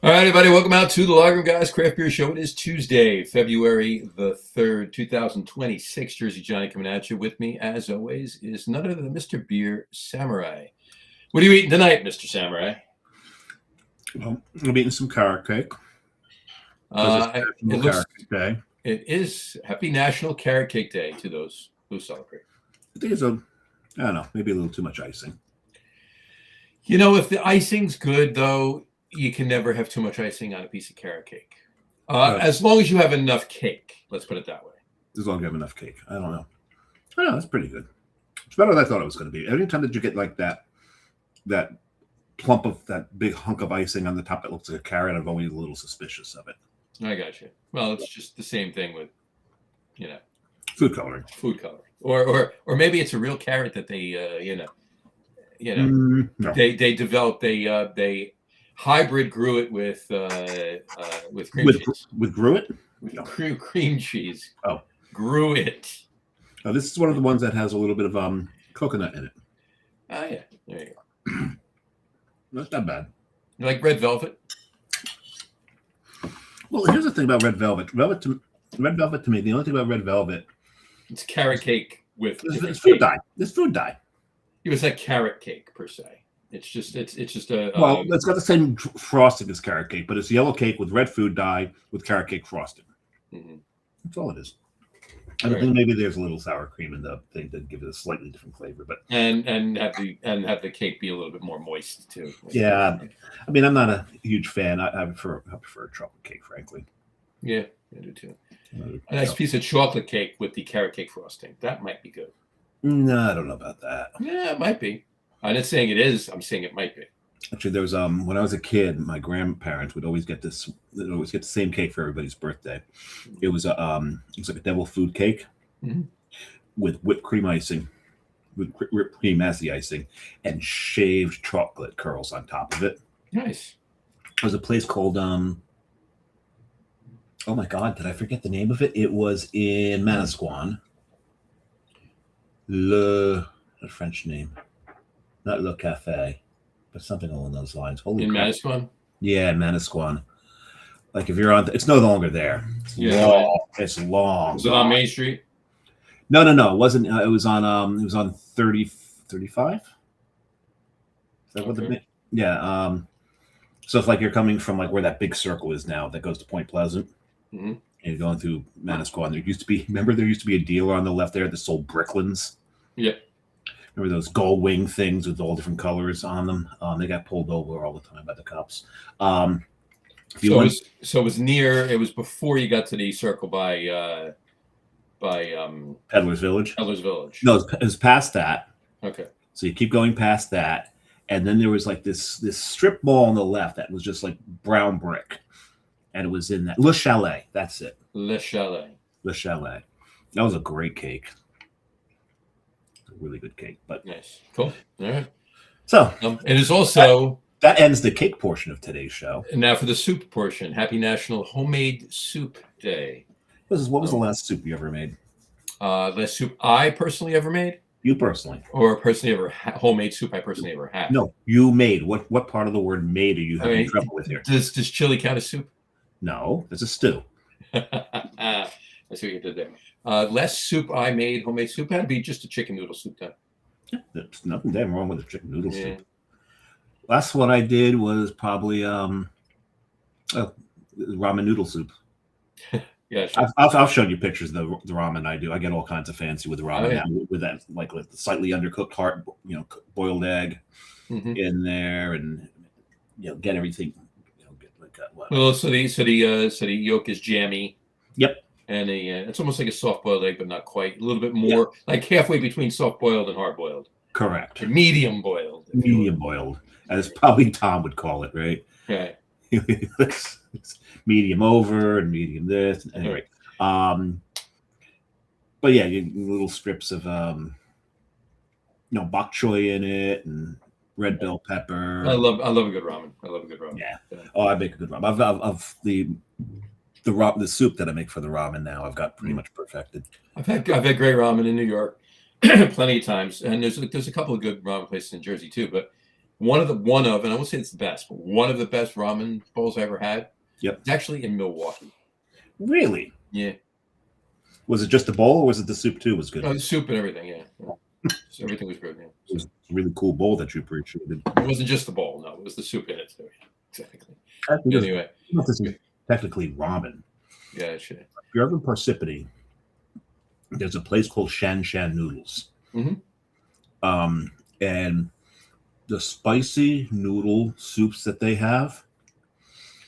All right, everybody, welcome out to the Lagerroom Guys Craft Beer Show. It is Tuesday, February the 3rd, 2026. Jersey Johnny coming at you. With me, as always, is none other than Mr. Beer Samurai. What are you eating tonight, Mr. Samurai? Well, I'm eating some carrot cake. It is Happy National Carrot Cake Day to those who celebrate. I think I don't know, maybe a little too much icing. You know, if the icing's good, though, you can never have too much icing on a piece of carrot cake. As long as you have enough cake, let's put it that way. As long as you have enough cake. I don't know. That's pretty good. It's better than I thought it was going to be. Every time that you get like that plump of that big hunk of icing on the top that looks like a carrot, I'm always a little suspicious of it. I got you. Well, it's just the same thing with, food coloring. Or maybe it's a real carrot that they, No. they developed. They hybrid grew it with cream cheese. With grew it? No. Cream cheese. Oh, grew it. This is one of the ones that has a little bit of coconut in it. Oh yeah, there you go. That's not bad. You like red velvet? Well, here's the thing about red velvet. Red velvet to me, the only thing about red velvet, it's carrot cake with it's food dye. It's food dye. It was like carrot cake per se. It's just a well, it's got the same frosting as carrot cake, but it's yellow cake with red food dye with carrot cake frosting. Mm-hmm. That's all it is. I think maybe there's a little sour cream in the thing to give it a slightly different flavor, but and have the cake be a little bit more moist too. Yeah, I mean, I'm not a huge fan. I prefer a chocolate cake, frankly. Yeah, I do too. A nice piece of chocolate cake with the carrot cake frosting. That might be good. No, I don't know about that. Yeah, it might be. I'm not saying it is. I'm saying it might be. Actually, there was when I was a kid, my grandparents would always get the same cake for everybody's birthday. It was like a devil food cake with whipped cream icing, with whipped cream as the icing, and shaved chocolate curls on top of it. Nice. There was a place called oh my God, did I forget the name of it? It was in Manasquan. A French name. Not Le Cafe, but something along those lines. Holy crap. Manasquan? Yeah, Manasquan. Like if you're on, it's no longer there. It's long. Was it on Main Street? No. It wasn't. It was on 35. Is that what yeah. So if like you're coming from like where that big circle is now that goes to Point Pleasant, and you're going through Manasquan, there used to be a dealer on the left there that sold Bricklands. Yep. Remember those gold wing things with all different colors on them? They got pulled over all the time by the cops. It was before you got to the circle by Peddler's Village. Peddler's Village. No, it was past that. Okay. So you keep going past that, and then there was like this strip mall on the left that was just like brown brick, and it was in that Le Chalet. That's it. Le Chalet. That was a great cake. Really good cake, but nice, cool. All right. So it is also that ends the cake portion of today's show. And now for the soup portion. Happy National Homemade Soup Day. What was the last soup you ever made? Last soup I personally ever made. You personally, or personally ever homemade soup I personally ever had. No, you made. What part of the word "made" are you having trouble with here? Does chili count as soup? No, it's a stew. I see what you did there. Last soup I made, homemade soup, had to be just a chicken noodle soup then. Yeah, there's nothing damn wrong with a chicken noodle soup. Last one I did was probably ramen noodle soup. Yeah, sure. I've shown you pictures of the ramen I do. I get all kinds of fancy with the ramen now, with that like with the slightly undercooked hard, boiled egg in there, and get everything. Get like what? Well, so the yolk is jammy. Yep. And it's almost like a soft-boiled egg, but not quite. A little bit more, like halfway between soft-boiled and hard-boiled. Correct. Or medium-boiled. Medium-boiled, as probably Tom would call it, right? Okay. It's medium over and medium this. Anyway, but yeah, little strips of bok choy in it and red bell pepper. I love a good ramen. Yeah. Oh, I make a good ramen. I've the soup that I make for the ramen now, I've got pretty much perfected. I've had great ramen in New York plenty of times, and there's a couple of good ramen places in Jersey too. But one of, and I won't say it's the best, but one of the best ramen bowls I ever had. Yep. It's actually in Milwaukee. Really? Yeah. Was it just the bowl, or was it the soup too? Was good. No, the soup and everything. Yeah. So everything was good. Yeah. It was a really cool bowl that you appreciated. It wasn't just the bowl. No, it was the soup in it too. Exactly. Actually, Anyway. this is technically ramen. Yeah, sure. If you're ever in Parsippany, there's a place called Shan Shan Noodles. Mm-hmm. And the spicy noodle soups that they have.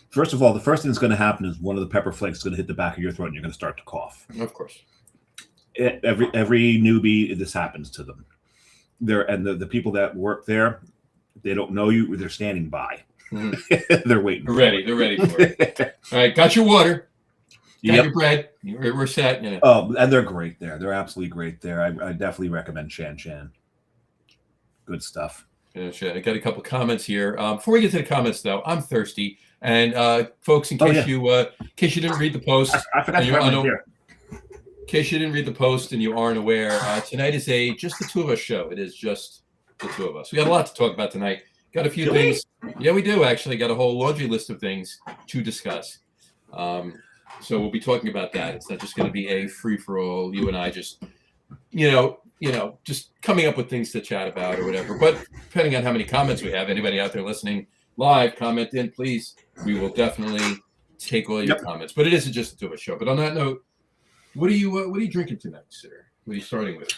First of all, the first thing that's going to happen is one of the pepper flakes is going to hit the back of your throat and you're going to start to cough. Of course. Every newbie, this happens to them. The people that work there, they don't know you. They're standing by. Mm-hmm. They're waiting. They're ready for it. All right, got your water. Got your bread. We're set. You know. Oh, and they're great there. They're absolutely great there. I definitely recommend Shan Shan. Good stuff. Yeah, sure. I got a couple comments here. Before we get to the comments, though, I'm thirsty. And folks, in case you didn't read the post, I forgot to write here. In case you didn't read the post and you aren't aware, tonight is just the two of us show. It is just the two of us. We got a lot to talk about tonight. Got a few things. Yeah, we do actually. Got a whole laundry list of things to discuss. So we'll be talking about that. It's not just going to be a free for all. You and I just, just coming up with things to chat about or whatever. But depending on how many comments we have, anybody out there listening live, comment in, please. We will definitely take all your comments. But it isn't just the two of us show. But on that note, what are you drinking tonight, sir? What are you starting with?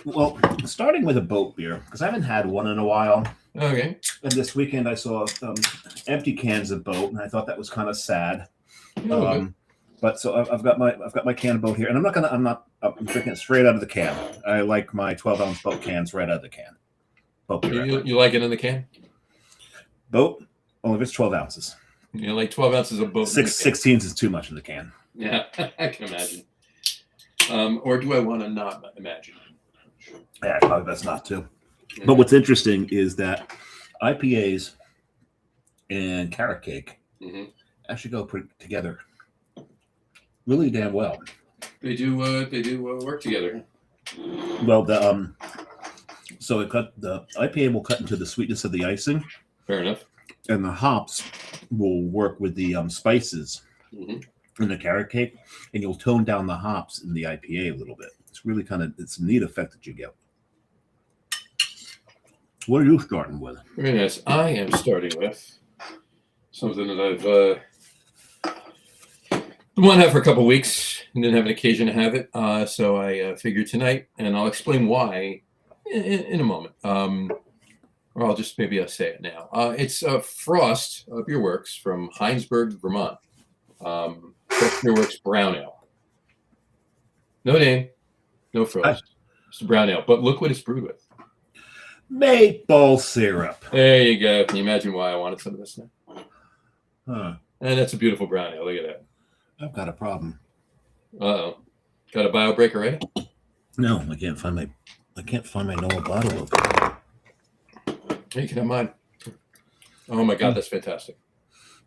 Well, starting with a boat beer because I haven't had one in a while. Okay. And this weekend I saw empty cans of boat, and I thought that was kind of sad. But so I've got my can of boat here, and I'm drinking it straight out of the can. I like my 12-ounce boat cans right out of the can. Boat beer. You like it in the can? Boat? Only if it's 12 ounces. Like 12 ounces of boat. 16s is too much in the can. Yeah, I can imagine. Or do I want to not imagine? Yeah, probably best not to. Mm-hmm. But what's interesting is that IPAs and carrot cake actually go together really damn well. They do work together. Well, the IPA will cut into the sweetness of the icing. Fair enough. And the hops will work with the spices in the carrot cake, and you'll tone down the hops in the IPA a little bit. It's really it's a neat effect that you get. What are you starting with? Very nice. I am starting with something that I've wanted to have for a couple of weeks and didn't have an occasion to have it. So I figured tonight, and I'll explain why in a moment. Or I'll just maybe I'll say it now. It's Frost Beer Works from Heinsberg, Vermont. Frost Beer Works Brown Ale. No name, no frost. It's a brown ale. But look what it's brewed with. Maple syrup. There you go. Can you imagine why I wanted some of this now? Huh. And that's a beautiful brown ale. Look at that. I've got a problem. Uh-oh. Got a bio break already? No, I can't find my normal bottle of it. You can have mine. Oh my God, that's fantastic.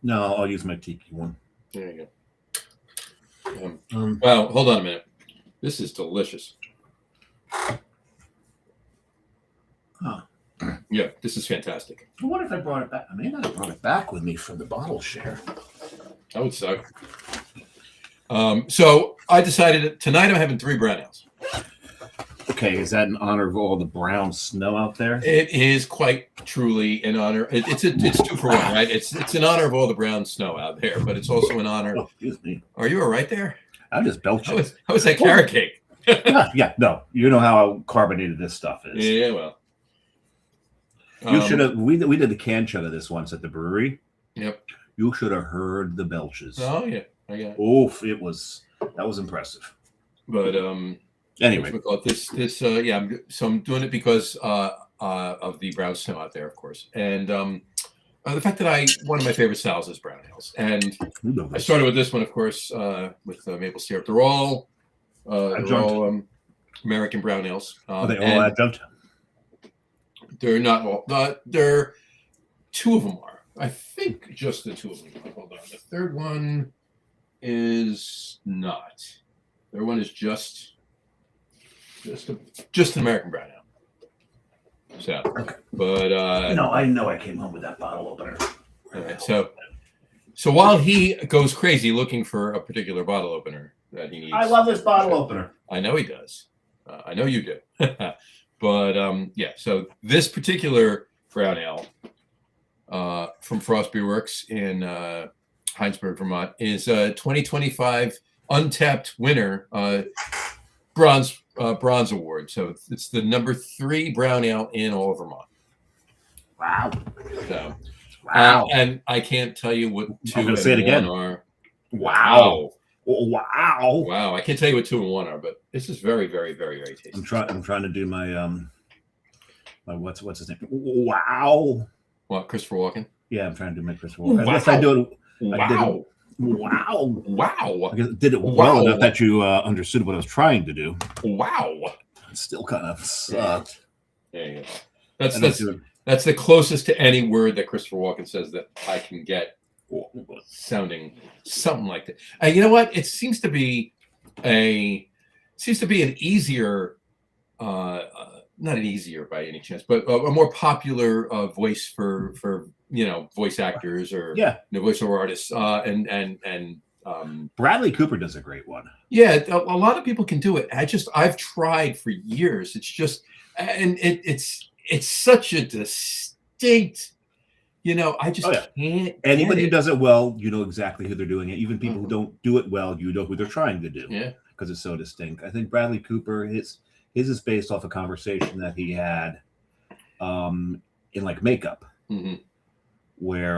No, I'll use my tiki one. There you go. Wow, hold on a minute. This is delicious. Huh. Yeah, this is fantastic. I wonder if I brought it back. I may not have brought it back with me from the bottle share. That would suck. So I decided that tonight I'm having 3 brown ales. Okay, is that in honor of all the brown snow out there? It is quite truly in honor. It's 2 for 1, right? It's in honor of all the brown snow out there, but it's also in honor. Oh, excuse me. Are you all right there? I'm just belching. How was that carrot cake? No. You know how carbonated this stuff is. Yeah, well. You should have. We did the can chug of this once at the brewery. Yep. You should have heard the belches. Oh yeah, I got it. Oof! That was impressive. But anyway, I'm doing it because of the brown snow out there, of course, and the fact that one of my favorite styles is brown ales, and I started with this one, of course, with maple syrup. They're all American brown ales. Are they all adjunct? They're not all. They're 2 of them are. I think just the 2 of them are. Hold on. The third one is not. The third one is just an American brown ale. So, Okay. but No, I know I came home with that bottle opener. okay, so while he goes crazy looking for a particular bottle opener that he needs, I love this bottle opener. I know he does. I know you do. But yeah, so this particular brown ale from Frost Beer Works in Heinsberg, Vermont, is a 2025 Untapped winner, bronze award. So it's the number 3 brown ale in all of Vermont. Wow. So, wow. And I can't tell you what 2 I'm gonna and say it 1 again. are. Wow. Wow. Wow. I can't tell you what 2 and 1 are, but this is very, very, very, very tasty. I'm trying to do my my what's his name? Wow. What, Christopher Walken? Yeah, I'm trying to do my Christopher Walken. Wow. Unless I do it. Wow. Wow. I did it well enough that you understood what I was trying to do. Wow. It still kind of sucked. There you go. That's the closest to any word that Christopher Walken says that I can get sounding something like that. And you know what? It seems to be an easier, not an easier by any chance, but a more popular voice for voice actors or voiceover artists. And Bradley Cooper does a great one. Yeah, a lot of people can do it. I've tried for years. It's just, and it's such a distinct. I just can't. Anybody who does it well, you know exactly who they're doing it. Even people who don't do it well, you know who they're trying to do. Yeah, because it's so distinct. I think Bradley Cooper, his is based off a conversation that he had in like makeup, where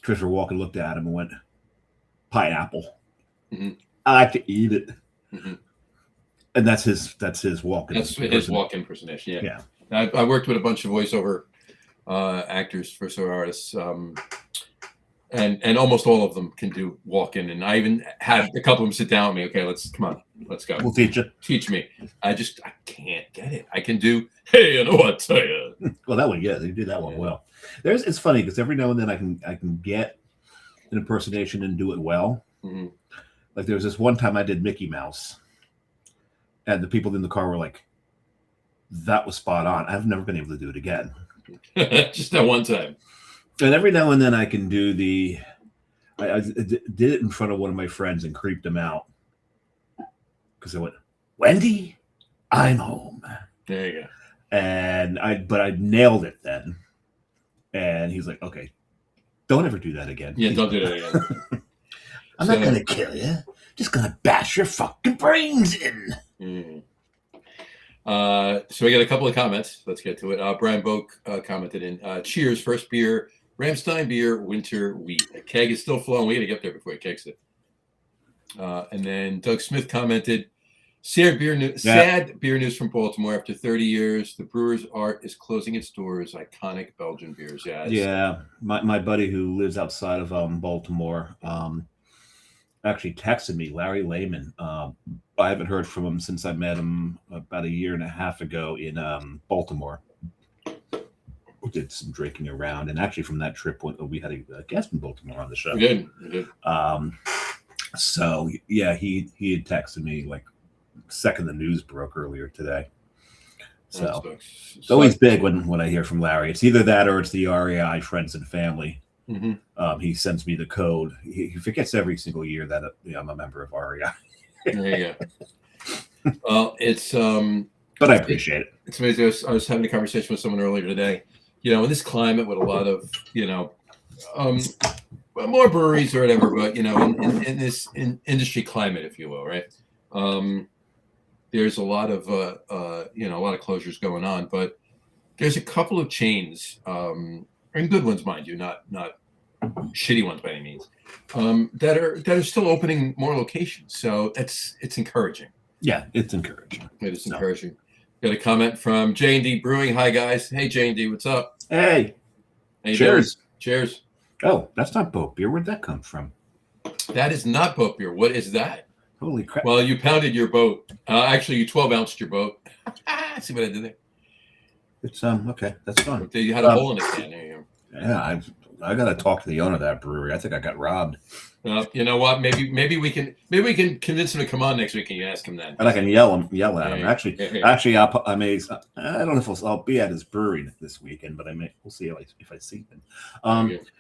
Christopher Walken looked at him and went, "Pineapple. I like to eat it." And that's his Walken. That's his Walken impersonation. Yeah. I worked with a bunch of voiceover actors, voiceover artists, and almost all of them can do Walken. And I even had a couple of them sit down with me. Okay, let's go. We'll teach you. Teach me. I can't get it. I can do. Hey, I know what to tell you. Well, that one, yeah, they did that one well. It's funny because every now and then I can get an impersonation and do it well. Like there was this one time I did Mickey Mouse, and the people in the car were like, "That was spot on." I've never been able to do it again. Just that one time. And every now and then I can do I did it in front of one of my friends and creeped him out because I went, "Wendy, I'm home." There you go. And I nailed it then. And he's like, "Okay, don't ever do that again." Yeah, don't do that again. I'm not gonna kill you. Just gonna bash your fucking brains in. So we got a couple of comments. Let's get to it. Brian Boak commented in, "Cheers, first beer, Ramstein beer, winter wheat. The keg is still flowing. We got to get there before it kegs it." And then Doug Smith commented, sad beer news from Baltimore. After 30 years, the Brewers Art is closing its doors. Iconic Belgian beers. Yeah. My buddy who lives outside of Baltimore actually texted me, Larry Lehman. I haven't heard from him since I met him about a year and a half ago in Baltimore. We did some drinking around, and actually from that trip, we had a guest from Baltimore on the show. We did. So yeah, he had texted me like second the news broke earlier today. So it's always big when I hear from Larry. It's either that or it's the REI friends and family. He sends me the code. He forgets every single year that I'm a member of REI. There you go. Well, it's but I appreciate it. It's amazing. I was having a conversation with someone earlier today. In this climate with a lot of more breweries or whatever, but in this industry climate, if you will, right? There's a lot of closures going on, but there's a couple of chains, and good ones, mind you, not shitty ones by any means, that are still opening more locations. So it's encouraging. Yeah, it's encouraging. It is encouraging. Got a comment from J&D Brewing. Hi guys. Hey J&D, what's up? Hey. Cheers. Cheers. Oh, that's not boat beer. Where'd that come from? That is not boat beer. What is that? Holy crap. Well, you pounded your boat. Actually, you 12-ounced your boat. See what I did there? It's okay. That's fine. You had a hole in the can. There you go. Yeah, I gotta talk to the owner of that brewery. I think I got robbed. You know what? Maybe we can convince him to come on next week and you ask him that. And I can yell at him. Yeah. Actually, I may. I don't know if I'll be at his brewery this weekend, but we'll see if I see him.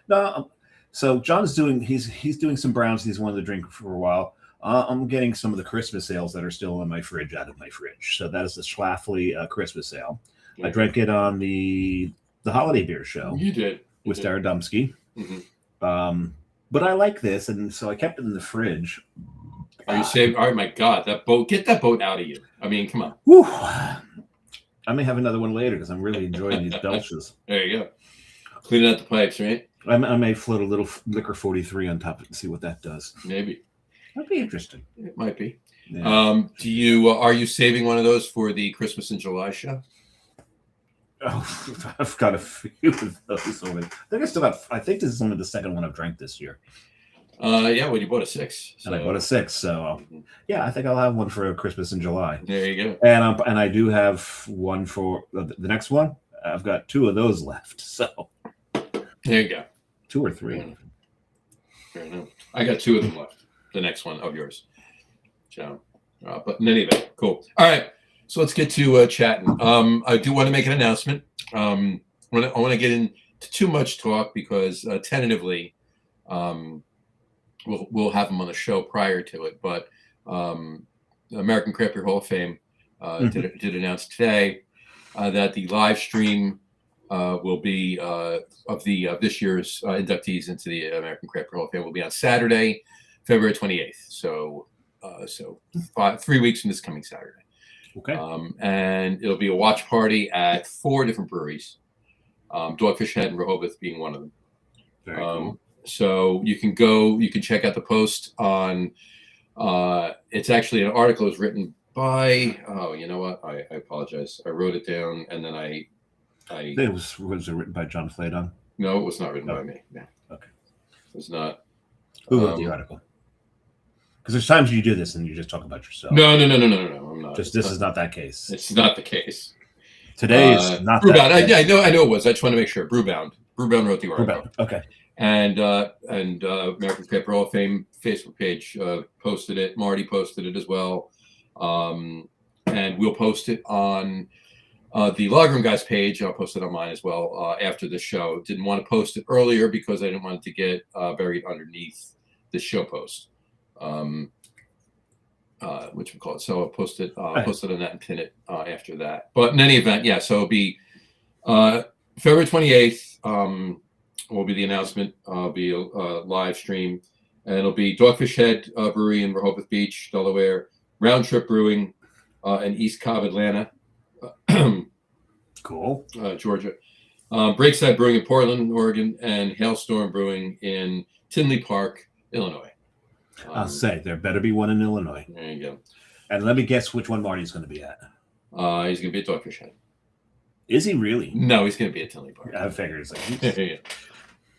No. So John's he's doing some browns he's wanted to drink for a while. I'm getting some of the Christmas ales that are still in my fridge out of my fridge. So that is the Schlafly Christmas ale. I drank it on the holiday beer show. You did with Starodumsky. Mm-hmm. But I like this, and so I kept it in the fridge. Are you saving? Oh my God, that boat! Get that boat out of you! I mean, come on. Whew. I may have another one later because I'm really enjoying these belches. There you go. Cleaning out the pipes, right? I may float a little liquor 43 on top of it and see what that does. Maybe. That'd be interesting. It might be. Yeah. Are you saving one of those for the Christmas in July show? Oh, I've got a few of those already. I think this is only the second one I've drank this year. Yeah, well, you bought a 6. So. And I bought a 6, so yeah, I think I'll have one for Christmas in July. There you go. And I do have one for the next one. I've got 2 of those left, so there you go. 2 or 3. Fair enough. I got 2 of them left. The next one of yours, so, but in any event, cool. All right. So let's get to chatting. I do want to make an announcement. I want to get into too much talk because tentatively we'll have them on the show prior to it. But the American Craft Beer Hall of Fame did announce today that the live stream will be of this year's inductees into the American Craft Beer Hall of Fame will be on Saturday, February 28th. So 3 weeks from this coming Saturday. Okay. And it'll be a watch party at 4 different breweries, Dogfish Head and Rehoboth being one of them. Very cool. So you can check out the post on, it's actually an article is written by, you know what? I apologize. I wrote it down and then was it written by John Fladon? No, it was not written by me. No. Okay. It was not. Who wrote the article? Because there's times you do this and you just talk about yourself. No. I'm not. This is not that case. It's not the case. Today is not Brewbound. that case. I know it was. I just want to make sure. Brewbound wrote the article. Brewbound. Okay. And American Craft Beer Hall of Fame Facebook page posted it. Marty posted it as well. And we'll post it on the Logroom Guys page. I'll post it on mine as well after the show. Didn't want to post it earlier because I didn't want it to get buried underneath the show post. Which we call it. So I'll post it on that and pin it after that. But in any event, yeah. So it'll be February 28th. Will be the announcement. Be a live stream, and it'll be Dogfish Head Brewery in Rehoboth Beach, Delaware, Round Trip Brewing in East Cobb, Atlanta, cool, Georgia, Breakside Brewing in Portland, Oregon, and Hailstorm Brewing in Tinley Park, Illinois. I'll say there better be one in Illinois. There you go. And let me guess which one Marty's going to be at. He's going to be at Dogfish Head. Is he really? No, he's going to be at Tinley Park. I figured it's like. Yeah.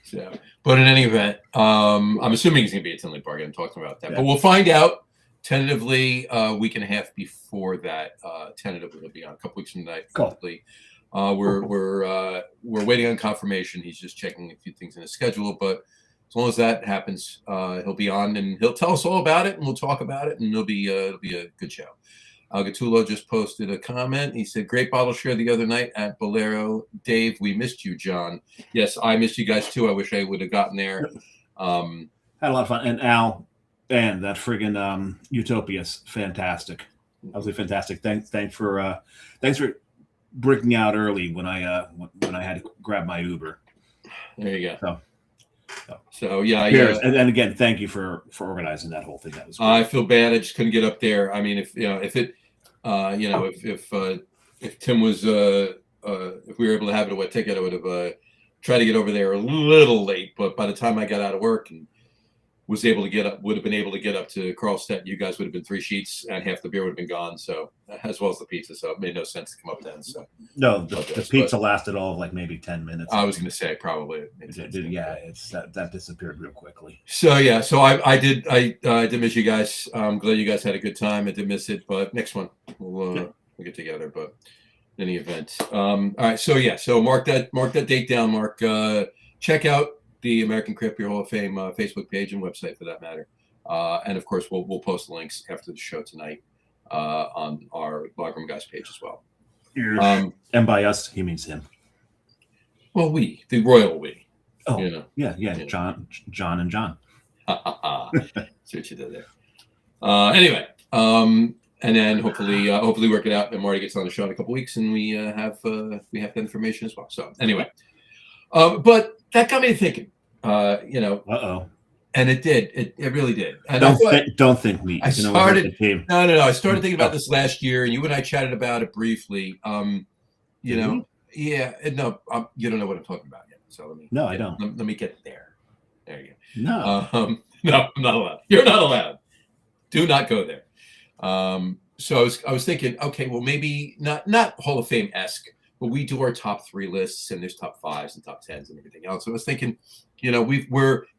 So, but in any event, I'm assuming he's going to be at Tinley Park. I'm talking about that, but we'll find out tentatively a week and a half before that. Tentatively, it'll be on a couple weeks from tonight. Cool. We're waiting on confirmation. He's just checking a few things in his schedule, but as long as that happens, he'll be on and he'll tell us all about it, and we'll talk about it, and it'll be a good show. Gattulo just posted a comment. He said, "Great bottle share the other night at Bolero. Dave, we missed you, John." Yes, I missed you guys too. I wish I would have gotten there. Had a lot of fun. And Al, and that friggin' Utopia's fantastic. Absolutely fantastic. Thanks for breaking out early when I had to grab my Uber. There you go. So yeah, and again, thank you for organizing that whole thing. That was great. I feel bad. I just couldn't get up there. I mean, if Tim was if we were able to have it a wet ticket, I would have tried to get over there a little late. But by the time I got out of work and would have been able to get up to Carlstedt, you guys would have been 3 sheets and half the beer would have been gone. So as well as the pizza. So it made no sense to come up then. So no, the pizza lasted all of like maybe 10 minutes. I was going to say probably. It's that disappeared real quickly. So yeah, so I did miss you guys. I'm glad you guys had a good time. I did miss it, but next one we'll get together. But in any event, all right. So yeah, so mark that date down. Mark, check out the American Craft Beer Hall of Fame Facebook page and website, for that matter. And of course, we'll post links after the show tonight on our Logroom Guys page as well. And by us, he means him. Well, the royal we. Oh, yeah. John and John. See what you did there. Anyway, and then hopefully work it out, and Marty gets on the show in a couple weeks, and we have the information as well. So anyway, but that got me to thinking. And it did. It really did. And don't think me. I started. No. I started thinking about this last year, and you and I chatted about it briefly. You don't know what I'm talking about yet. So let me. No, I don't. Let me get there. There you go. No. No, I'm not allowed. You're not allowed. Do not go there. So I was thinking, okay, well, maybe not Hall of Fame-esque, but we do our top 3 lists, and there's top 5s and top 10s and everything else. So I was thinking,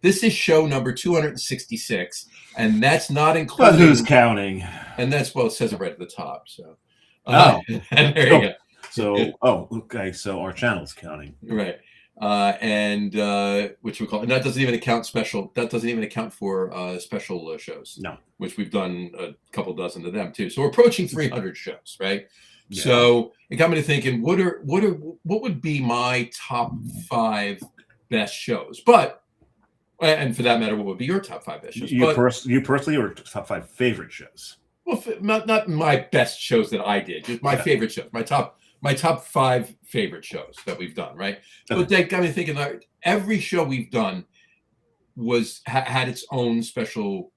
this is show number 266, and that's not including. But who's counting? And it says it right at the top. So. And there you go. So, okay. So our channel's counting. Right. Which we call, and that doesn't even account for special shows. No. Which we've done a couple dozen of them too. So we're approaching 300 shows, right? Yeah. So it got me to thinking, what would be my top 5 best shows? And for that matter, what would be your top 5 best shows? You personally, or top 5 favorite shows? Well, not my best shows that I did, just my favorite shows, my top 5 favorite shows that we've done, right? Okay. But that got me thinking, every show we've done had its own special,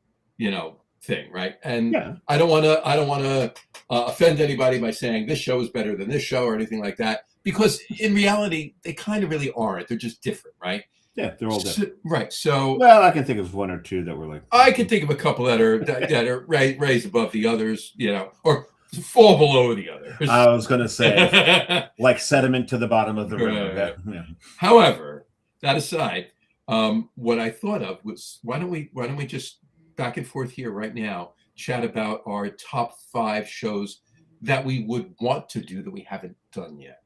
thing, right? And I don't want to offend anybody by saying this show is better than this show or anything like that, because in reality, they kind of really aren't. They're just different, right? Yeah, they're all different. Right. So, well, I can think of 1 or 2 that were like. I can think of a couple that are raised above the others, or fall below the others. I was going to say, like sediment to the bottom of the river. Yeah. However, that aside, what I thought of was, why don't we just back and forth here right now chat about our top 5 shows that we would want to do that we haven't done yet.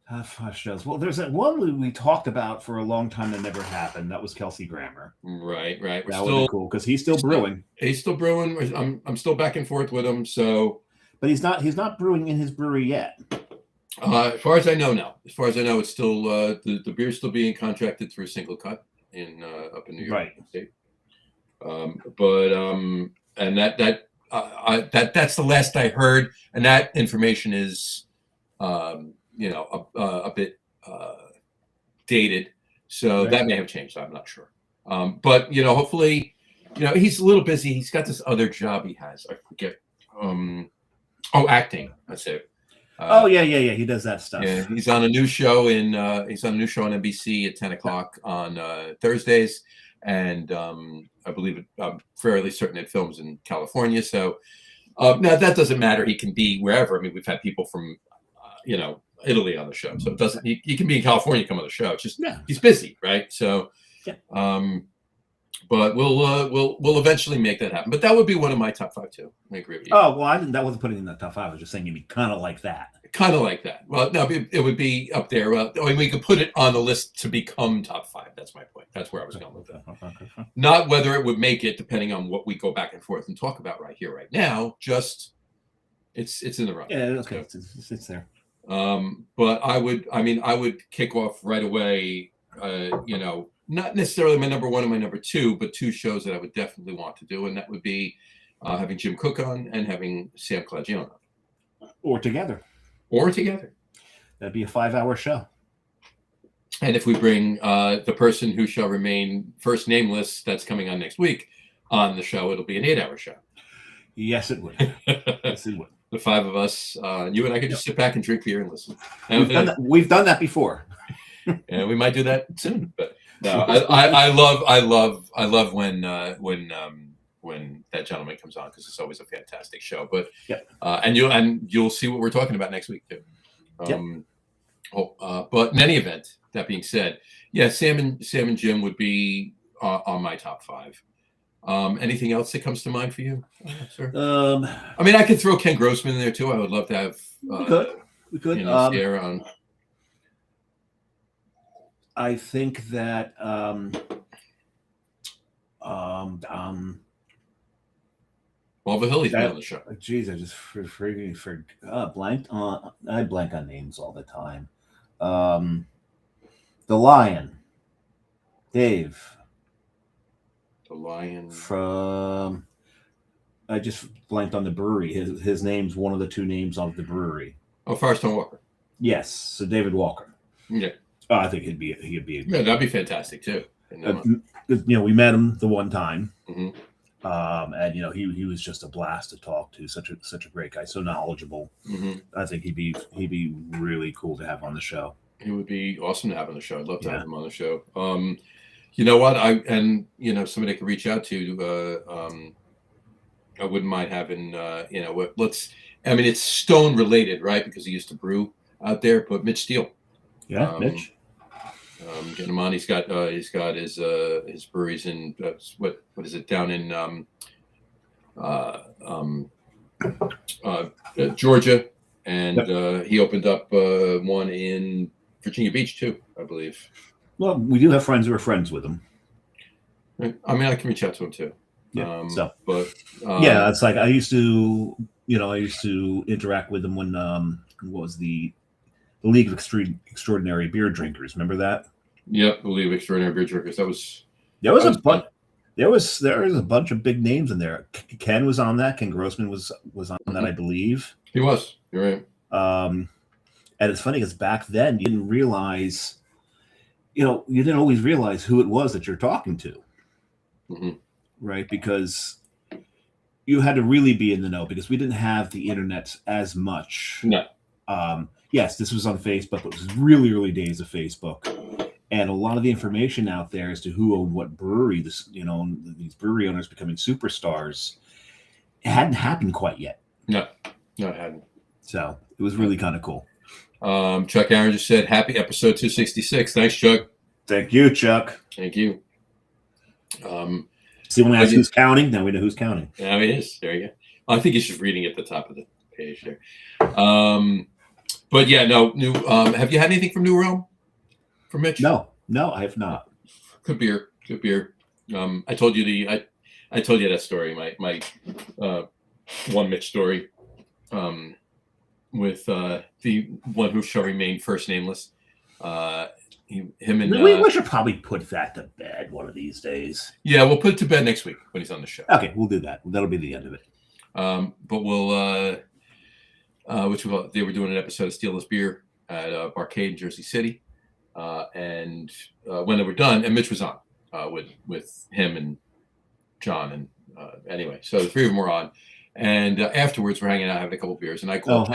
Top 5 shows. Well, there's that one we talked about for a long time that never happened. That was Kelsey Grammer. Right. That would be cool because he's still brewing. He's still brewing. I'm still back and forth with him. So, but he's not brewing in his brewery yet. As far as I know now. As far as I know, it's still the beer's still being contracted through Single Cut up in New York State. And that's the last I heard, and that information is a bit dated, so that may have changed. I'm not sure. But hopefully, he's a little busy. He's got this other job he has. I forget. Acting. That's it. Yeah. He does that stuff. Yeah, he's on a new show on NBC at 10 o'clock on Thursdays, and I believe I'm fairly certain it films in California. So now that doesn't matter. He can be wherever. I mean, we've had people from Italy on the show, so it doesn't. He can be in California, come on the show. It's just he's busy, right? So, but we'll eventually make that happen. But that would be one of my top 5 too. I agree with you. Oh well, that wasn't putting in the top 5. I was just saying it'd be kind of like that. Kind of like that. Well, no, it would be up there. Well, we could put it on the list to become top 5. That's my point. That's where I was going with that. Not whether it would make it, depending on what we go back and forth and talk about right here, right now. Just it's in the run. Yeah, okay, so, it's there. But I would kick off right away. Not necessarily my number 1 and my number 2, but 2 shows that I would definitely want to do, and that would be having Jim Cook on and having Sam Clagione on. Or together. That'd be a 5-hour show. And if we bring the person who shall remain first nameless that's coming on next week on the show, it'll be an 8-hour show. Yes, it would. Yes, it would. The 5 of us, you and I could just sit back and drink beer and listen. We've done that before. And we might do that soon. But no, I love when that gentleman comes on, because it's always a fantastic show. But and you'll see what we're talking about next week too. But in any event, that being said, Sam and Jim would be on my top 5. Anything else that comes to mind for you, sir? I mean, I could throw Ken Grossman in there too. I would love to have. We could. Sierra on. I think that Well, Hill, he's been on the show. Geez, I just freaking blanked on. I blank on names all the time. The Lion, Dave. The Lion from. I just blanked on the brewery. His name's one of the two names of the brewery. Oh, Firestone Walker. Yes, so David Walker. Yeah, I think he'd be. Yeah, that'd be fantastic too. We met him the one time. Mm-hmm. And he was just a blast to talk to. Such a great guy, so knowledgeable. Mm-hmm. I think he'd be really cool to have on the show. He would be awesome to have on the show. I'd love to have him on the show. You know what? Somebody I could reach out to. I wouldn't mind having. It's Stone related, right? Because he used to brew out there. But Mitch Steele. Yeah, Mitch. Getting him on. He's got his breweries in what is it down in Georgia, and he opened up one in Virginia Beach too, I believe. Well, we do have friends who are friends with him. I mean, I can reach out to him too. Yeah. It's like I used to interact with him when what was the League of Extraordinary Beer Drinkers. Remember that? Yep, the League of Extraordinary Beer Drinkers. There was a bunch of big names in there. Ken was on that. Ken Grossman was on that, I believe. He was. You're right. And it's funny because back then you didn't realize, you didn't always realize who it was that you're talking to, right? Because you had to really be in the know because we didn't have the internet as much. No. Yes, this was on Facebook, but it was really early days of Facebook. And a lot of the information out there as to who owned what brewery, these brewery owners becoming superstars, it hadn't happened quite yet. No, it hadn't. So it was really kind of cool. Chuck Aaron just said, happy episode 266. Thanks, Chuck. Thank you, Chuck. Thank you. See, when I ask who's counting, now we know who's counting. Yeah, it is. There you go. I think he's just reading at the top of the page there. But yeah, no, new. Have you had anything from New Realm? For Mitch? No, I have not. Good beer. I told you that story. My one Mitch story, with the one who shall remain first nameless. We should probably put that to bed one of these days. Yeah, we'll put it to bed next week when he's on the show. Okay, we'll do that. That'll be the end of it. But we'll they were doing an episode of Steelers Beer at Barcade in Jersey City. And when they were done, and Mitch was on with him and John, and anyway, so the three of them were on, and afterwards we're hanging out having a couple beers, and I called.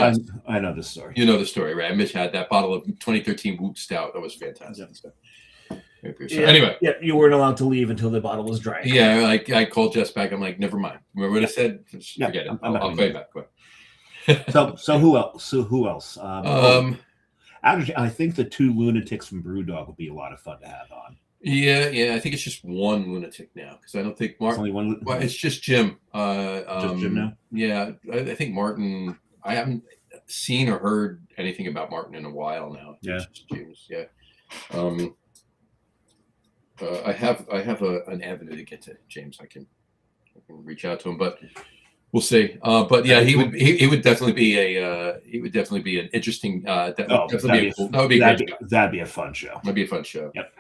I know the story. You know the story, right? Mitch had that bottle of 2013 Woot Stout. That was fantastic. Yeah. So anyway, you weren't allowed to leave until the bottle was dry. Yeah, I called Jess back. I'm like, never mind. Remember what I said? Forget it. I'll call you back. Go ahead. So who else? Actually, I think the two lunatics from Brewdog would be a lot of fun to have on. Yeah. I think it's just one lunatic now because I don't think Martin. Only one. Well, it's just Jim. Just Jim now. Yeah, I think Martin. I haven't seen or heard anything about Martin in a while now. Yeah. It's just James. Yeah. I have an avenue to get to James. I can reach out to him, but. We'll see, but yeah, he would definitely be an interesting. That'd be a fun show. That'd be a fun show. Yep.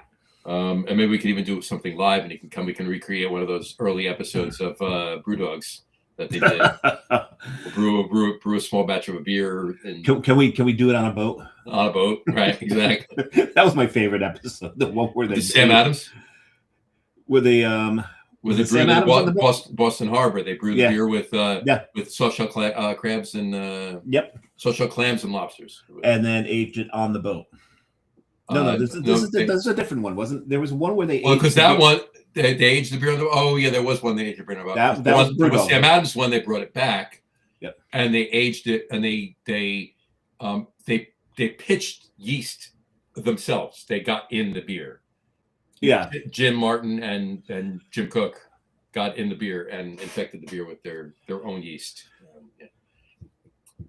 And maybe we could even do something live, and he can come. We can recreate one of those early episodes of Brewdogs that they did. brew a small batch of a beer. And can we do it on a boat? On a boat, right? Exactly. That was my favorite episde. The one where Sam Adams. With the With the brew Boston Harbor, they brewed the beer with soft shell crabs and soft shell clams and lobsters, and then aged it on the boat. No, this is a different one. Wasn't there was one where they? Well, because that one they aged the beer on the. Oh yeah, there was one they aged the beer on the boat. That was Sam Adams one. They brought it back, and they aged it, and they pitched yeast themselves. They got in the beer. Yeah, Jim Martin and Jim Cook got in the beer and infected the beer with their own yeast.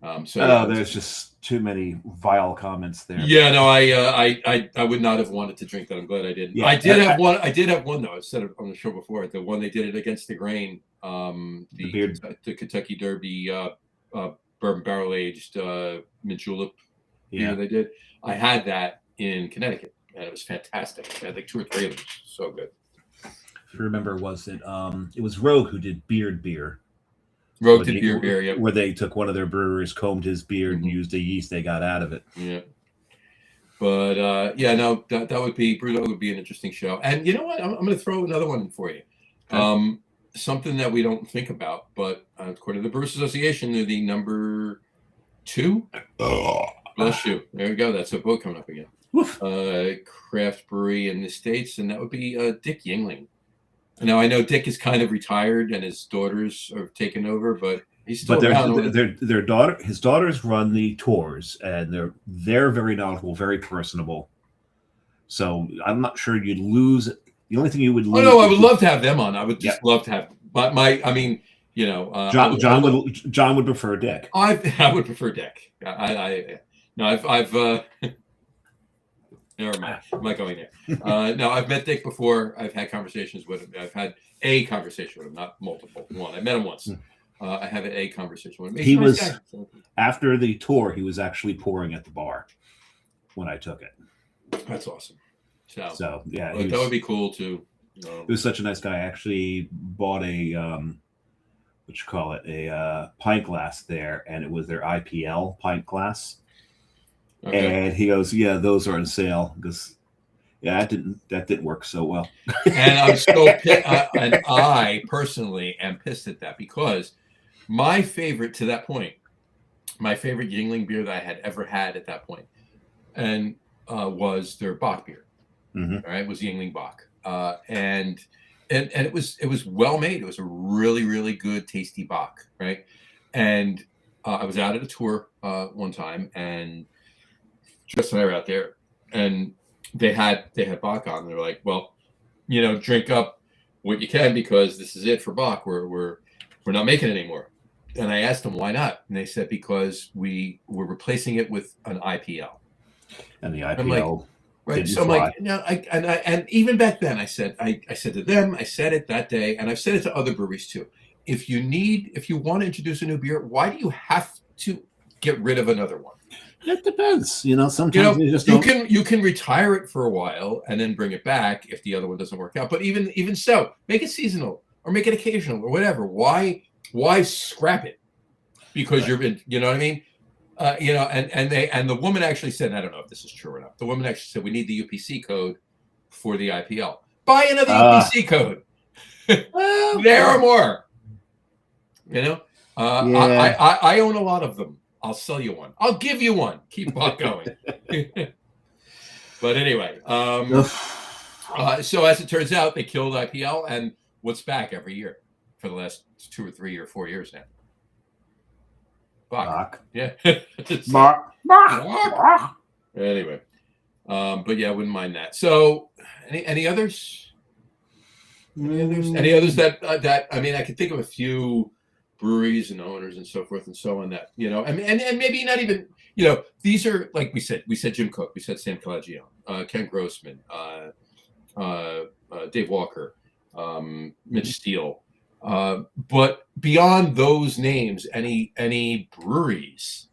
There's just too many vile comments there. Yeah, no, I would not have wanted to drink that. I'm glad I didn't. Yeah, I did have one. I did have one though. I said it on the show before. The one they did it against the grain. The Kentucky Derby bourbon barrel aged mint julep beer they did. I had that in Connecticut, and it was fantastic. I had like 2 or 3 of them. So good. If you remember, was it? It was Rogue who did Beard Beer. Rogue did beer, yeah. Where they took one of their brewers, combed his beard, and used the yeast they got out of it. Yeah. But yeah, no, that would be Brewdog would be an interesting show. And you know what? I'm going to throw another one for you. Okay. Something that we don't think about, but according to the Brewers Association, they're the number 2. Bless you. There we go. That's a book coming up again. Craft brewery in the States, and that would be Dick Yingling. Now I know Dick is kind of retired, and his daughters are taken over, but he's still around. His daughters run the tours, and they're very knowledgeable, very personable. So I'm not sure you'd lose. The only thing you would lose. Oh no, I would love to have them on. I would just love to have. But I mean, you know, John would prefer Dick. I would prefer Dick. I've never mind. I'm not going there. No, I've met Dick before. I've had conversations with him. I've had a conversation with him, not multiple. One. I met him once. I had a conversation with him. He was after the tour. He was actually pouring at the bar when I took it. That's awesome. So yeah, that would be cool too. He was such a nice guy. I actually bought a pint glass there, and it was their IPL pint glass. Okay. And he goes, "Yeah, those are on sale." Because that didn't work so well. And I'm so pissed, and I personally am pissed at that, because my favorite Yingling beer that I had ever had at that point, and was their Bock beer. Mm-hmm. All right, it was Yingling Bock, and it was well made. It was a really, really good, tasty Bock, right? And I was out at a tour one time, and Jess and I were out there, and they had Bock on. They were like, "Well, you know, drink up what you can, because this is it for Bock. We're not making it anymore." And I asked them why not, and they said because we're replacing it with an IPL. And the IPL, right? So I'm like, no, and even back then, I said to them, I said it that day, and I've said it to other breweries too. If you want to introduce a new beer, why do you have to get rid of another one? It depends, you know. Sometimes you can retire it for a while and then bring it back if the other one doesn't work out. But even so, make it seasonal or make it occasional or whatever. Why scrap it? Because you know what I mean? You know, and the woman actually said, and I don't know if this is true or not. The woman actually said, we need the UPC code for the IPL. Buy another UPC code. There are more. You know, I own a lot of them. I'll sell you one. I'll give you one. Keep on going. But anyway, so as it turns out, they killed IPL, and what's back every year for the last 2 or 3 or 4 years now? Bock. Yeah. Bock. Anyway, but yeah, I wouldn't mind that. So, any others? Any others that I mean, I could think of a few breweries and owners and so forth and so on that, you know, I mean, and maybe not even, you know, these are, like we said Jim Cook, we said Sam Calagione, Ken Grossman, Dave Walker, Mitch Steele, but beyond those names, any breweries,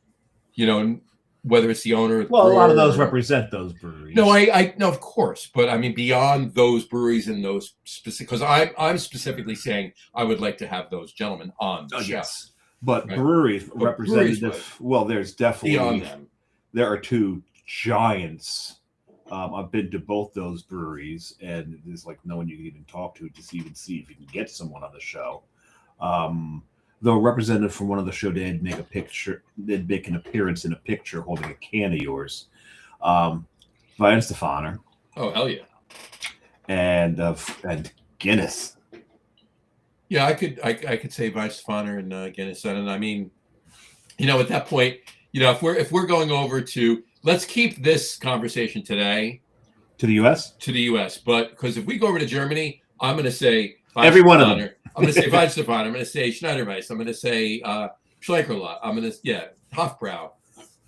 you know, whether it's the owner, a lot of those represent those breweries. No, I no, of course, but I mean beyond those breweries and those specific, because I'm specifically saying I would like to have those gentlemen on the show. Yes, but right? Breweries representative. Well, there's definitely beyond them. There are 2 giants. I've been to both those breweries, and there's like no one you can even talk to even see if you can get someone on the show. Though a representative from one of the show did make an appearance in a picture holding a can of yours. Weihenstephaner. Oh, hell yeah. And Guinness. Yeah, I could say Weihenstephaner and Guinness. And I mean, you know, at that point, you know, if we're going over to, let's keep this conversation today to the US. To the US, but because if we go over to Germany, I'm going to say every one of them. I'm going to say Weihenstephaner. I'm going to say Schneiderweiss. I'm going to say Schlenkerla. I'm gonna Hofbrau,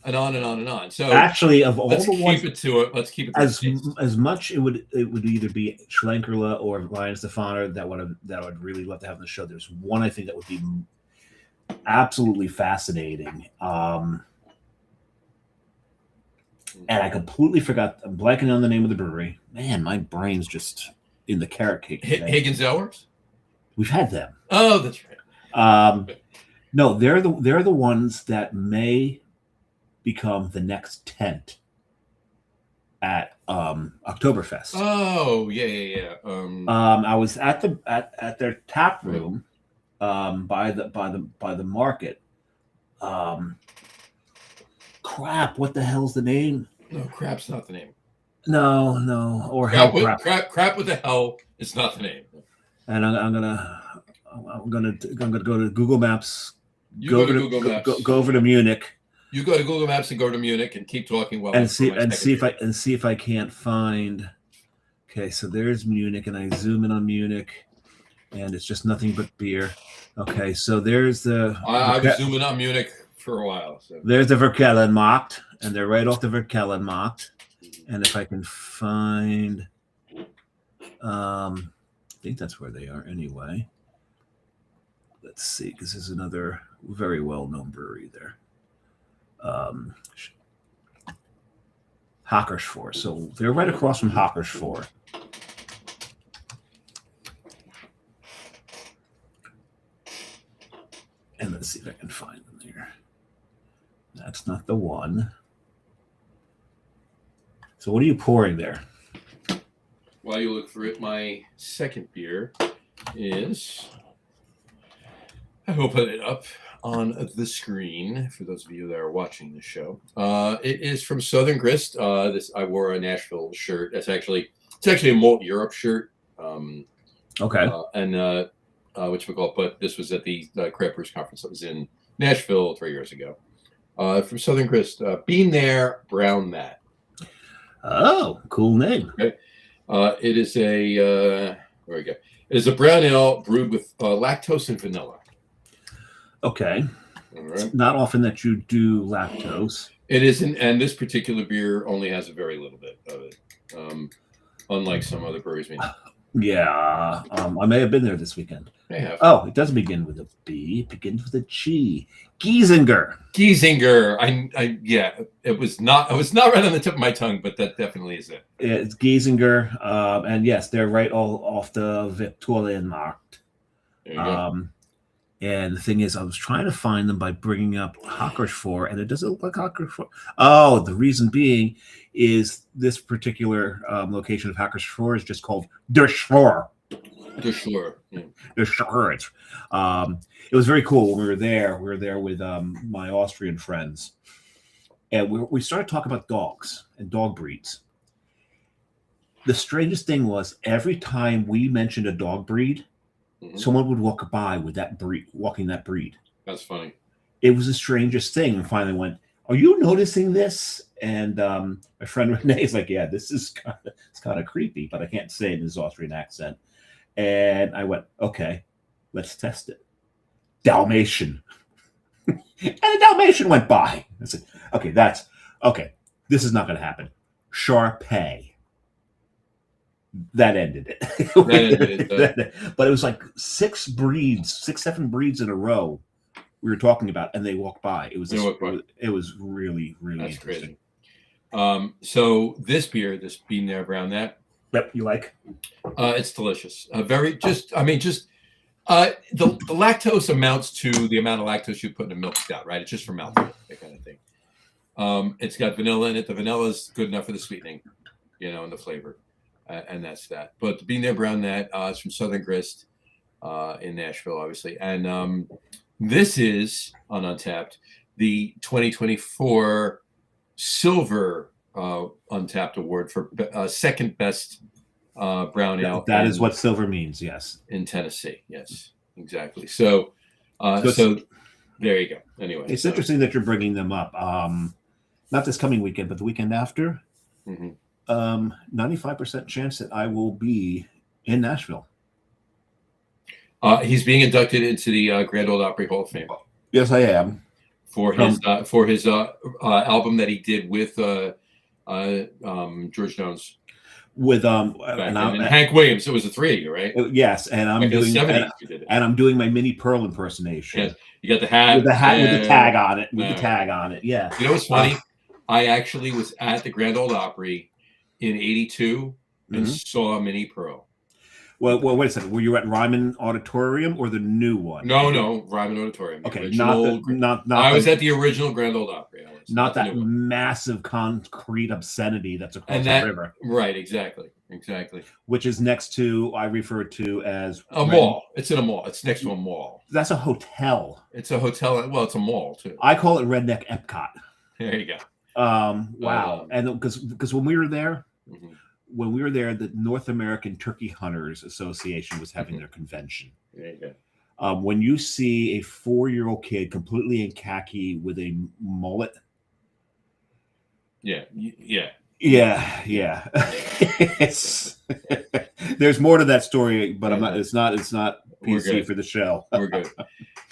and on and on and on. So Actually, of all let's the keep ones, it to it. Let's keep it to as much it would either be Schlenkerla or Lion Stefaner that I'd really love to have on the show. There's one I think that would be absolutely fascinating. And I completely forgot. I'm blanking on the name of the brewery. Man, my brain's just in the carrot cake today. Higgins Elworth. We've had them. Oh, that's right. No, they're the ones that may become the next tent at Oktoberfest. Oh, yeah. I was at their tap room by the market. Crap, what the hell's the name? No, crap's not the name. No, or crap hell crap. Crap with the hell is not the name. And I'm gonna go to Google Maps. Go over to Google Maps. Go over to Munich. You go to Google Maps and go to Munich and keep talking while see if I can't find. Okay, so there's Munich, and I zoom in on Munich, and it's just nothing but beer. Okay, so there's the. I was zooming on Munich for a while. So. There's the Verkellenmarkt, and they're right off the Verkellenmarkt. And if I can find, I think that's where they are anyway. Let's see, because there's another very well-known brewery there. Hackersfor. So they're right across from Hackersfor. And let's see if I can find them there. That's not the one. So what are you pouring there? While you look for it, my second beer is, I will put it up on the screen for those of you that are watching the show. It is from Southern Grist. I wore a Nashville shirt. It's actually a Malt Europe shirt. Okay. But this was at the Craft Brewers Conference that was in Nashville 3 years ago. From Southern Grist, Bean There, Brown That. Oh, cool name. Okay. It is where we go. It is a brown ale brewed with lactose and vanilla. Okay. All right. It's not often that you do lactose. It isn't, and this particular beer only has a very little bit of it, unlike some other breweries. Yeah, I may have been there this weekend. I have. Oh, it doesn't begin with a B. It begins with a G. Giesinger. It was not right on the tip of my tongue, but that definitely is it. Yeah, it's Giesinger, and yes, they're right all off the Victorienmarkt. There you go. And the thing is, I was trying to find them by bringing up Hackersfor, and it doesn't look like Hackersfor. Oh, the reason being is this particular location of Hackersfor is just called Der Schwur. Der Schwur. Yeah. Der Schwur. It was very cool when we were there. We were there with my Austrian friends, and we started talking about dogs and dog breeds. The strangest thing was every time we mentioned a dog breed, someone would walk by with that breed, walking that breed. That's funny. It was the strangest thing. And finally went, "Are you noticing this?" And my friend Renee is like, "Yeah, this is kind of creepy," but I can't say it in his Austrian accent. And I went, "Okay, let's test it." Dalmatian. And the Dalmatian went by. I said, "Okay, this is not going to happen." Shar-Pei. That ended it. But it was like 6, 7 breeds in a row we were talking about, and they walked by. It was really, really That's interesting. Crazy. So this beer, this Bean There, Brown That. Yep, you like? It's delicious. The lactose amounts to the amount of lactose you put in a milk stout, right? It's just for mouthfeel, that kind of thing. It's got vanilla in it. The vanilla is good enough for the sweetening, and the flavor. And that's that. But the Bean There, Brown That is from Southern Grist in Nashville, obviously. And this is on Untapped, the 2024 Silver Untapped Award for second best brown ale. That is what silver means, yes. In Tennessee, yes, exactly. So there you go. Anyway. It's interesting that you're bringing them up. Not this coming weekend, but the weekend after. Mm-hmm. 95% chance that I will be in Nashville. He's being inducted into the Grand Ole Opry Hall of Fame. Yes, I am. For his album that he did with George Jones With back then, and Hank Williams. It was the three of you, right? Yes, and I'm Back in the doing 70s you did it. and I'm doing my Minnie Pearl impersonation. Yes, you got the hat with the tag on it. With the tag on it, yeah. You know what's funny? I actually was at the Grand Ole Opry in '82 and saw Minnie Pearl. Well, wait a second. Were you at Ryman Auditorium or the new one? No, Ryman Auditorium. Okay, not. I was at the original Grand Ole Opry. Not that massive concrete obscenity that's across the river. Right, exactly. Which is next to, I refer to as a mall. It's in a mall. It's next to a mall. That's a hotel. It's a hotel. Well, it's a mall too. I call it Redneck Epcot. There you go. Wow. And because when we were there, the North American Turkey Hunters Association was having their convention. There you go. When you see a 4-year-old kid completely in khaki with a mullet. Yeah. There's more to that story, but I'm not. It's not PC for the show. We're good.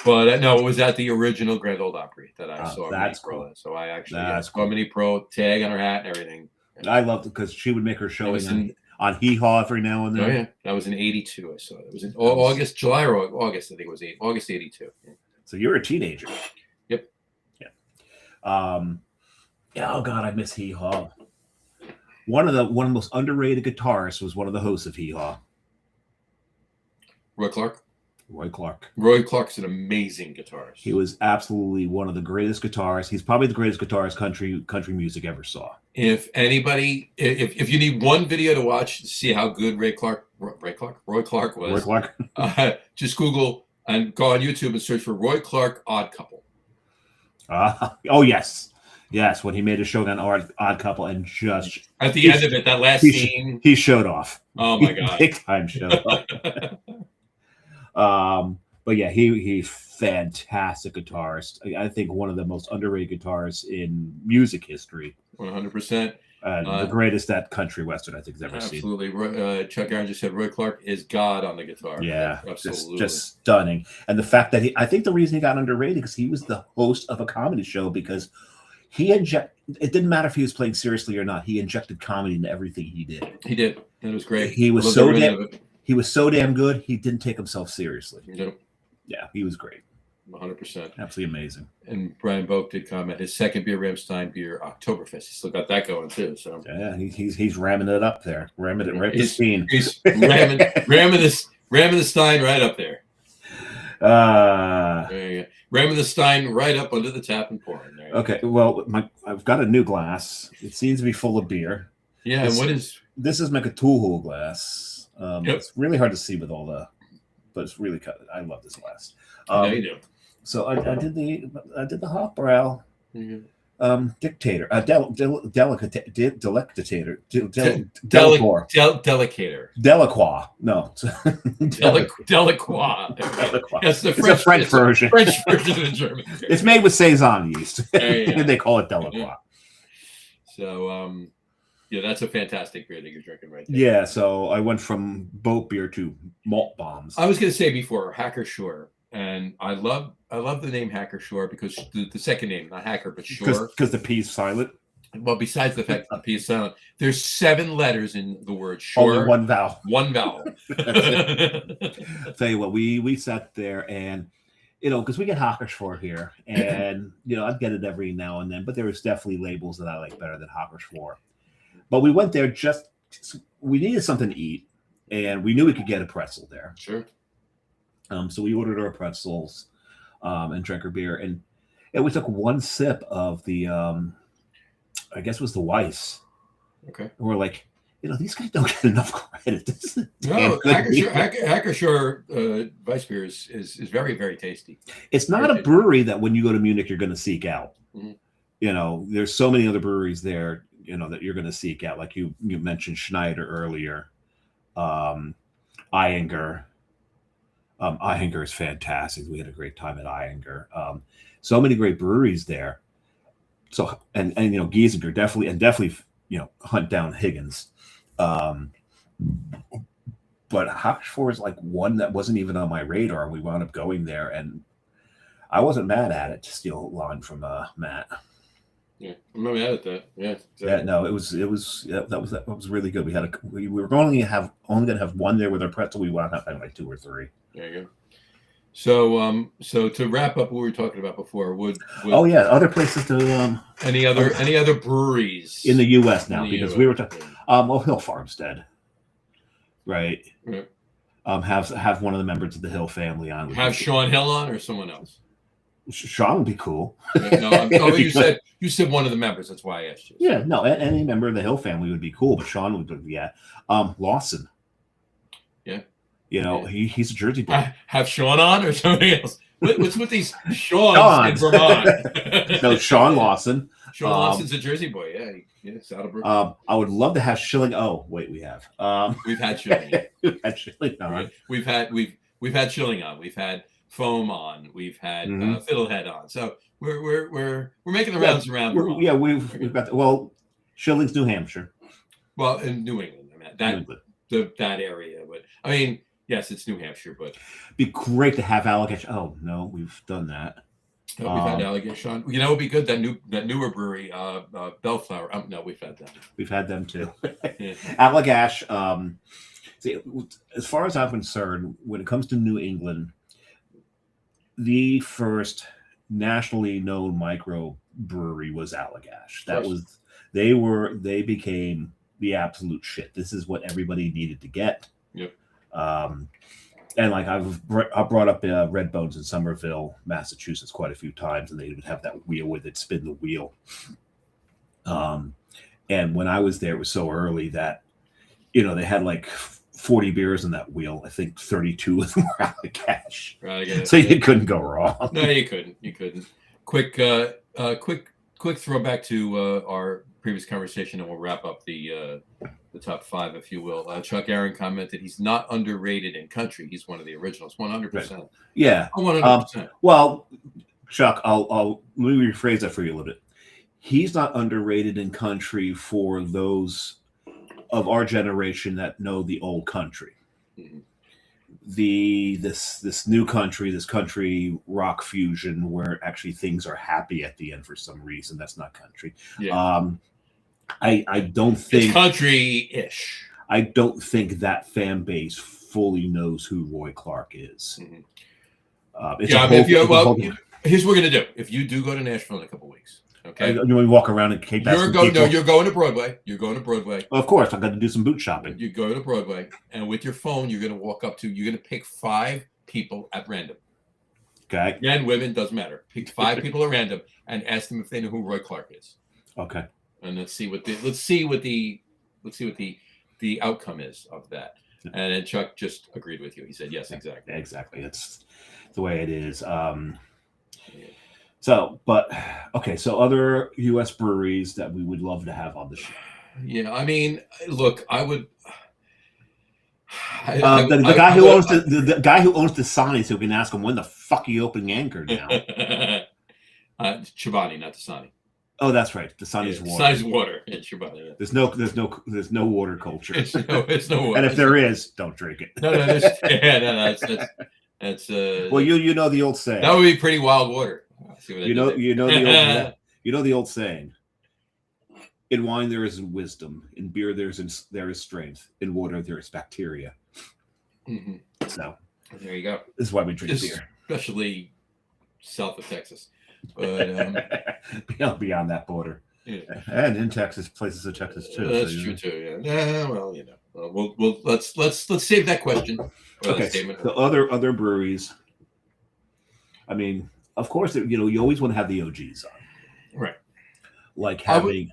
But no, it was at the original Grand Ole Opry that I saw. That's cool. So I actually saw Minnie Pro tag on her hat and everything. I loved it because she would make her showing on Hee Haw every now and then. Oh yeah, that was in '82. I saw it. It was in July or August. I think it was August '82. Yeah. So you're a teenager. Yep. Yeah. Oh God, I miss Hee Haw. One of the most underrated guitarists was one of the hosts of Hee Haw. Roy Clark. Roy Clark's an amazing guitarist. He was absolutely one of the greatest guitarists. He's probably the greatest guitarist country music ever saw. If anybody, if you need one video to watch to see how good Roy Clark was, just Google and go on YouTube and search for Roy Clark Odd Couple. Oh yes. Yes, when he made a show on Odd Couple and just at the end of it, that last scene, he showed off. Oh my God, big time showed off. But yeah, he's fantastic guitarist. I think one of the most underrated guitarists in music history. 100%. The greatest that country western I think has ever seen. Absolutely. Chuck Aaron just said Roy Clark is God on the guitar. Yeah, absolutely, just stunning. And the fact that I think the reason he got underrated because he was the host of a comedy show because. It didn't matter if he was playing seriously or not. He injected comedy into everything he did. He did. It was great. He was so damn good. He didn't take himself seriously. Yep. Yeah, he was great. 100%. Absolutely amazing. And Brian Boak did comment his second beer, Ramstein beer, Oktoberfest. He's still got that going too. So yeah, he's ramming it up there, ramming it right to the steam. He's ramming the Stein right up there. There you go. Ramming the Stein right up under the tap and pouring. Okay, well, I've got a new glass. It seems to be full of beer. Yeah, and what is this? Is my Cthulhu glass. It's really hard to see with all but it's really cut. I love this glass. You do. So I did the Hofbrau Dictator, Delectator, Delacroix. No, Delacroix. That's the French version. French version of the German. It's made with Saison yeast. They call it Delacroix. Yeah. So, that's a fantastic beer that you're drinking right there. Yeah, so I went from boat beer to malt bombs. I was going to say before Hacker Shore, and I love the name Hacker Shore because the second name, not Hacker, but Shore. Because the P is silent. Well, besides the fact that the P is silent, there's 7 letters in the word Shore. Only one vowel. One vowel. I'll tell you what, we sat there and, because we get Hacker Shore here, and, I'd get it every now and then, but there was definitely labels that I like better than Hacker Shore. But we went there we needed something to eat, and we knew we could get a pretzel there. Sure. So we ordered our pretzels and drank our beer, and we took one sip of the, I guess it was the Weiss. Okay. And we're like, these guys don't get enough credit. No, Hacker Shore Weiss beer is very, very tasty. It's not a brewery that when you go to Munich, you're going to seek out. Mm-hmm. There's so many other breweries there, that you're going to seek out. Like you mentioned Schneider earlier, Eyinger. Eyinger is fantastic. We had a great time at Eyinger. So many great breweries there. So and Giesinger definitely hunt down Higgins. But Hacker Shore is like one that wasn't even on my radar. We wound up going there, and I wasn't mad at it, to steal a line from Matt. Yeah, I'm not mad at that. Yeah, exactly. Yeah, no, it was that was really good. We were only going to have one there with our pretzel. We wound up having like 2 or 3. There you go. So to wrap up what we were talking about before, would oh yeah, other places to any other breweries in the U.S. now, the because US, we were talking Hill Farmstead, right? Yeah. Have one of the members of the Hill family on. Have Sean Hill on or someone else? Sean would be cool. No, you said one of the members. That's why I asked you. Yeah, no, any member of the Hill family would be cool, but Sean would be Lawson. Yeah. You know, he's a Jersey boy. Have Sean on or something else? What's with these Sean's in Vermont? No, Sean Lawson. Sean Lawson's a Jersey boy. Yeah, Saddlebrook. I would love to have Schilling. Oh, wait, we have. We've had Schilling. We've had Schilling on. We've had Schilling on. We've had Foam on. We've had Fiddlehead on. So we're making the rounds around. We've got Schilling's New Hampshire. Well, in New England, I mean that area. But I mean, yes, it's New Hampshire, but be great to have Allagash. Oh no, we've done that. We've had Allagash. You know, it'd be good that newer brewery, Bellflower. No, we've had that. We've had them too. Yeah. Allagash. See, as far as I'm concerned, when it comes to New England, the first nationally known micro brewery was Allagash. They became the absolute shit. This is what everybody needed to get. Yep. And like I've brought up Red Bones in Somerville, Massachusetts, quite a few times, and they would have that wheel where they'd spin the wheel. And when I was there, it was so early that, they had like 40 beers in that wheel. I think 32 of them were Allagash. Right, so you couldn't go wrong. No, you couldn't. Quick throwback to our previous conversation, and we'll wrap up the top 5, if you will. Chuck Aaron commented he's not underrated in country. He's one of the originals, 100%. Right. Yeah, 100%. Well, Chuck, I'll let me rephrase that for you a little bit. He's not underrated in country for those of our generation that know the old country. Mm-hmm. This new country, this country rock fusion, where actually things are happy at the end for some reason. That's not country. Yeah. I don't think it's country-ish. I don't think that fan base fully knows who Roy Clark is. Mm-hmm. Here's what we're gonna do. If you do go to Nashville in a couple of weeks, okay, you want to walk around and Cape. You're going to Broadway. You're going to Broadway. Well, of course, I've got to do some boot shopping. You go to Broadway, and with your phone, you're going to pick 5 people at random. Okay. Men, women, doesn't matter. Pick 5 people at random and ask them if they know who Roy Clark is. Okay. And let's see what the outcome is of that. And then Chuck just agreed with you. He said, yes, exactly. Exactly. It's the way it is. So other U.S. breweries that we would love to have on the show. Yeah, I mean, look, I would. The guy who owns the Dasani, so we can ask him when the fuck are you opening Anchor now. Chobani, not Dasani. Oh, that's right. Dasani's water. Dasani's water. Yeah, Chobani. Yeah. There's no water culture. It's no water. And if there is, don't drink it. That's well, you know the old saying. That would be pretty wild water. You know the old saying. In wine there is wisdom. In beer there is strength. In water there is bacteria. Mm-hmm. So there you go. This is why we drink beer, especially south of Texas. But beyond that border, yeah. And in Texas, places of Texas too. That's true too. Yeah. Well, we'll let's save that question. Okay. So other breweries. I mean, of course, you always want to have the OGs on, right? Like having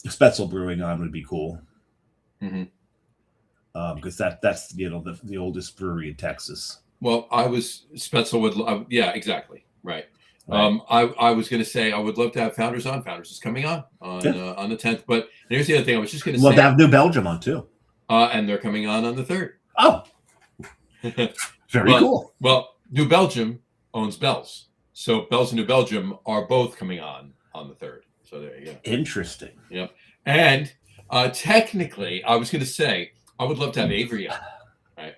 Spetzel Brewing on would be cool. Mm-hmm. Because that's the oldest brewery in Texas. Well, Spetzel would, yeah, exactly, right. I was going to say I would love to have Founders on. Founders is coming on the 10th. But here's the other thing I was just going to say. Love to have New Belgium on too. And they're coming on the 3rd. Oh, very cool. Well, New Belgium owns Bell's, so Bell's and New Belgium are both coming on the 3rd. So there you go. Interesting. Yep. And technically, I was going to say I would love to have Avery on. Right.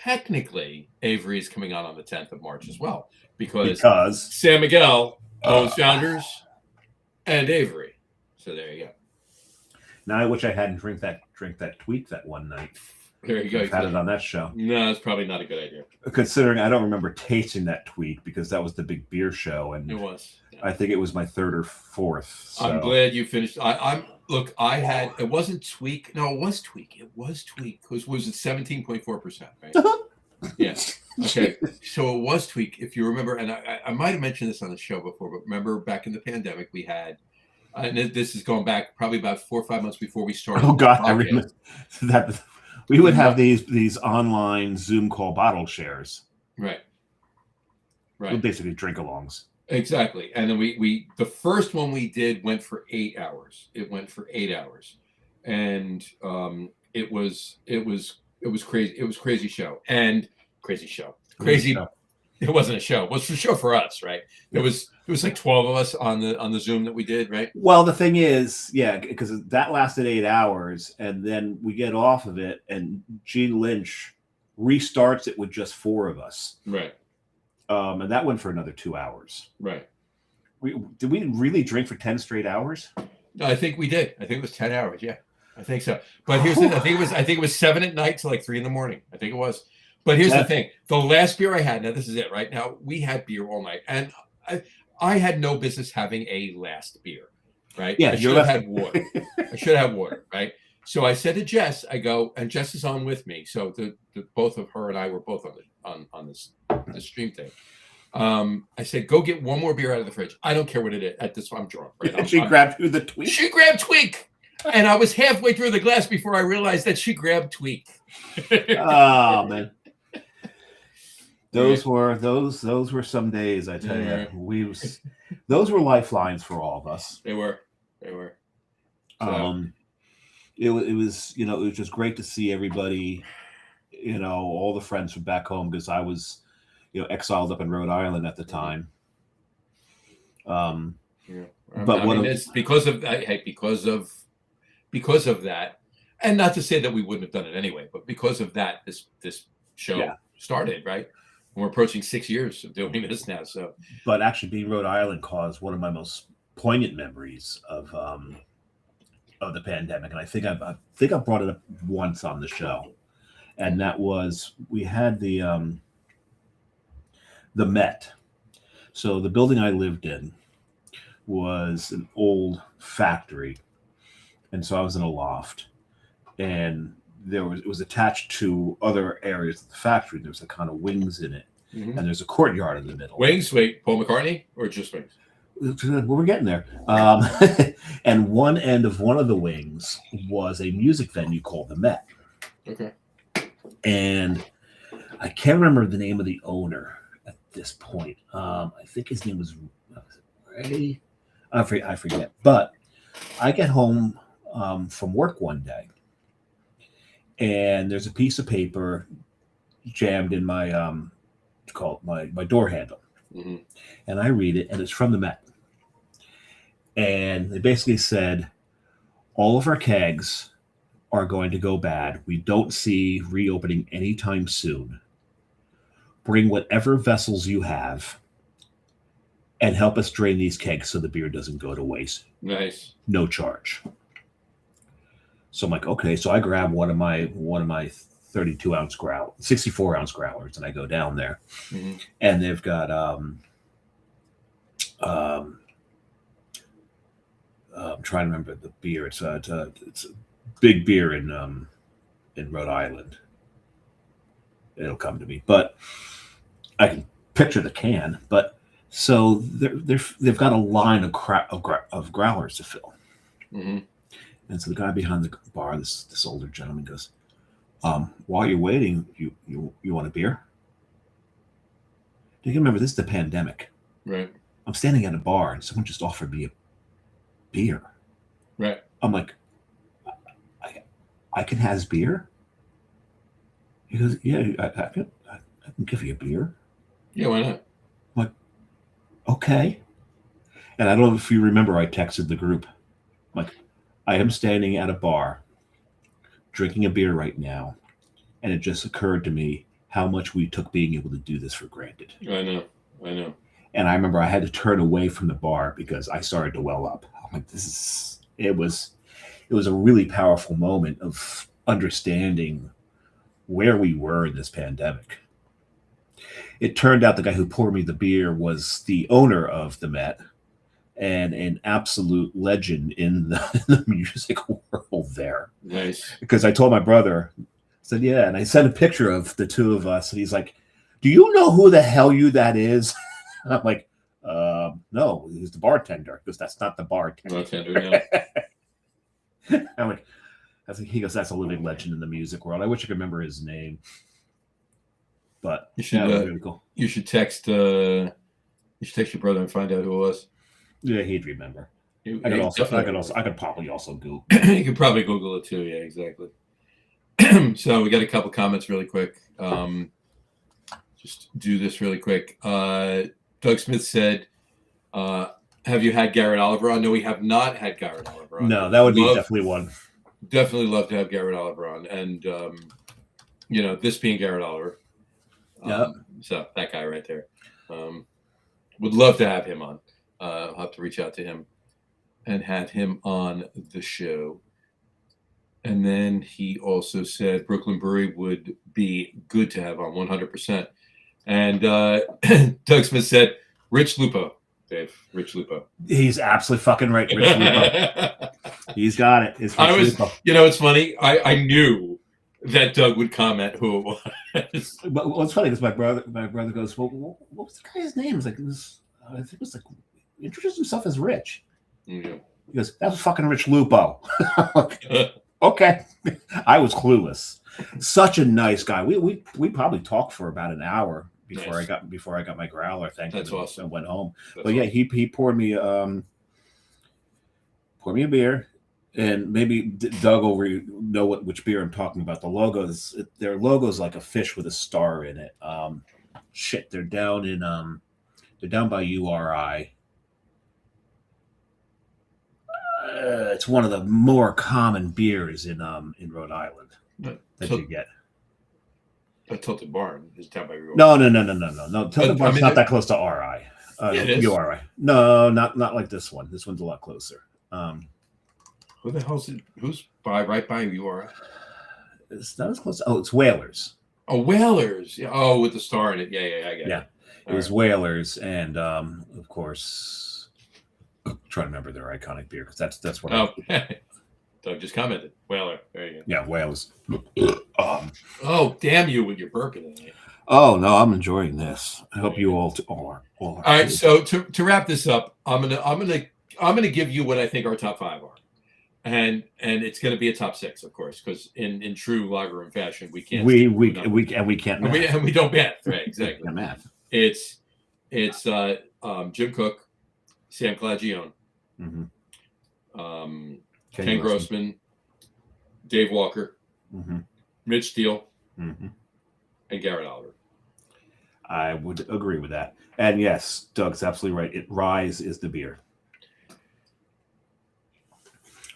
technically Avery is coming on the 10th of March as well, because San Miguel owns Founders and Avery. So there you go. Now I wish I hadn't drink that tweak that one night. There you go. I've had it on that show. No, it's probably not a good idea. Considering I don't remember tasting that tweak because that was the big beer show, and it was. Yeah. I think it was my third or fourth. So. I'm glad you finished. I had, it wasn't tweak. No, it was tweak. It was tweak. Was it 17.4%, right? Yeah. Okay. So it was tweak. If you remember, and I might have mentioned this on the show before, but remember back in the pandemic, we had, and this is going back probably about 4 or 5 months before we started. Oh God, I remember that. We would have these online Zoom call bottle shares. Right. Basically drink-alongs. Exactly. And then we the first one we did went for 8 hours. It went for 8 hours. And it was crazy. It was crazy show. And crazy show. Crazy. It wasn't a show. It was a show for us, right? It was like 12 of us on the Zoom that we did, right? Well, the thing is, yeah, because that lasted 8 hours, and then we get off of it, and Gene Lynch restarts it with just 4 of us, right? And that went for another 2 hours, right? Did we really drink for 10 straight hours? No, I think we did. I think it was 10 hours. Yeah, I think so. But here's the thing. I think it was 7 at night to like 3 in the morning. I think it was. But here's the thing. The last beer I had, now this is it, right? Now, we had beer all night. And I had no business having a last beer, right? Yeah, I should have had water. Right? So I said to Jess, I go, and Jess is on with me. So the both of her and I were both on this stream thing. I said, go get one more beer out of the fridge. I don't care what it is. At this, I'm drunk. Right? She grabbed the tweak. She grabbed tweak. And I was halfway through the glass before I realized that she grabbed tweak. Oh, man. Those were some days, I tell you. Those were lifelines for all of us. They were. So. It was it was just great to see everybody, all the friends from back home, because I was, exiled up in Rhode Island at the time. But it's because of that, and not to say that we wouldn't have done it anyway, but because of that, this show started, right? We're approaching 6 years of doing this now. So, but actually, being Rhode Island caused one of my most poignant memories of the pandemic, and I think I brought it up once on the show, and that was we had the Met. So the building I lived in was an old factory, and so I was in a loft, and it was attached to other areas of the factory. There was a kind of wings in it, and there's a courtyard in the middle. Wings? Wait, Paul McCartney or just wings? We're getting there. And one end of one of the wings was a music venue called the Met. Okay. And I can't remember the name of the owner at this point. I think his name was Ray. I forget. But I get home from work one day, and there's a piece of paper jammed in my my door handle. Mm-hmm. And I read it, and it's from the Met. And they basically said, all of our kegs are going to go bad. We don't see reopening anytime soon. Bring whatever vessels you have and help us drain these kegs so the beer doesn't go to waste. Nice. No charge. So I'm like, okay. So I grab one of my 32-ounce 64-ounce growlers, and I go down there, and they've got I'm trying to remember the beer. It's a big beer in Rhode Island. It'll come to me, but I can picture the can. But so they've got a line of growlers to fill, and so the guy behind the bar, this older gentleman, goes, while you're waiting, you want a beer? You can remember, this is the pandemic. Right. I'm standing at a bar and someone just offered me a beer. Right. I'm like, I can have beer? He goes, yeah, I can give you a beer. Yeah, why not? I'm like, okay. And I don't know if you remember, I texted the group. I'm like, I am standing at a bar drinking a beer right now, and it just occurred to me how much we took being able to do this for granted. I know. And I remember I had to turn away from the bar because I started to well up. I'm like, it was a really powerful moment of understanding where we were in this pandemic. It turned out the guy who poured me the beer was the owner of the Met and an absolute legend in the music world there. Nice. Because I told my brother, I said, yeah, and I sent a picture of the two of us, and he's like, do you know who the hell that is? I'm like, no, he's the bartender, because that's not the bartender. Yeah. I'm like, he goes, that's a living legend in the music world. I wish I could remember his name. But you should, really cool. You should text your brother and find out who it was. Yeah, he'd remember. I could probably also Google. You could probably Google it too. Yeah, exactly. So we got a couple comments really quick. Just do this really quick. Doug Smith said, have you had Garrett Oliver on? No, we have not had Garrett Oliver on. No, that would be definitely one. Definitely love to have Garrett Oliver on. And, this being Garrett Oliver. Yeah. So that guy right there. Would love to have him on. I'll have to reach out to him and have him on the show. And then he also said Brooklyn Brewery would be good to have on 100%. And Doug Smith said Rich Lupo, Dave. Rich Lupo. He's absolutely fucking right, Rich Lupo. He's got it. It's Lupo. It's funny. I knew that Doug would comment who it was. But what's funny is my brother goes, well, what was the guy's name? I think it was like, introduced himself as Rich. Mm-hmm. He goes, that was fucking Rich Lupo. Okay. I was clueless. Such a nice guy. We probably talked for about an hour before I got my growler. That's awesome. And went home. That's but yeah, awesome. he poured me a beer, and maybe Doug will know which beer I'm talking about. The logos, their logo's like a fish with a star in it. They're down by URI. It's one of the more common beers in Rhode Island that you get. Tilted Barn is down by URI. No. Tilted Barn's not that close to RI. URI. No, not like this one. This one's a lot closer. Who the hell's it? Who's right by URI? It's not as close. Oh, it's Whalers. Oh, Whalers. Yeah. Oh, with the star in it. Yeah, I get it. Yeah, it was Whalers, and of course, I'm trying to remember their iconic beer because that's what. Oh, Doug just commented. Whaler. There you go. Yeah, Whalers. Oh, damn you with your burping tonight. Oh no, I'm enjoying this. I hope you all are. All right, so to wrap this up, I'm gonna give you what I think our top 5 are. And it's going to be a top 6, of course, because in true lager room fashion, we can't. We can't. And we don't math, right? Exactly. Can't math. It's Jim Cook, Sam Calagione, Ken Grossman, Dave Walker, Mitch Steele, and Garrett Oliver. I would agree with that. And yes, Doug's absolutely right. Rise is the beer.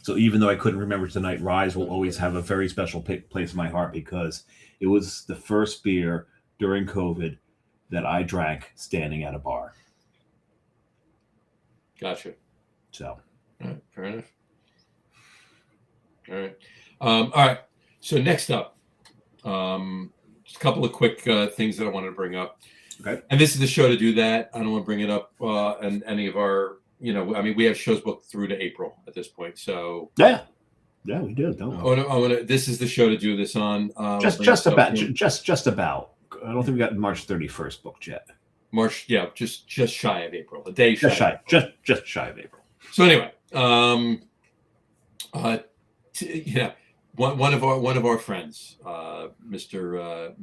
So even though I couldn't remember tonight, Rise will always have a very special place in my heart because it was the first beer during COVID that I drank standing at a bar. Gotcha. So. All right, fair enough. All right. So next up, just a couple of quick things that I wanted to bring up. Okay. And this is the show to do that. I don't want to bring it up in any of our, we have shows booked through to April at this point. So yeah, we do. Don't this is the show to do this on. Just about. I don't think we got March 31st booked yet. March, yeah, just shy of April. A day shy. Just shy of April. So anyway, one of our friends, Mr.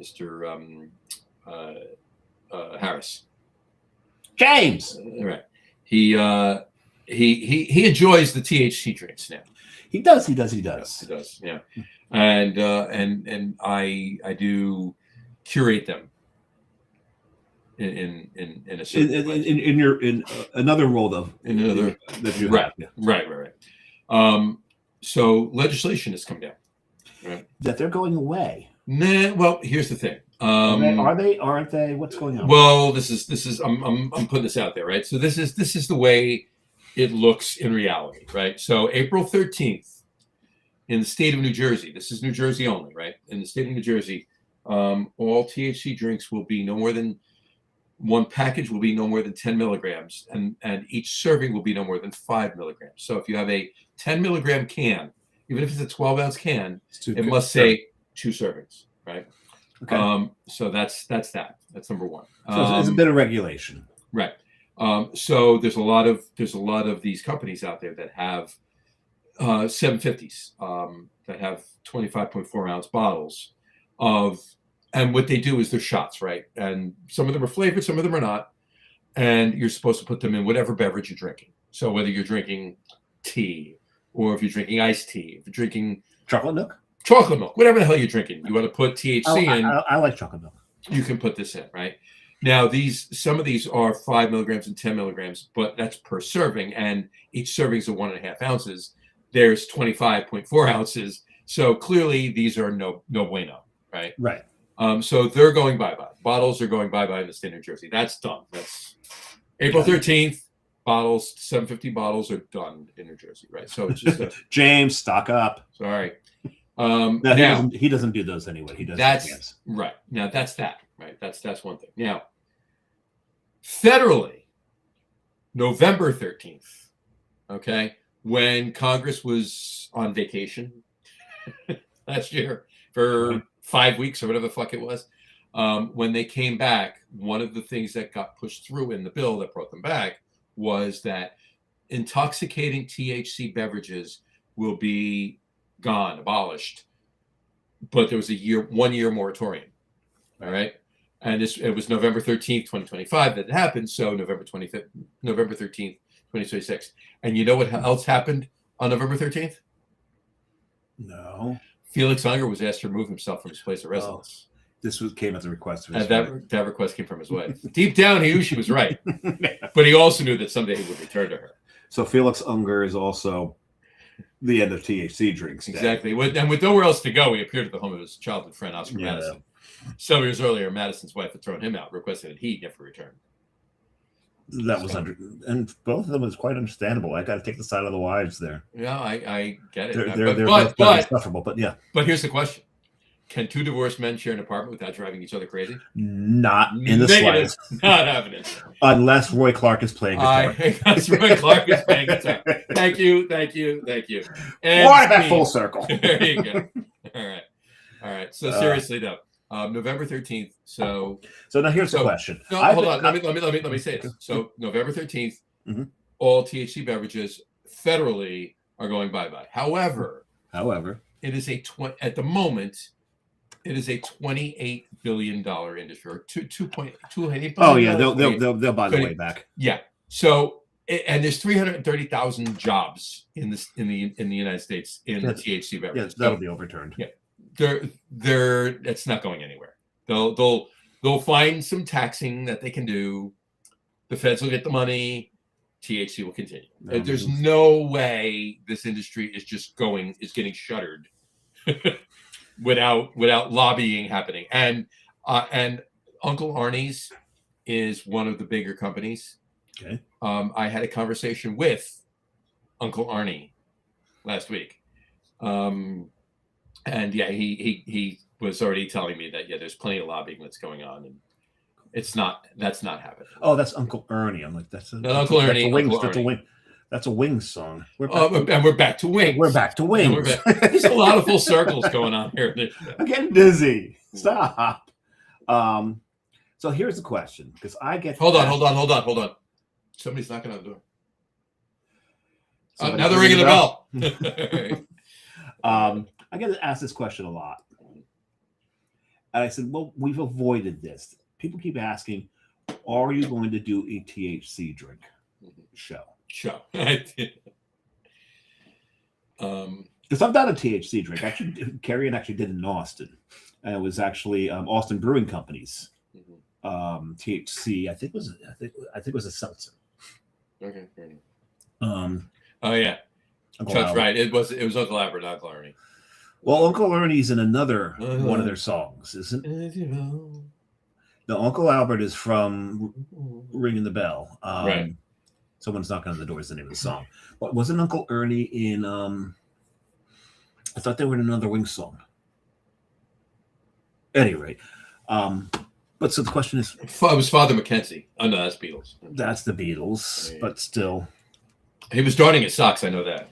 Harris, James. Right. He enjoys the THC drinks now. He does. Yeah. And I do curate them in a certain way. in another role though. That you right. have. Right. So legislation has come down. Right. That they're going away. Nah, well, here's the thing. Are they? Aren't they? What's going on? Well, this is I'm putting this out there, right? So this is the way it looks in reality, right? So April 13th in the state of New Jersey, this is New Jersey only, right? In the state of New Jersey, all THC drinks will be no more than one package will be no more than 10 milligrams, and each serving will be no more than 5 milligrams. So if you have a 10 milligram can, even if it's a 12-ounce can, it must say 2 servings, right? Okay. So that's that. That's number one. So it's a bit of regulation, right? So there's a lot of these companies out there that have 750s that have 25.4 ounce bottles of, and what they do is they're shots, right? And some of them are flavored, some of them are not, and you're supposed to put them in whatever beverage you're drinking. So whether you're drinking tea, or if you're drinking iced tea, if you're drinking chocolate milk, whatever the hell you're drinking, you want to put THC in. I like chocolate milk. You can put this in, right? Now, some of these are 5 milligrams and 10 milligrams, but that's per serving, and each serving is 1.5 ounces. There's 25.4 ounces, so clearly these are no bueno, right? Right. So they're going bye-bye. Bottles are going bye-bye in the state of New Jersey. That's done. That's April 13th. Bottles, 750 bottles are done in New Jersey, right? So it's just James, stock up. Sorry. No, he doesn't do those anyway. He does. That's right. Now that's that. Right. That's one thing. Now, federally, November 13th. Okay, when Congress was on vacation last year for 5 weeks or whatever the fuck it was, when they came back, one of the things that got pushed through in the bill that brought them back was that intoxicating THC beverages will be gone, abolished. But there was a 1 year moratorium. All right. And it was November 13th, 2025 that it happened. So November 13th, 2026. And you know what else happened on November 13th? No. Felix Unger was asked to remove himself from his place of residence. This came at the request of his wife. That request came from his wife. Deep down, he knew she was right. But he also knew that someday he would return to her. So Felix Unger is also the end of THC drinks. Exactly. And with nowhere else to go, he appeared at the home of his childhood friend, Oscar Madison. Several years earlier, Madison's wife had thrown him out, requesting that he never return. That was and both of them was quite understandable. I got to take the side of the wives there. Yeah, I get it. They're both insufferable, but yeah. But here's the question: can 2 divorced men share an apartment without driving each other crazy? Not in the slightest. Not happening. Unless Roy Clark is playing guitar. Unless Roy Clark is playing guitar. Thank you. And what about full circle? There you go. All right. So seriously, though. November 13th. So now here's the question. No, hold on. Let me say this. So November 13th, all THC beverages federally are going bye-bye. However, it is at the moment, it is a $28 billion industry, or 2.28 billion. Oh yeah, they'll buy the way back. Yeah. So and there's 330,000 jobs in the United States in the THC beverages. Yeah, that'll be overturned. Yeah. It's not going anywhere. They'll find some taxing that they can do. The feds will get the money. THC will continue. There's no way this industry is getting shuttered without lobbying happening. And Uncle Arnie's is one of the bigger companies. Okay. I had a conversation with Uncle Arnie last week. And yeah, he was already telling me that there's plenty of lobbying that's going on, and that's not happening. Oh, that's Uncle Ernie. I'm like, Uncle Ernie. That's a Wings song. And we're back to Wings. We're back to Wings. There's a lot of full circles going on here. I'm getting dizzy. Stop. So here's the question, because I get. Hold on. Somebody's knocking on the door. Now they're ringing the bell. I get asked this question a lot. And I said, well, we've avoided this. People keep asking, are you going to do a THC drink show? Because I've done a THC drink. Actually, Carrie actually did in Austin. And it was actually Austin Brewing Company's THC. I think it was a seltzer. Okay. Oh yeah. Chuck's right. It was Uncle Albert, not Uncle Ernie. Well, Uncle Ernie's in another one of their songs, isn't? No, Uncle Albert is from Ringing the Bell. Right. Someone's Knocking on the Door is the name of the song. But wasn't Uncle Ernie in? I thought they were in another Wings song. Anyway, but so the question is, It was Father Mackenzie. Oh no, that's Beatles. That's the Beatles, Right. but still, He was darning his socks. I know that.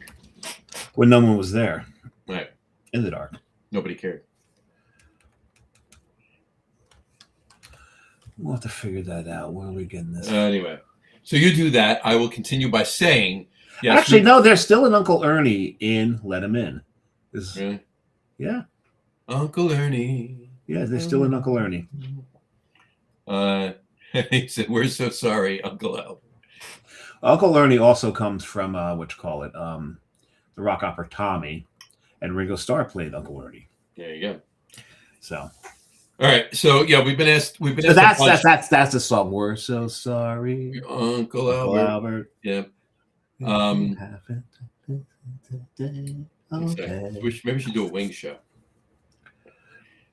when no one was there, Right. in the dark. Nobody cared. We'll have to figure that out. Where are we getting this? Anyway, so you do that. I will continue by saying, yes. Actually, no, there's still an Uncle Ernie in Let Him In. Really? Yeah. Uncle Ernie. Yeah, there's still an Uncle Ernie. He said, "We're so sorry, Uncle Al." Uncle Ernie also comes from the rock opera Tommy, and Ringo Starr played Uncle Ernie. There you go. So, all right. So yeah, we've been asked. so that's the song. We're so sorry, Uncle Albert. Yeah. Okay. Maybe we should do a wing show.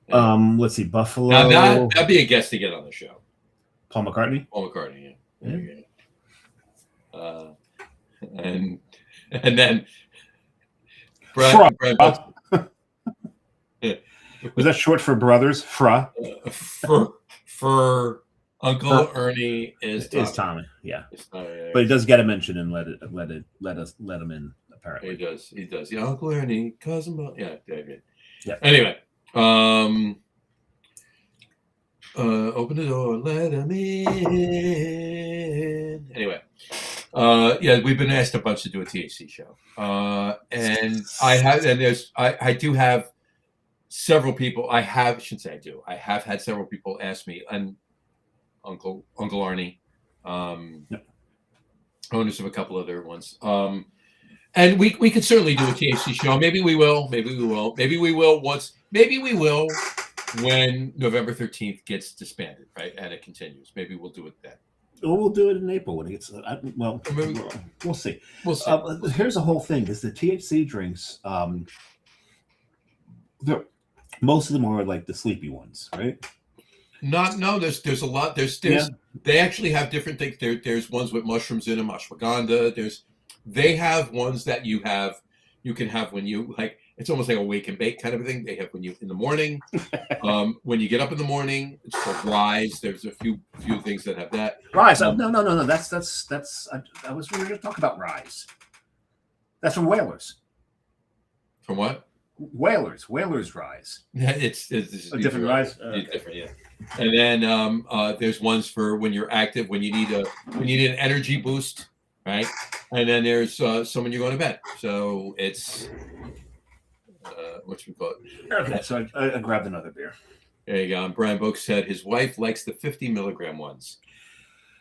Let's see, Buffalo. Now that'd be a guest to get on the show. Paul McCartney. Paul McCartney. Yeah. There you go. And then Brad Was that short for brothers? Fra. For Uncle Ernie is Tommy. Yeah, Tommy. But he does get a mention and let him in. Apparently, He does. Yeah, Uncle Ernie, cousin Bob. Yeah. Yeah. Anyway, open the door, let him in. Anyway, yeah, we've been asked a bunch to do a THC show, and I do have several people. I have had several people ask me, and Uncle Arnie, owners of a couple other ones. And we could certainly do a THC show. Maybe we will. Maybe we will. Maybe we will once. Maybe we will when November 13th gets disbanded, right? And it continues. Maybe we'll do it then. Or we'll do it in April when it gets. We'll see. We'll see. Here's the whole thing: is the THC drinks. Most of them are like the sleepy ones, right? No. There's a lot. They actually have different things. There's ones with mushrooms in them, ashwagandha. They have ones that you can have when you like. It's almost like a wake and bake kind of a thing. They have when you in the morning, when you get up in the morning. It's called Rise. There's a few things that have that. Rise. No. That's. I was going to talk about Rise. That's from Whalers. From what? Whalers Rise. Yeah, it's a different Rise. It's different, yeah. And then there's ones for when you're active, when you need an energy boost, right? And then there's some when you're going to bed. So it's what should we call it? Okay, so I grabbed another beer. There you go. And Brian Boak said his wife likes the 50 milligram ones.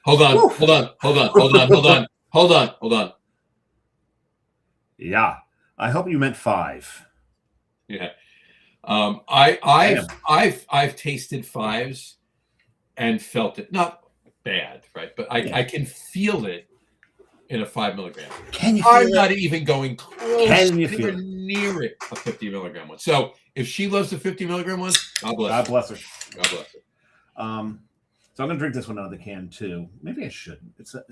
Hold on. Yeah, I hope you meant 5. Yeah. I've tasted 5s and felt it. Not bad, right? But I can feel it in a 5 milligram. Can you feel I'm it? not even going close. Can you feel anywhere near it, a 50 milligram one. So if she loves the 50 milligram ones, God bless God bless her. God bless her. So I'm gonna drink this one out of the can too. Maybe I shouldn't. It's a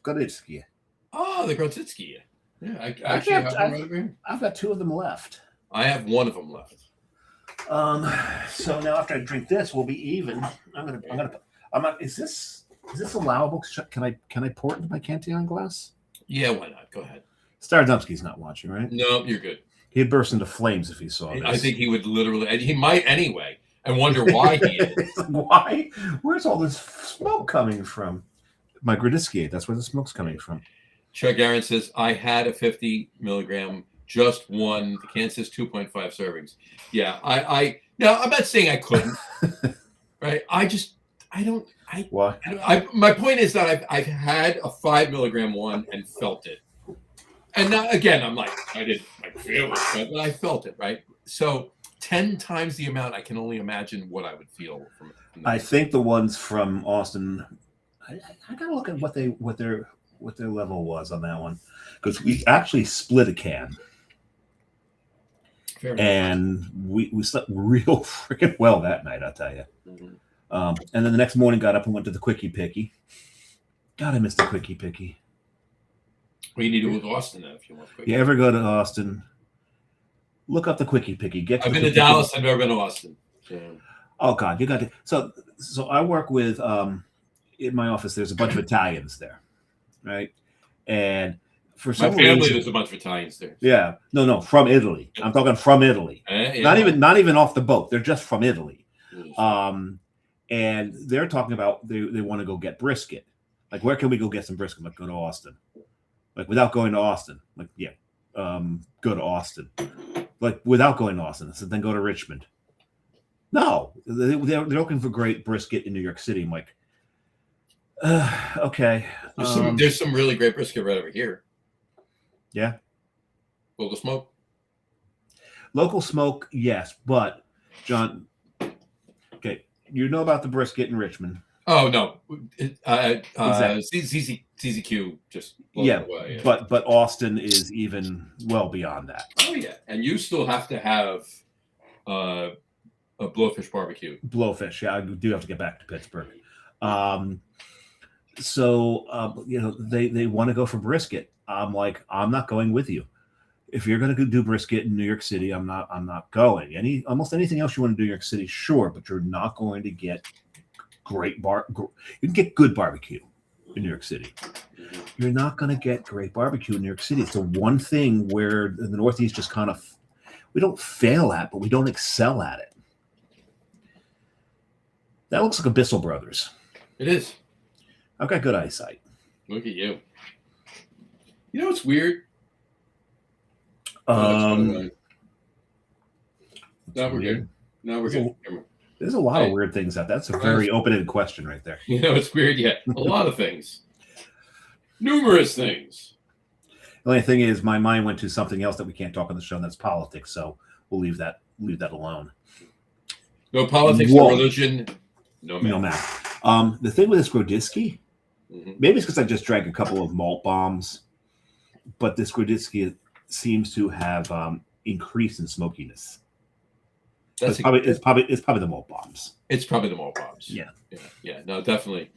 Goditsky. Oh, the Grodzitsky. Yeah, I actually have one right here. I've got 2 of them left. I have one of them left. So now after I drink this, we'll be even. Is this allowable? Can I pour it into my Cantillon glass? Yeah, why not? Go ahead. Starodumsky's not watching, right? No, you're good. He'd burst into flames if he saw this. I think he would literally. He might anyway, and wonder why he is. Why? Where's all this smoke coming from? My Grodzitsky. That's where the smoke's coming from. Chuck Aaron says, I had a 50 milligram, just one. The can says 2.5 servings. Yeah, I'm not saying I couldn't, right? Why? My point is that I've had a 5 milligram one and felt it. And now, again, I'm like, I didn't feel it, but I felt it, right? So 10 times the amount, I can only imagine what I would feel from I think the ones from Austin, I gotta look at what their level was on that one, because we actually split a can Fair enough. And we slept real freaking well that night, I'll tell you. Mhm. And then the next morning, got up and went to the Quickie Picky. God, I missed the Quickie Picky. Well, you need to go to Austin then if you want. You ever go to Austin? Look up the Quickie Picky. I've been to Dallas. I've never been to Austin. So. Oh God, you got to. So I work with in my office. There's a bunch of Italians there, right? And for some my family, reason, there's a bunch of Italians there. Yeah, no, from Italy. I'm talking from Italy. Yeah. Not even off the boat. They're just from Italy. And they're talking about they want to go get brisket. Like, where can we go get some brisket? Like, go to Austin. Like, without going to Austin. Like, yeah, go to Austin. Like, without going to Austin. So then go to Richmond. No, they're looking for great brisket in New York City. I'm like, okay. There's some really great brisket right over here. Yeah. Local smoke. Local smoke, yes, but John, okay, you know about the brisket in Richmond. Oh no, Exactly. ZZQ just away, yeah. But Austin is even well beyond that. Oh yeah, and you still have to have a Blowfish barbecue. Blowfish, yeah, I do have to get back to Pittsburgh. So they want to go for brisket. I'm like, I'm not going with you. If you're going to do brisket in New York City, I'm not going. Almost anything else you want to do in New York City, sure, but you're not going to get you can get good barbecue in New York City. You're not going to get great barbecue in New York City. It's the one thing where the Northeast just kind of, we don't fail at, but we don't excel at it. That looks like a Bissell Brothers. It is. I've got good eyesight. Look at you. You know what's weird? Now we're good. Now we're good. There's a lot of weird things out there. That's a very open-ended question right there. You know, it's weird. Yeah, a lot of things. Numerous things. The only thing is, my mind went to something else that we can't talk on the show, and that's politics. So we'll leave that alone. No politics, no religion, no math. The thing with this Grodisky, maybe it's because I just drank a couple of malt bombs, but this Grodisky seems to have increased in smokiness. It's probably the malt bombs. It's probably the malt bombs. Yeah. No, definitely.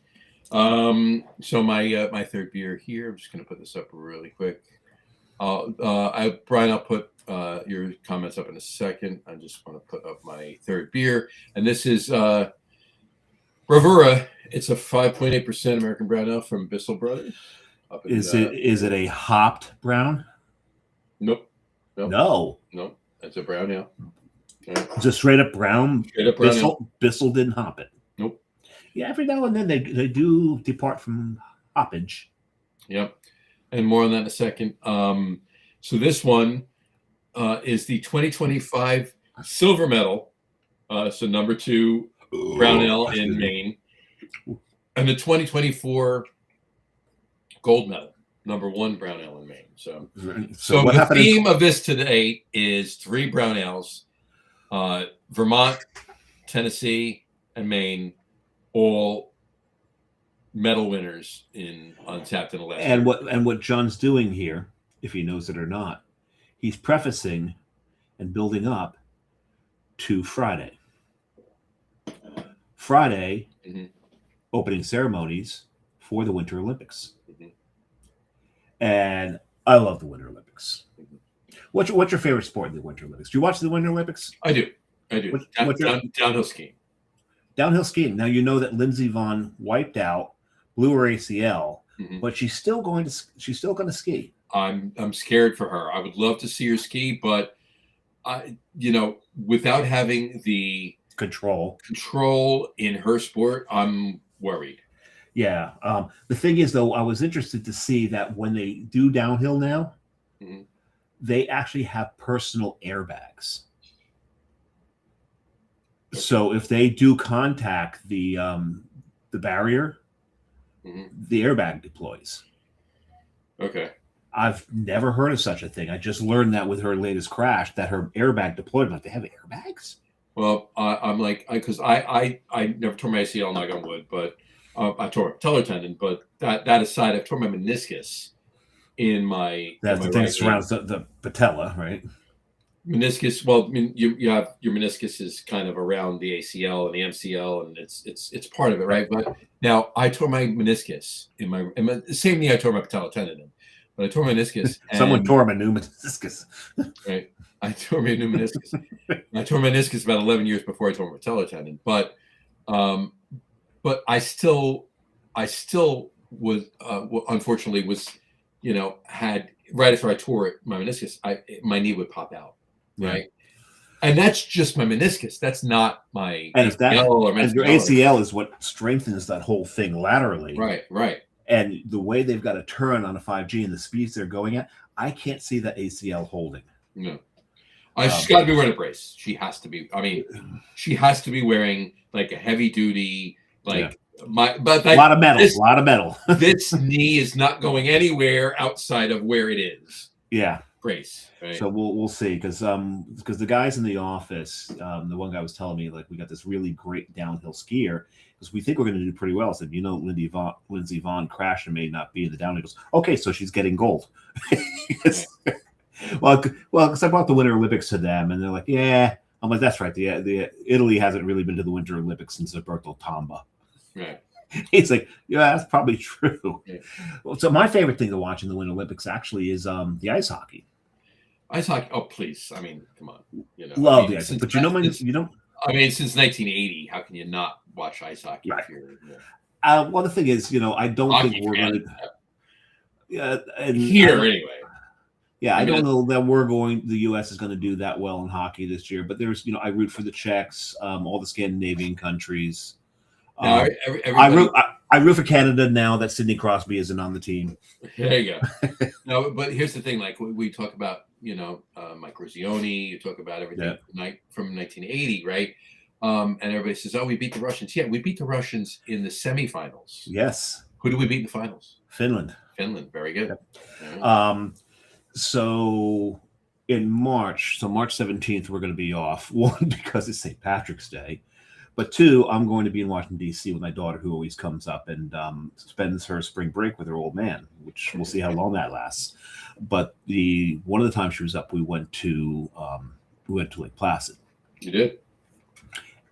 So my third beer here. I'm just going to put this up really quick. Brian, I'll put your comments up in a second. I just want to put up my third beer, and this is Bravura. It's a 5.8% American brown ale from Bissell Brothers. Is it a hopped brown? Nope. No. It's a brown ale. Right. Just straight up brown. Bissell didn't hop it. Nope. Yeah, every now and then they do depart from hoppage. Yep. And more on that in a second. So this one is the 2025 silver medal. So number 2 brown ale in Maine. And the 2024 gold medal, number 1 brown ale in Maine. So the theme of this today is 3 brown ales. Vermont, Tennessee, and Maine, all medal winners in Untapped in the last year. And what John's doing here, if he knows it or not, he's prefacing and building up to Friday. Friday, opening ceremonies for the Winter Olympics. And I love the Winter Olympics. What's your favorite sport in the Winter Olympics? Do you watch the Winter Olympics? I do. Downhill skiing. Downhill skiing. Now you know that Lindsey Vonn wiped out, blew her ACL, but she's still going to ski. I'm scared for her. I would love to see her ski, but without having the control in her sport, I'm worried. Yeah. The thing is, though, I was interested to see that when they do downhill now, they actually have personal airbags. So if they do contact the barrier, the airbag deploys. Okay. I've never heard of such a thing. I just learned that with her latest crash that her airbag deployed. I'm like, they have airbags? Well, I'm like, because I never tore my ACL, knock on wood, but I tore a patellar tendon. But that aside, I tore my meniscus in my. That's the thing that surrounds the patella, right? Meniscus. Well, I mean, you have your meniscus is kind of around the ACL and the MCL, and it's part of it, right? But now I tore my meniscus in my same knee I tore my patella tendon in, but I tore my meniscus Someone and tore my new meniscus. right, I tore my new meniscus. I tore my meniscus about 11 years before I tore my patella tendon, um, but I still was unfortunately was had right after I tore it my meniscus, my knee would pop out. Yeah. Right. And that's just my meniscus. That's not my And if that, ACL or and your MCL. ACL is what strengthens that whole thing laterally. Right, right. And the way they've got to turn on a 5G and the speeds they're going at, I can't see that ACL holding. No. She's got to be wearing a brace. She has to be. I mean, she has to be wearing like a heavy duty, like but a lot of metal. A lot of metal. This knee is not going anywhere outside of where it is. Yeah. Brace. Right? So we'll see because the guys in the office, the one guy was telling me like we got this really great downhill skier because we think we're going to do pretty well. I said, Lindsey Vaughn crashed and may not be in the downhill. He goes, okay, so she's getting gold. Well, because I brought the Winter Olympics to them, and they're like, yeah. I'm like, that's right. The Italy hasn't really been to the Winter Olympics since Roberto Tamba. Right. He's like, yeah, that's probably true. Yeah. Well, so my favorite thing to watch in the Winter Olympics actually is the ice hockey. Ice hockey. Oh, please. I mean, come on. Love the ice hockey. But I mean, since 1980, how can you not watch ice hockey? Right. If you're, well, the thing is, I don't think we're going to. Yeah, here anyway. Yeah, I don't know that the U.S. is going to do that well in hockey this year. But there's, I root for the Czechs, all the Scandinavian countries. I root for Canada now that Sidney Crosby isn't on the team. There you go. No, but here's the thing: like we talk about, Mike Rosioni. You talk about everything from 1980, right? And everybody says, "Oh, we beat the Russians." Yeah, we beat the Russians in the semifinals. Yes. Who did we beat in the finals? Finland. Very good. Yeah. So in March 17th, we're going to be off. One, because it's St. Patrick's Day. But two, I'm going to be in Washington, D.C. with my daughter, who always comes up and spends her spring break with her old man, which we'll see how long that lasts. But one of the times she was up, we went to Lake Placid. You did?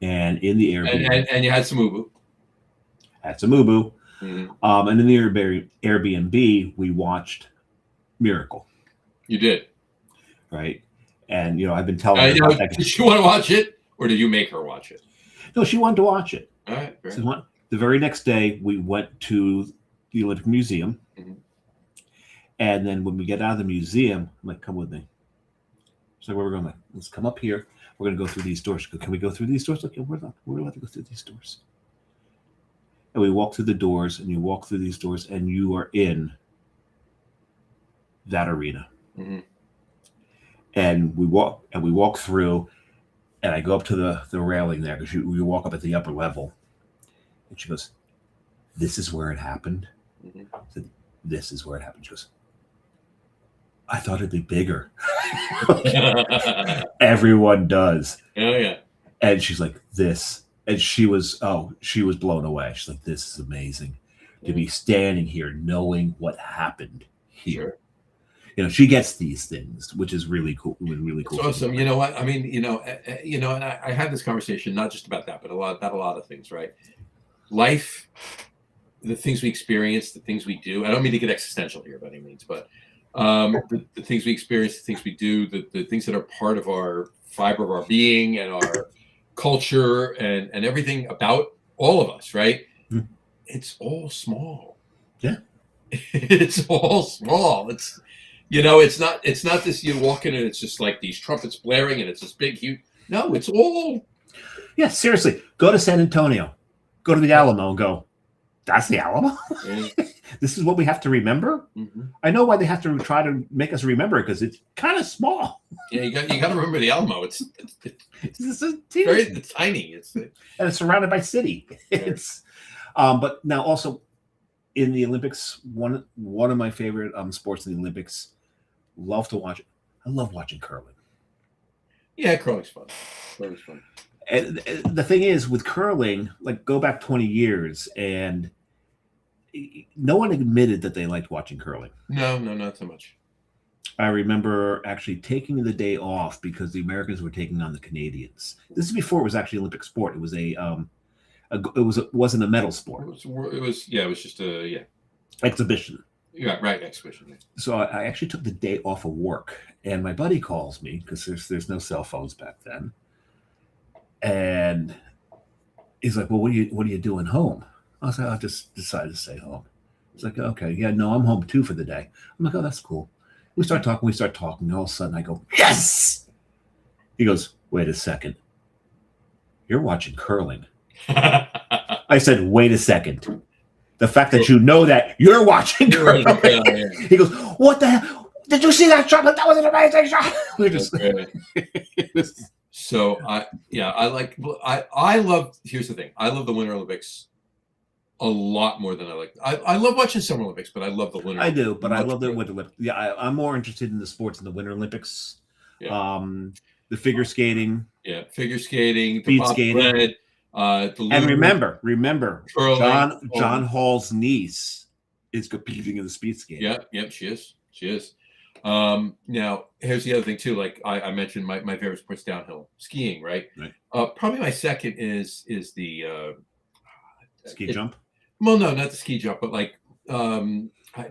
And in the Airbnb. And you had some ubu. Had some ubu. Mm-hmm. And in the Airbnb, we watched Miracle. You did. Right. And, I've been telling her about that. Did she want to watch it, or did you make her watch it? No, she wanted to watch it. All right. So the very next day, we went to the Olympic Museum. Mm-hmm. And then when we get out of the museum, I'm like, come with me. So where we're going? Like, let's come up here. We're going to go through these doors. Can we go through these doors? Like, yeah, we're allowed to go through these doors. And we walk through the doors, and you walk through these doors, and you are in that arena. Mm-hmm. And we walk through, and I go up to the railing there because we walk up at the upper level. And she goes, "This is where it happened." Mm-hmm. I said, "This is where it happened." She goes, "I thought it'd be bigger." Everyone does. Oh yeah. And she's like, "This," and she was blown away. She's like, "This is amazing to be standing here knowing what happened here." Sure. She gets these things, which is really cool. Really cool. It's awesome. You know what? I mean, and I had this conversation not just about that, but about a lot of things, right? Life, the things we experience, the things we do. I don't mean to get existential here by any means, but the things we experience, the things we do, the things that are part of our fiber of our being and our culture and everything about all of us, right? Mm. It's all small. Yeah. It's all small. It's not this, you walk in and it's just like these trumpets blaring and it's this big, huge. No, it's all. Yeah, seriously. Go to San Antonio. Go to the Alamo and go, that's the Alamo? Yeah. This is what we have to remember? Mm-hmm. I know why they have to try to make us remember it because it's kind of small. Yeah, you got to remember the Alamo. It's very tiny. And it's surrounded by city. Yeah. But now also in the Olympics, one of my favorite sports in the Olympics, love to watch it. I love watching curling. Yeah, curling's fun. And the thing is with curling, like go back 20 years and no one admitted that they liked watching curling. No, not so much. I remember actually taking the day off because the Americans were taking on the Canadians. This is before it was actually Olympic sport. It was it wasn't a medal sport. It was just a Exhibition. yeah, right, exhibition. Yeah. So I actually took the day off of work, and my buddy calls me because there's no cell phones back then, and he's like, "Well, what are you doing home?" I was like, "I just decided to stay home." He's like, "Okay, yeah, no, I'm home too for the day." I'm like, "Oh, that's cool." We start talking, and all of a sudden I go, "Yes!" He goes, "Wait a second. You're watching curling." I said, "Wait a second. The fact that you know that you're watching curling." Yeah. He goes, "What the hell? Did you see that shot? That was an amazing shot." We're just So I love. Here's the thing. I love the Winter Olympics a lot more than I love watching Summer Olympics, but I love the Winter. I do, but I love the Winter Olympics. Yeah, I'm more interested in the sports in the Winter Olympics. Yeah. The figure skating. Yeah, figure skating, speed skating. And remember, curling. John Hall's niece is competing in the speed skating. Yeah, she is. Now here's the other thing too. Like I mentioned, my favorite sport's downhill skiing, right? Probably my second is the ski jump. Well, no, not the ski jump, but like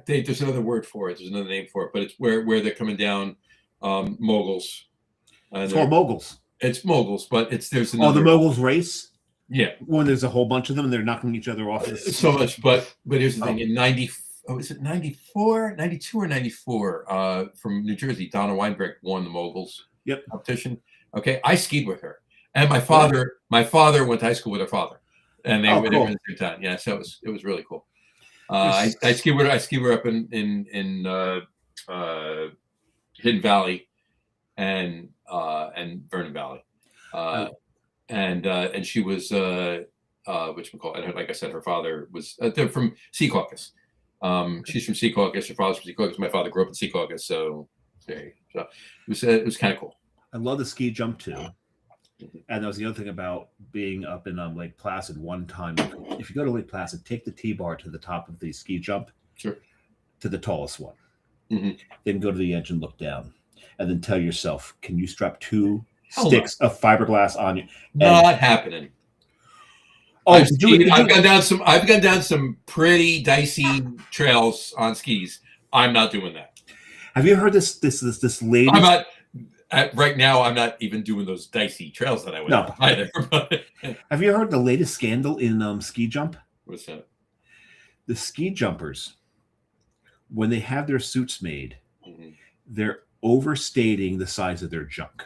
there's another word for it. There's another name for it, but it's where they're coming down moguls. It's called moguls. It's moguls, but there's another. Oh, the moguls race. Yeah, when there's a whole bunch of them and they're knocking each other off. So much, but here's the thing: in is it 94, 92 or 94? From New Jersey, Donna Weinberg won the moguls competition. Okay, I skied with her, and my father went to high school with her father. And they were in the same time. Yeah, so it was really cool. I ski with her up in Hidden Valley and Vernon Valley, and she was whatchamacallit. And like I said, her father was they're from Secaucus. She's from Secaucus. Her father's from Secaucus. My father grew up in Secaucus, so it was kind of cool. I love the ski jump too. And that was the other thing about being up in Lake Placid one time. If you go to Lake Placid, take the T-bar to the top of the ski jump, sure, to the tallest one. Then go to the edge and look down, and then tell yourself, can you strap two sticks of fiberglass on you? Not happening. Oh, I've gone down some pretty dicey trails on skis. I'm not doing that. Have you heard this lady? I'm not. Right now, I'm not even doing those dicey trails that I went on either. Have you heard the latest scandal in ski jump? What's that? The ski jumpers, when they have their suits made, they're overstating the size of their junk.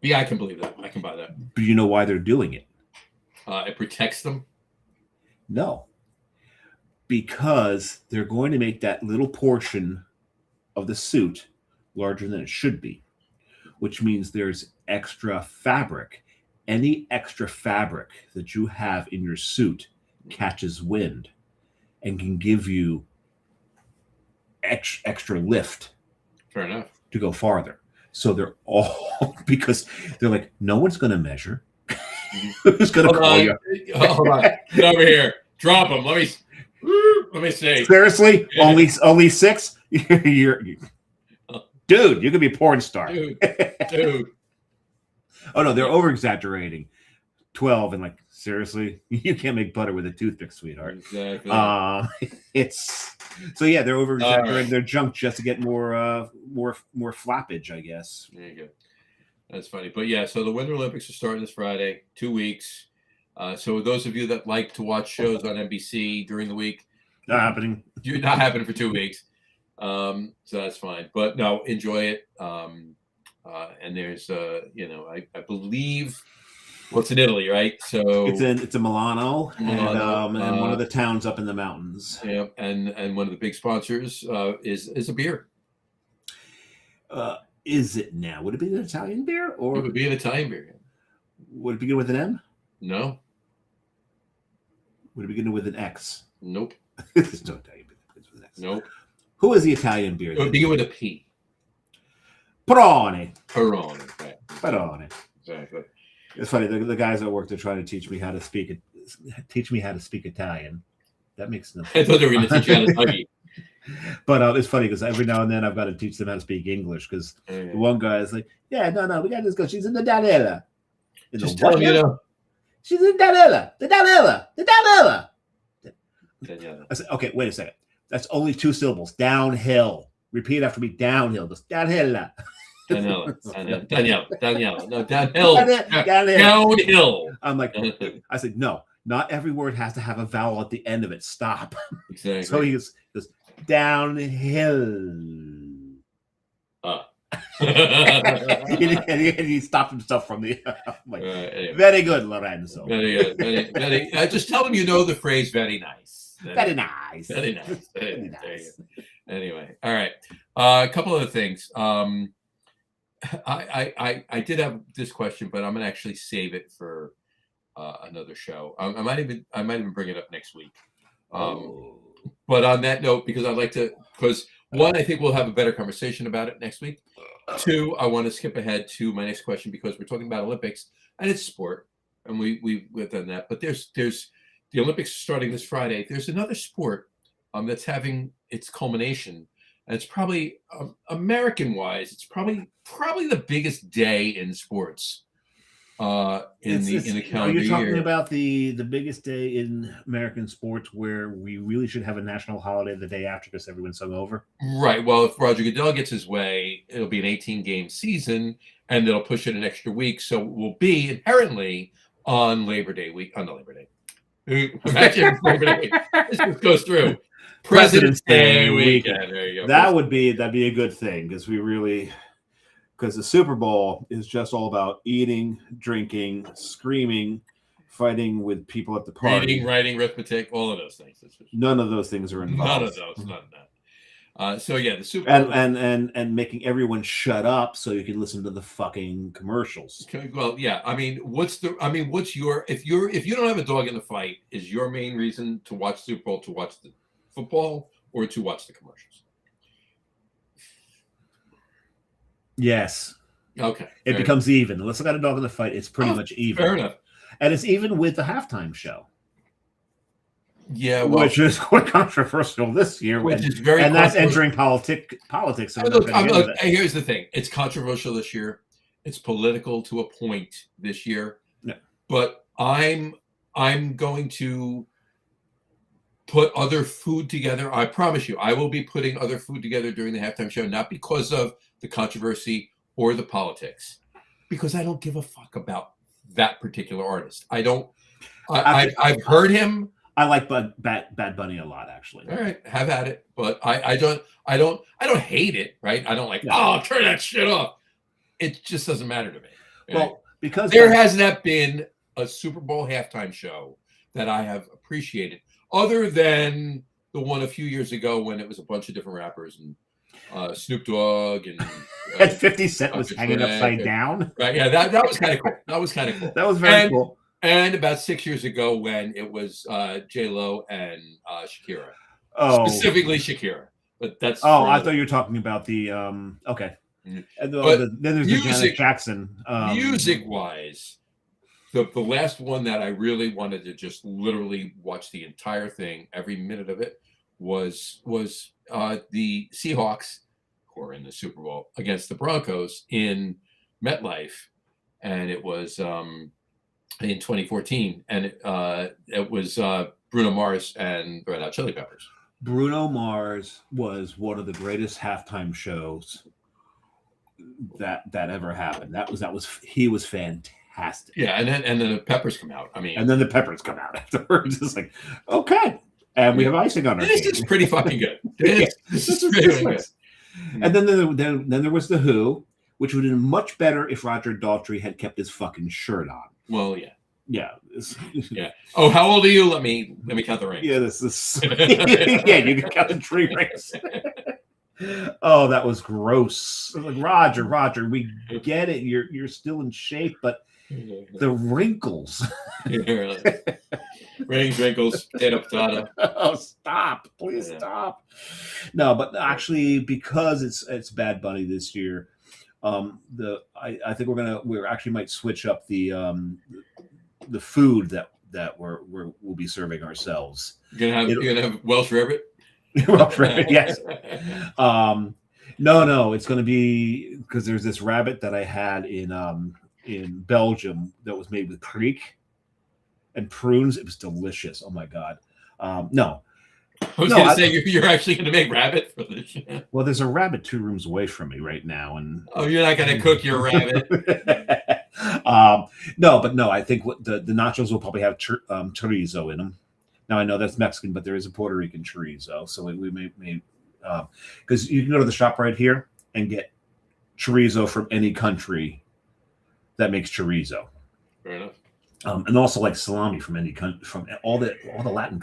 Yeah, I can believe that. I can buy that. Do you know why they're doing it? It protects them? No. Because they're going to make that little portion of the suit larger than it should be, which means there's extra fabric. Any extra fabric that you have in your suit catches wind and can give you extra lift. Fair enough. To go farther. So they're all, because they're like, no one's going to measure. Who's going to call you? Hold on. Get over here. Drop them. Let me see. Seriously? Yeah. Only 6? Dude, you could be a porn star. Dude. Oh no, they're over exaggerating. 12 and like, seriously, you can't make butter with a toothpick, sweetheart. Exactly. It's so yeah, they're over exaggerating their junk just to get more flappage, I guess. There you go. That's funny, but yeah. So the Winter Olympics are starting this Friday. 2 weeks. So those of you that like to watch shows on NBC during the week, not happening. Not happening for 2 weeks. So that's fine, but no, enjoy it. And there's, I believe, it's in Italy, right? So it's in Milano, and one of the towns up in the mountains. Yeah, and one of the big sponsors is a beer. Is it now? Would it be an Italian beer, or it would be an Italian beer? Would it begin with an M? No. Would it begin with an X? Nope. There's no Italian beer that begins with an X. Nope. Who is the Italian beer? It would begin with a P. Peroni. Right. Peroni. Exactly. It's funny. The guys at work, they're trying to teach me how to speak Italian. That makes no sense. I thought they were going to teach you how to huggy. But it's funny because every now and then I've got to teach them how to speak English because the one guy is like, "Yeah, no, we got this girl. She's in the Danella." Just tell them, you know. She's in Danella. The Danella. The Danella. Daniela. I said, okay, wait a second. That's only 2 syllables. Downhill. Repeat after me. Downhill. Just Danella. Daniela. No, downhill. Downhill. I'm like, I said, no, not every word has to have a vowel at the end of it. Stop. Exactly. So he goes downhill. and he stopped himself from the. Like, anyway. Very good, Lorenzo. Very good. Very, just tell them you know the phrase "very nice." Very nice. Very nice. Very nice. Anyway, all right. A couple other things. I did have this question, but I'm gonna actually save it for another show. I might even bring it up next week. But on that note, because I'd like to, because one, I think we'll have a better conversation about it next week. 2, I want to skip ahead to my next question because we're talking about Olympics and it's sport, and we've done that. But there's the Olympics starting this Friday. There's another sport that's having its culmination, and it's probably American-wise, it's probably the biggest day in sports in the calendar year. You're talking about the biggest day in American sports where we really should have a national holiday the day after because everyone's hungover. Right. Well, if Roger Goodell gets his way, it'll be an 18-game season, and they'll push it an extra week, so it will be inherently on Labor Day week. On the Labor Day. Imagine Labor Day. This just goes through. President's Day weekend. There you go. That'd be a good thing because the Super Bowl is just all about eating, drinking, screaming, fighting with people at the party. Reading, writing, arithmetic, all of those things. None of those things are involved. None of those. None of that. So yeah, the Super Bowl and making everyone shut up so you can listen to the fucking commercials. Okay, well, yeah. What's your if you don't have a dog in the fight, is your main reason to watch Super Bowl to watch the football or to watch the commercials? Yes. Okay. It becomes even. Unless I got a dog in the fight, it's pretty much even. Fair enough. And it's even with the halftime show. Yeah, well, which is quite controversial this year. Which is very and that's entering politics. So look, here's the thing. It's controversial this year. It's political to a point this year. Yeah. But I'm going to put other food together. I promise you, I will be putting other food together during the halftime show, not because of the controversy or the politics, because I don't give a fuck about that particular artist. I've heard him. I like Bad Bunny a lot, actually. All right, have at it. But I don't hate it, right? I don't like, turn that shit off. It just doesn't matter to me. Right? Well, because there has not been a Super Bowl halftime show that I have appreciated, other than the one a few years ago when it was a bunch of different rappers and Snoop Dogg and 50 Cent was hanging upside down. Right? Yeah, that was kind of cool. That was kind of cool. That was very cool. And about 6 years ago when it was J-Lo and Shakira. Oh, specifically Shakira. But that's I thought you were talking about the okay. And then there's the Janet Jackson. Music-wise, the last one that I really wanted to just literally watch the entire thing, every minute of it, was the Seahawks, who are in the Super Bowl, against the Broncos in MetLife, and it was in 2014, and it was Bruno Mars and Red Hot Chili Peppers. Bruno Mars was one of the greatest halftime shows that ever happened. He was fantastic. Yeah, and then the Peppers come out. And then the Peppers come out afterwards. It's like, okay, and we have icing on our cake. This is pretty fucking good. This is really good. And then there was the Who, which would have been much better if Roger Daltrey had kept his fucking shirt on. Well, yeah. Yeah. Yeah. Oh, how old are you? Let me count the rings. Yeah, this is yeah, you can count the 3 rings. Oh, that was gross. Like, Roger, we get it. You're still in shape, but the wrinkles. Rings, wrinkles, potato. Oh, stop. Please stop. No, but actually, because it's Bad Bunny this year, I think we actually might switch up the food that we'll be serving ourselves. You're gonna have Welsh rarebit? Yes. No, it's going to be because there's this rabbit that I had in Belgium that was made with creek and prunes. It was delicious. Oh my god. No, I was going to say you're actually going to make rabbit for this. Well, there's a rabbit 2 rooms away from me right now, and you're not going to cook your rabbit. No. I think what the nachos will probably have chorizo in them. Now I know that's Mexican, but there is a Puerto Rican chorizo, so we may because you can go to the shop right here and get chorizo from any country that makes chorizo. Fair enough. And also like salami from any country, from all the Latin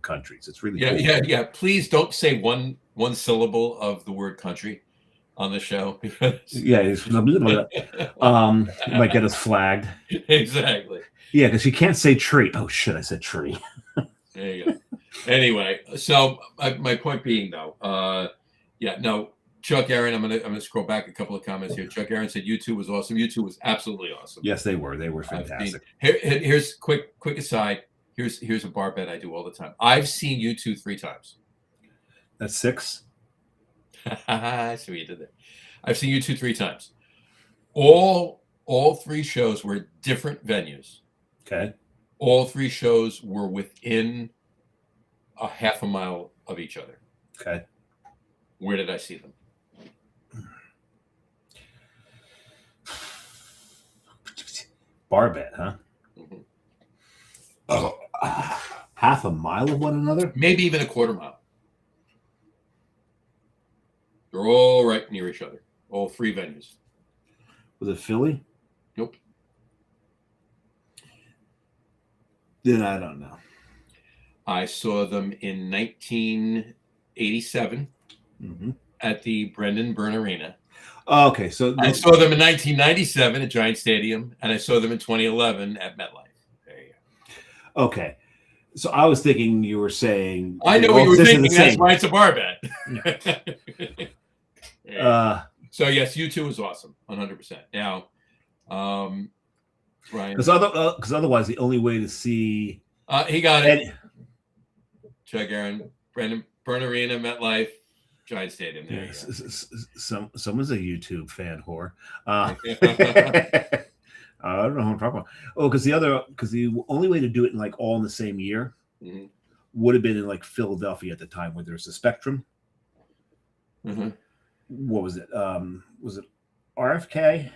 countries. It's really cool. Yeah. Please don't say one syllable of the word country on the show because you might get us flagged. Exactly. Yeah, because you can't say tree. Oh shit, I said tree. There you go. Anyway, so my point being though, Chuck Aaron, I'm gonna scroll back a couple of comments here. Chuck Aaron said U2 was awesome. U2 was absolutely awesome. Yes, they were. They were fantastic. Here's quick aside. Here's a bar bet I do all the time. I've seen U2 3 times. That's 6. I see what you did there. I've seen U2 3 times. All 3 shows were different venues. Okay. All 3 shows were within a half a mile of each other. Okay. Where did I see them? Bar bet, huh? Mm-hmm. Oh, half a mile of one another? Maybe even a quarter mile. They're all right near each other. All 3 venues. Was it Philly? Nope. Then I don't know. I saw them in 1987 at the Brendan Byrne Arena. Oh, okay, so I saw them in 1997 at Giant Stadium, and I saw them in 2011 at MetLife. There you go. Okay, so I was thinking you were saying. I know what you were thinking. That's why it's a bar bet. So yes, U2 was awesome, 100%. Now, Ryan, because otherwise the only way to see he got it. Chuck Aaron, Brendan Byrne Arena, MetLife. Giant Stadium. There someone's a YouTube fan whore. I don't know who I'm talking about. Oh, because the only way to do it in like all in the same year would have been in like Philadelphia at the time where there's a Spectrum. Mm-hmm. What was it? Was it RFK?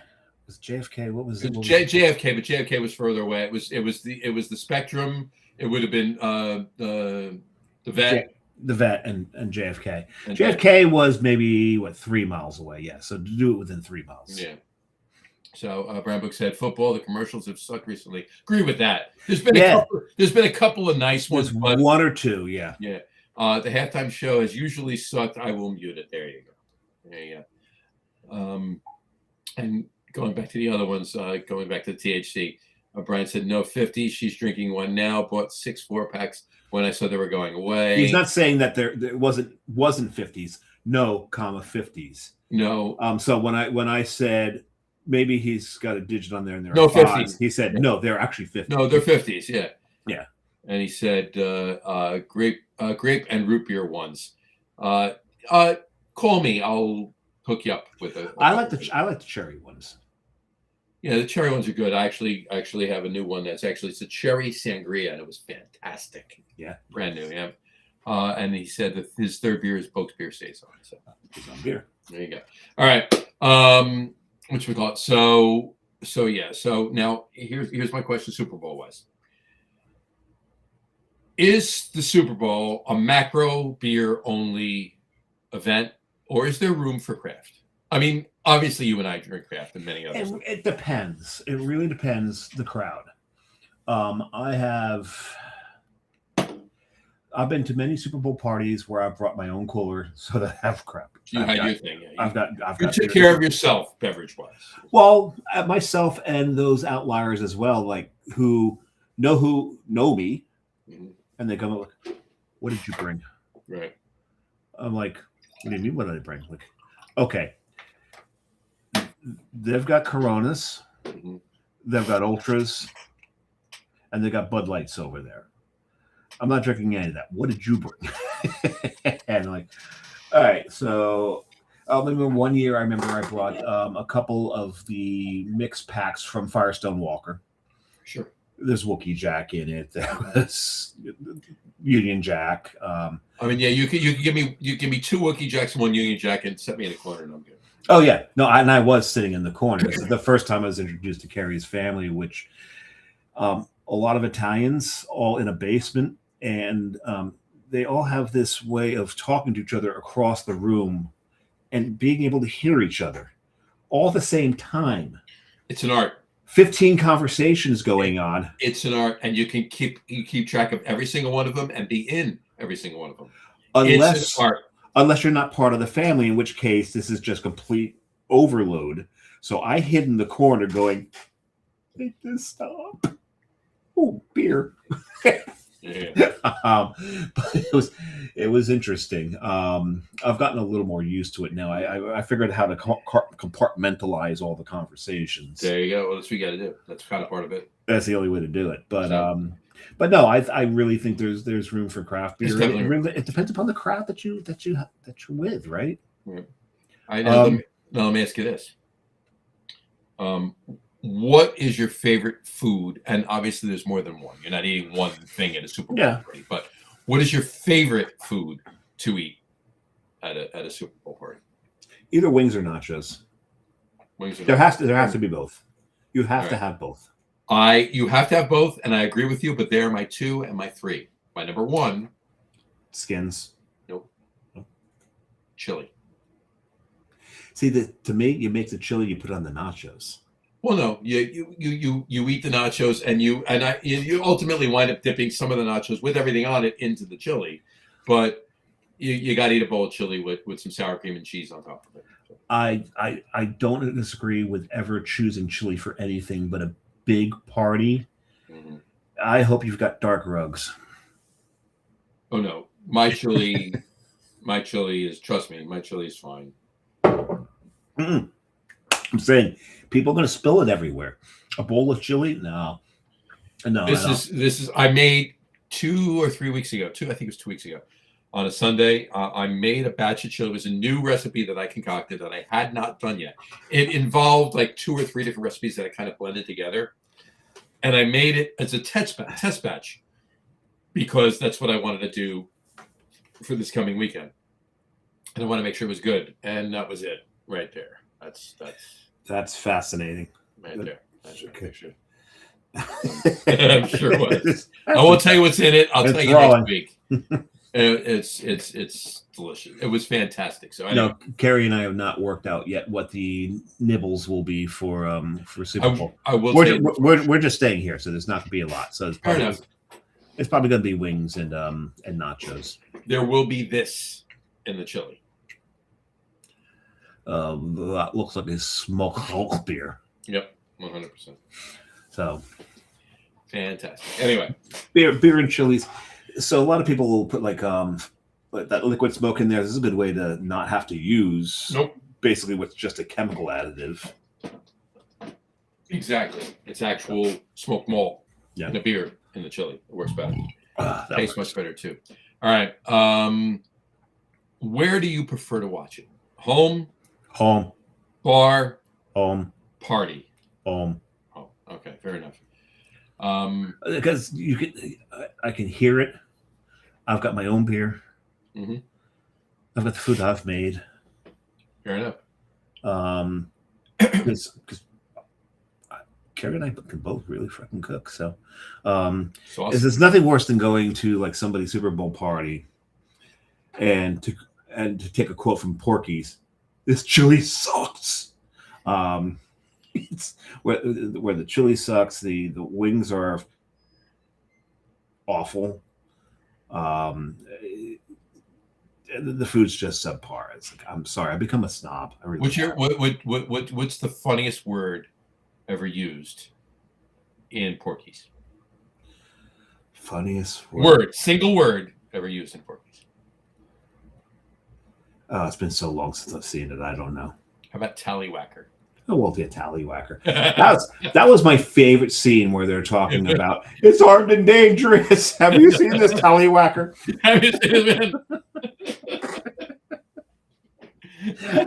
Was it JFK? What was it? JFK, but JFK was further away. It was the Spectrum. It would have been the Vet. The Vet and JFK. And JFK was maybe 3 miles away. Yeah, so to do it within 3 miles. Yeah. So Brown Book said football. The commercials have sucked recently. Agree with that. There's been a couple of nice ones. But 1 or 2. Yeah. Yeah. The halftime show has usually sucked. I will mute it. There you go. And going back to the other ones, going back to the THC. Brian said no 50. She's drinking one now. Bought 6 4-packs. When I saw they were going away. He's not saying that there wasn't 50s. No, 50s. No. So when I said maybe he's got a digit on there and there no are 50s. He said no, they're actually 50s. No, they're 50s. Yeah. Yeah. And he said grape and root beer ones. Call me. I'll hook you up with a. I like the cherry ones. Yeah, the cherry ones are good. I actually have a new one it's a cherry sangria, and it was fantastic. Yeah, brand new. Yeah, and he said that his third beer is Boak's Beer Saison. So it's on beer. There you go. All right. Which we call it. So yeah. So now here's my question, Super Bowl wise. Is the Super Bowl a macro beer only event, or is there room for craft? I mean, obviously, you and I drink craft and many others. It depends. It really depends the crowd. I've been to many Super Bowl parties where I've brought my own cooler so that I have craft. You had your thing. Yeah. I've got. You took care of yourself, beverage wise. Well, myself and those outliers as well, like who know me, and they come up like, "What did you bring?" Right. I'm like, "What do you mean? What did I bring?" Like, okay. They've got Coronas, they've got Ultras, and they got Bud Lights over there. I'm not drinking any of that. What did you bring? And like, all right, so I remember one year. I remember I brought a couple of the mix packs from Firestone Walker. Sure. There's Wookiee Jack in it. There was Union Jack. I mean, yeah, you could give me two Wookiee Jacks and one Union Jack and set me in a corner and I'm good. Oh yeah, no, I was sitting in the corner. This is the first time I was introduced to Carrie's family, which a lot of Italians, all in a basement, and they all have this way of talking to each other across the room and being able to hear each other all at the same time. It's an art. 15 conversations going on. It's an art, and you keep track of every single one of them and be in every single one of them. Unless you're not part of the family, in which case this is just complete overload. So I hid in the corner going, make this stop. Oh, beer. Yeah. But it was interesting. I've gotten a little more used to it now. I figured how to compartmentalize all the conversations. There you go. Well, that's what you got to do. That's kind of part of it. That's the only way to do it. But no, I really think there's room for craft beer. It depends upon the crowd that you're with, right? Yeah. Let me ask you this. What is your favorite food? And obviously, there's more than one. You're not eating one thing at a Super Bowl party. But what is your favorite food to eat at a Super Bowl party? Either wings or nachos. There has to be both. You have to have both. You have to have both, and I agree with you. But they're my 2 and my 3. My number 1, skins. Nope. Chili. See, to me, you make the chili, you put on the nachos. Well, no, you eat the nachos, and you ultimately wind up dipping some of the nachos with everything on it into the chili, but you got to eat a bowl of chili with some sour cream and cheese on top of it. So. I don't disagree with ever choosing chili for anything but a big party. Mm-hmm. I hope you've got dark rugs. Oh no, my chili is, trust me, my chili is fine. Mm-mm. I'm saying people are going to spill it everywhere. A bowl of chili? No. This is I made 2 or 3 weeks ago. I think it was 2 weeks ago. On a Sunday, I made a batch of chili. It was a new recipe that I concocted that I had not done yet. It involved like 2 or 3 different recipes that I kind of blended together. And I made it as a test batch because that's what I wanted to do for this coming weekend. And I want to make sure it was good. And that was it right there. That's fascinating. Right there. That's okay. Sure. I'm sure it was. I won't tell you what's in it. I'll tell you next week. It's delicious. It was fantastic. So anyway. No, Carrie and I have not worked out yet what the nibbles will be for Super Bowl. We're just staying here, so there's not going to be a lot. So it's probably going to be wings and nachos. There will be this in the chili. That looks like a smoked Hulk beer. Yep, 100%. So fantastic. Anyway, beer and chilies. So a lot of people will put like that liquid smoke in there. This is a good way to not have to use basically what's just a chemical additive. Exactly. It's actual smoked malt in a beer in the chili. It works better. Tastes much better too. All right. Where do you prefer to watch it? Home. Bar. Home. Party. Home. Oh, okay. Fair enough. Because I can hear it. I've got my own beer. Mm-hmm. I've got the food I've made. Fair enough. Because Carrie and I can both really freaking cook. So, awesome. There's nothing worse than going to like somebody's Super Bowl party and to take a quote from Porky's. This chili sucks. It's where the chili sucks. The wings are awful. The food's just subpar. It's like, I'm sorry, I become a snob. What's the funniest word ever used in Porky's? Funniest single word ever used in Porky's. It's been so long since I've seen it. I don't know. How about tallywhacker? I won't be a tallywhacker. That was my favorite scene where they're talking about it's armed and dangerous. Have you seen this tallywhacker? Have you seen it, man?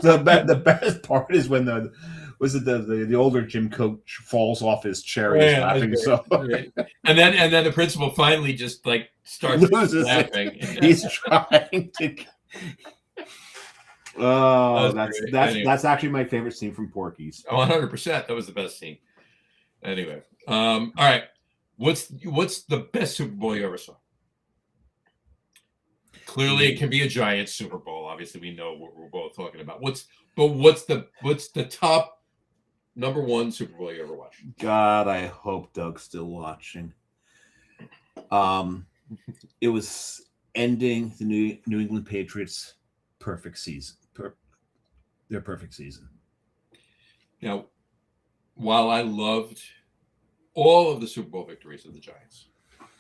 The best part is when the older gym coach falls off his chair and he's laughing so right. and then the principal finally just like starts laughing. He's trying to. Oh, that's actually my favorite scene from Porky's. 100%. That was the best scene. Anyway, all right. What's the best Super Bowl you ever saw? Clearly, it can be a Giants Super Bowl. Obviously, we know what we're both talking about. What's the top number one Super Bowl you ever watched? God, I hope Doug's still watching. It was ending the New England Patriots' perfect season. Their perfect season. Now, while I loved all of the Super Bowl victories of the Giants,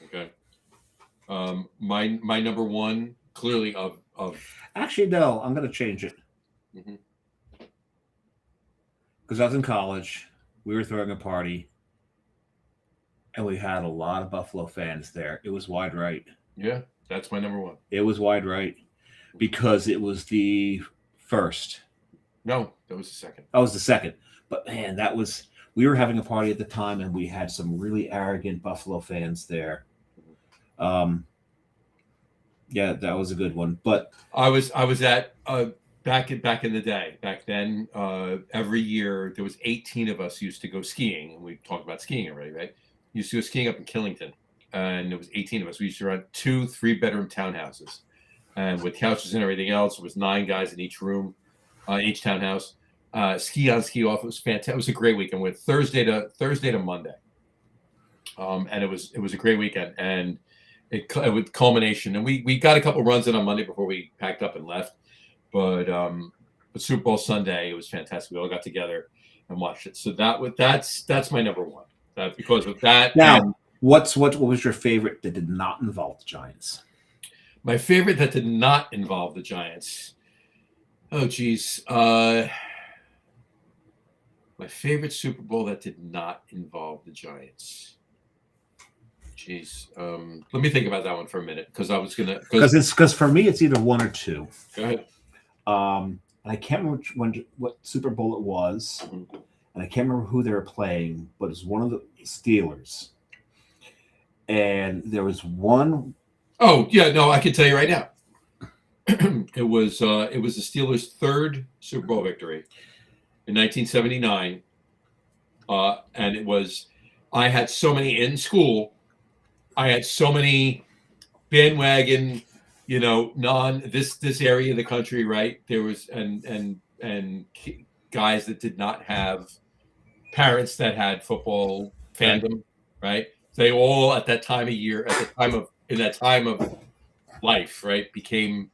okay, my number one clearly of actually no, I'm going to change it because I was in college. We were throwing a party, and we had a lot of Buffalo fans there. It was Wide Right. Yeah, that's my number one. It was Wide Right because it was the first. No, that was the second. That was the second. But man, we were having a party at the time, and we had some really arrogant Buffalo fans there. Yeah, that was a good one. But I was at back in the day. Back then, every year there was 18 of us used to go skiing, and we talked about skiing already, right? Used to go skiing up in Killington, and there was 18 of us. We used to run 2 3-bedroom townhouses, and with couches and everything else, there was 9 guys in each room, each townhouse. Ski on, ski off. It was fantastic. It was a great weekend. We went Thursday to Monday, and it was a great weekend. And it with culmination, and we got a couple runs in on Monday before we packed up and left. But Super Bowl Sunday, it was fantastic. We all got together and watched it. So that's my number one. That because of that. Now, what was your favorite that did not involve the Giants? My favorite that did not involve the Giants. Oh, geez. My favorite Super Bowl that did not involve the Giants. Jeez. Let me think about that one for a minute because I was gonna. Because for me it's either one or two. Go ahead. I can't remember what Super Bowl it was, and I can't remember who they were playing, but it was one of the Steelers, and there was one. Oh yeah, no, I can tell you right now. It was the Steelers' third Super Bowl victory in 1979, and it was. I had so many in school. I had so many bandwagon, this area of the country, right? There was and guys that did not have parents that had football fandom, right? They all at that time of year, in that time of life, right, became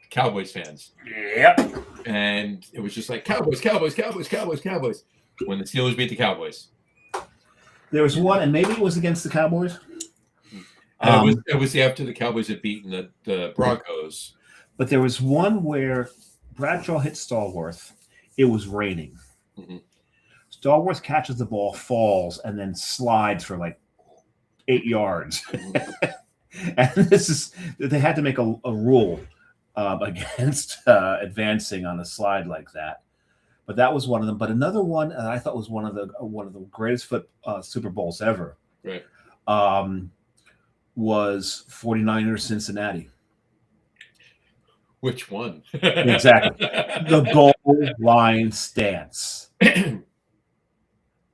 Cowboys fans. Yep. And it was just like Cowboys, Cowboys, Cowboys, Cowboys, Cowboys. When the Steelers beat the Cowboys. There was one, and maybe it was against the Cowboys. And it was after the Cowboys had beaten the Broncos. But there was one where Bradshaw hit Stallworth. It was raining. Mm-hmm. Stallworth catches the ball, falls, and then slides for like 8 yards. Mm-hmm. And they had to make a rule against advancing on a slide like that. But that was one of them. But another one I thought was one of the greatest Super Bowls ever. Right. Was 49ers Cincinnati. Which one? Exactly. The goal line stance.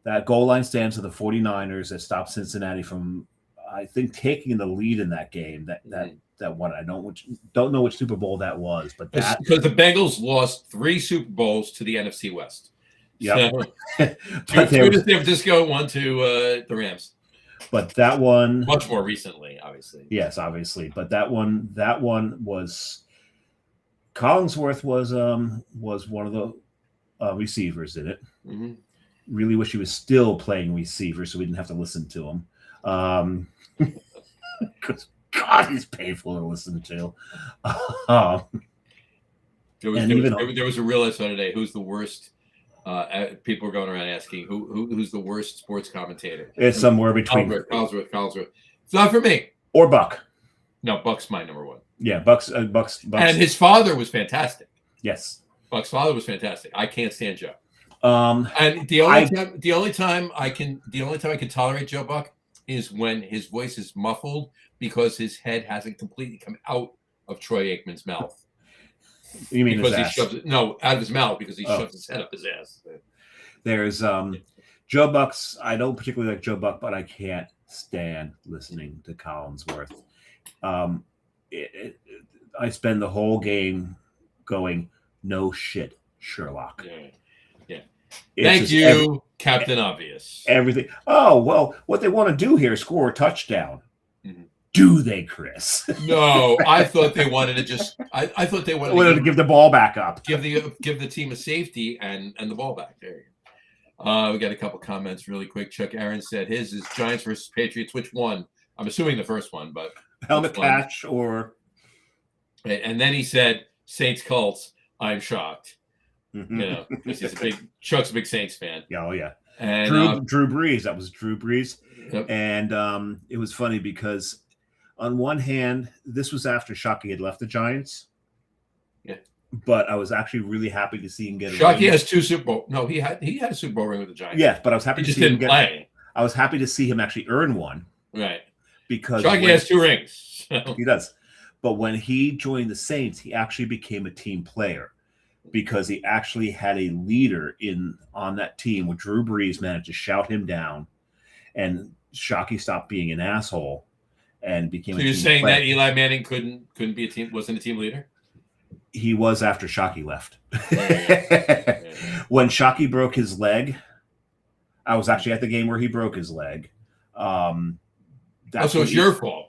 That goal line stance of the 49ers that stopped Cincinnati from, I think, taking the lead in that game. That one. I don't know which Super Bowl that was, but that because the Bengals lost 3 Super Bowls to the NFC West. Yeah. So, 2 to San Francisco, 1 to the Rams. But that one much more recently, obviously. Yes, obviously. But that one was Collinsworth was one of the receivers in it. Mm-hmm. Really wish he was still playing receiver so we didn't have to listen to him. Because God, he's painful to listen to. There was a real list today. Who's the worst People are going around asking who's the worst sports commentator. It's somewhere between Collinsworth. It's not for me. or Buck. No, Buck's my number one. Yeah, Buck's. And his father was fantastic. Yes, Buck's father was fantastic. I can't stand Joe. And the only time I can tolerate Joe Buck is when his voice is muffled because his head hasn't completely come out of Troy Aikman's mouth. You mean because his ass? out of his mouth because he shoves his head up his ass. There's Joe Buck's. I don't particularly like Joe Buck, but I can't stand listening to Collinsworth. I spend the whole game going, no shit, Sherlock. Yeah. Thank you, Captain Obvious. Everything. Oh, well, what they want to do here is score a touchdown. Mm-hmm. Do they, Chris? No, I thought they wanted to just. I thought they wanted to give the ball back up. Give the team a safety and the ball back. There you go. We got a couple comments really quick. Chuck Aaron said his is Giants versus Patriots. Which one? I'm assuming the first one, but helmet catch or. And then he said Saints Colts. I'm shocked. Mm-hmm. You know, because Chuck's a big Saints fan. Yeah, oh yeah. And Drew Brees. That was Drew Brees. Yep. And it was funny because on one hand, this was after Shockey had left the Giants. Yeah. But I was actually really happy to see him get a Shockey ring. has 2 Super Bowl. No, he had a Super Bowl ring with the Giants. Yeah, but I was happy to see him play. I was happy to see him actually earn one. Right. Because Shockey has 2 rings. So. He does. But when he joined the Saints, he actually became a team player because he actually had a leader on that team where Drew Brees managed to shout him down and Shockey stopped being an asshole and became a team player. So you're saying that Eli Manning wasn't a team leader? He was after Shockey left. When Shockey broke his leg, I was actually at the game where he broke his leg. So it's your fault.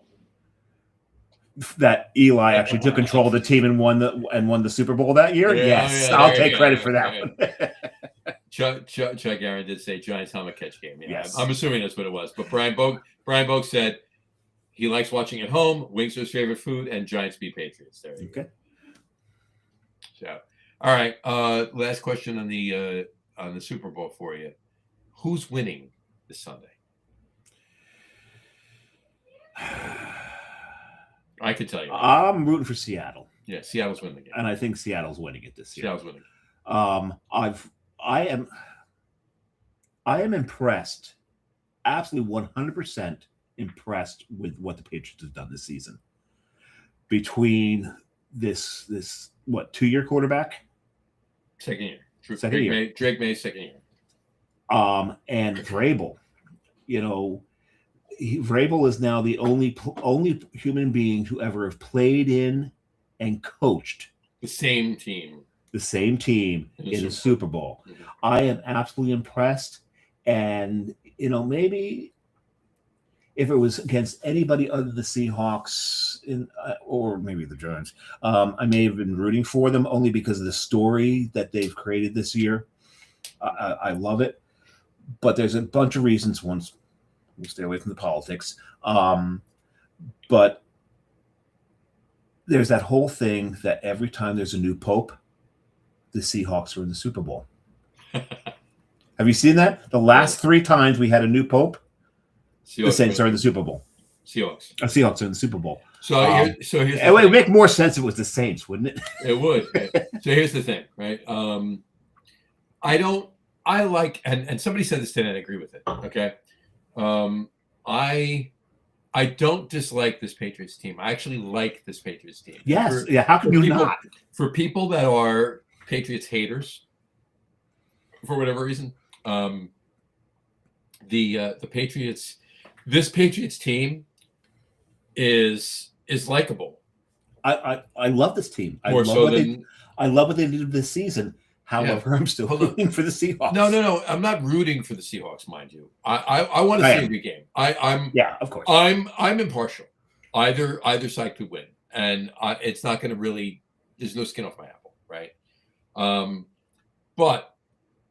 That Eli actually took control of the team and won the Super Bowl that year. Yes, I'll take credit for that one. Chuck Aaron did say Giants helmet catch game. Yeah, yes. I'm assuming that's what it was. But Brian Bogue said he likes watching at home. Wings are his favorite food, and Giants beat Patriots. There you go. So, all right. Last question on the Super Bowl for you. Who's winning this Sunday? I could tell you. I'm rooting for Seattle. Yeah, Seattle's winning the game. And I think Seattle's winning it this year. Seattle's winning. I am impressed, absolutely 100% impressed with what the Patriots have done this season. Between this 2-year quarterback? Second year. Drake May's second year. And Vrabel. You know, Vrabel is now the only human being to ever have played in and coached the same team in a Super Bowl. Mm-hmm. I am absolutely impressed. And, you know, maybe if it was against anybody other than the Seahawks or maybe the Giants, I may have been rooting for them only because of the story that they've created this year. I love it. But there's a bunch of reasons. We'll stay away from the politics. But there's that whole thing that every time there's a new pope, the Seahawks are in the Super Bowl. Have you seen that? The last 3 times we had a new pope, the Saints are in the Super Bowl. Seahawks are in the Super Bowl. So here's it would make more sense if it was the Saints, wouldn't it? It would. So here's the thing, right? I like, and somebody said this today, and I agree with it. Okay. I don't dislike this Patriots team. I actually like this Patriots team. Yes. How can you not? For people that are Patriots haters, for whatever reason, the Patriots, this Patriots team is likable. I love this team. I love what they did this season. However, I'm still rooting for the Seahawks. No. I'm not rooting for the Seahawks, mind you. I want to see a good game. Of course. I'm impartial. Either side could win, and it's not going to really. There's no skin off my apple, right? But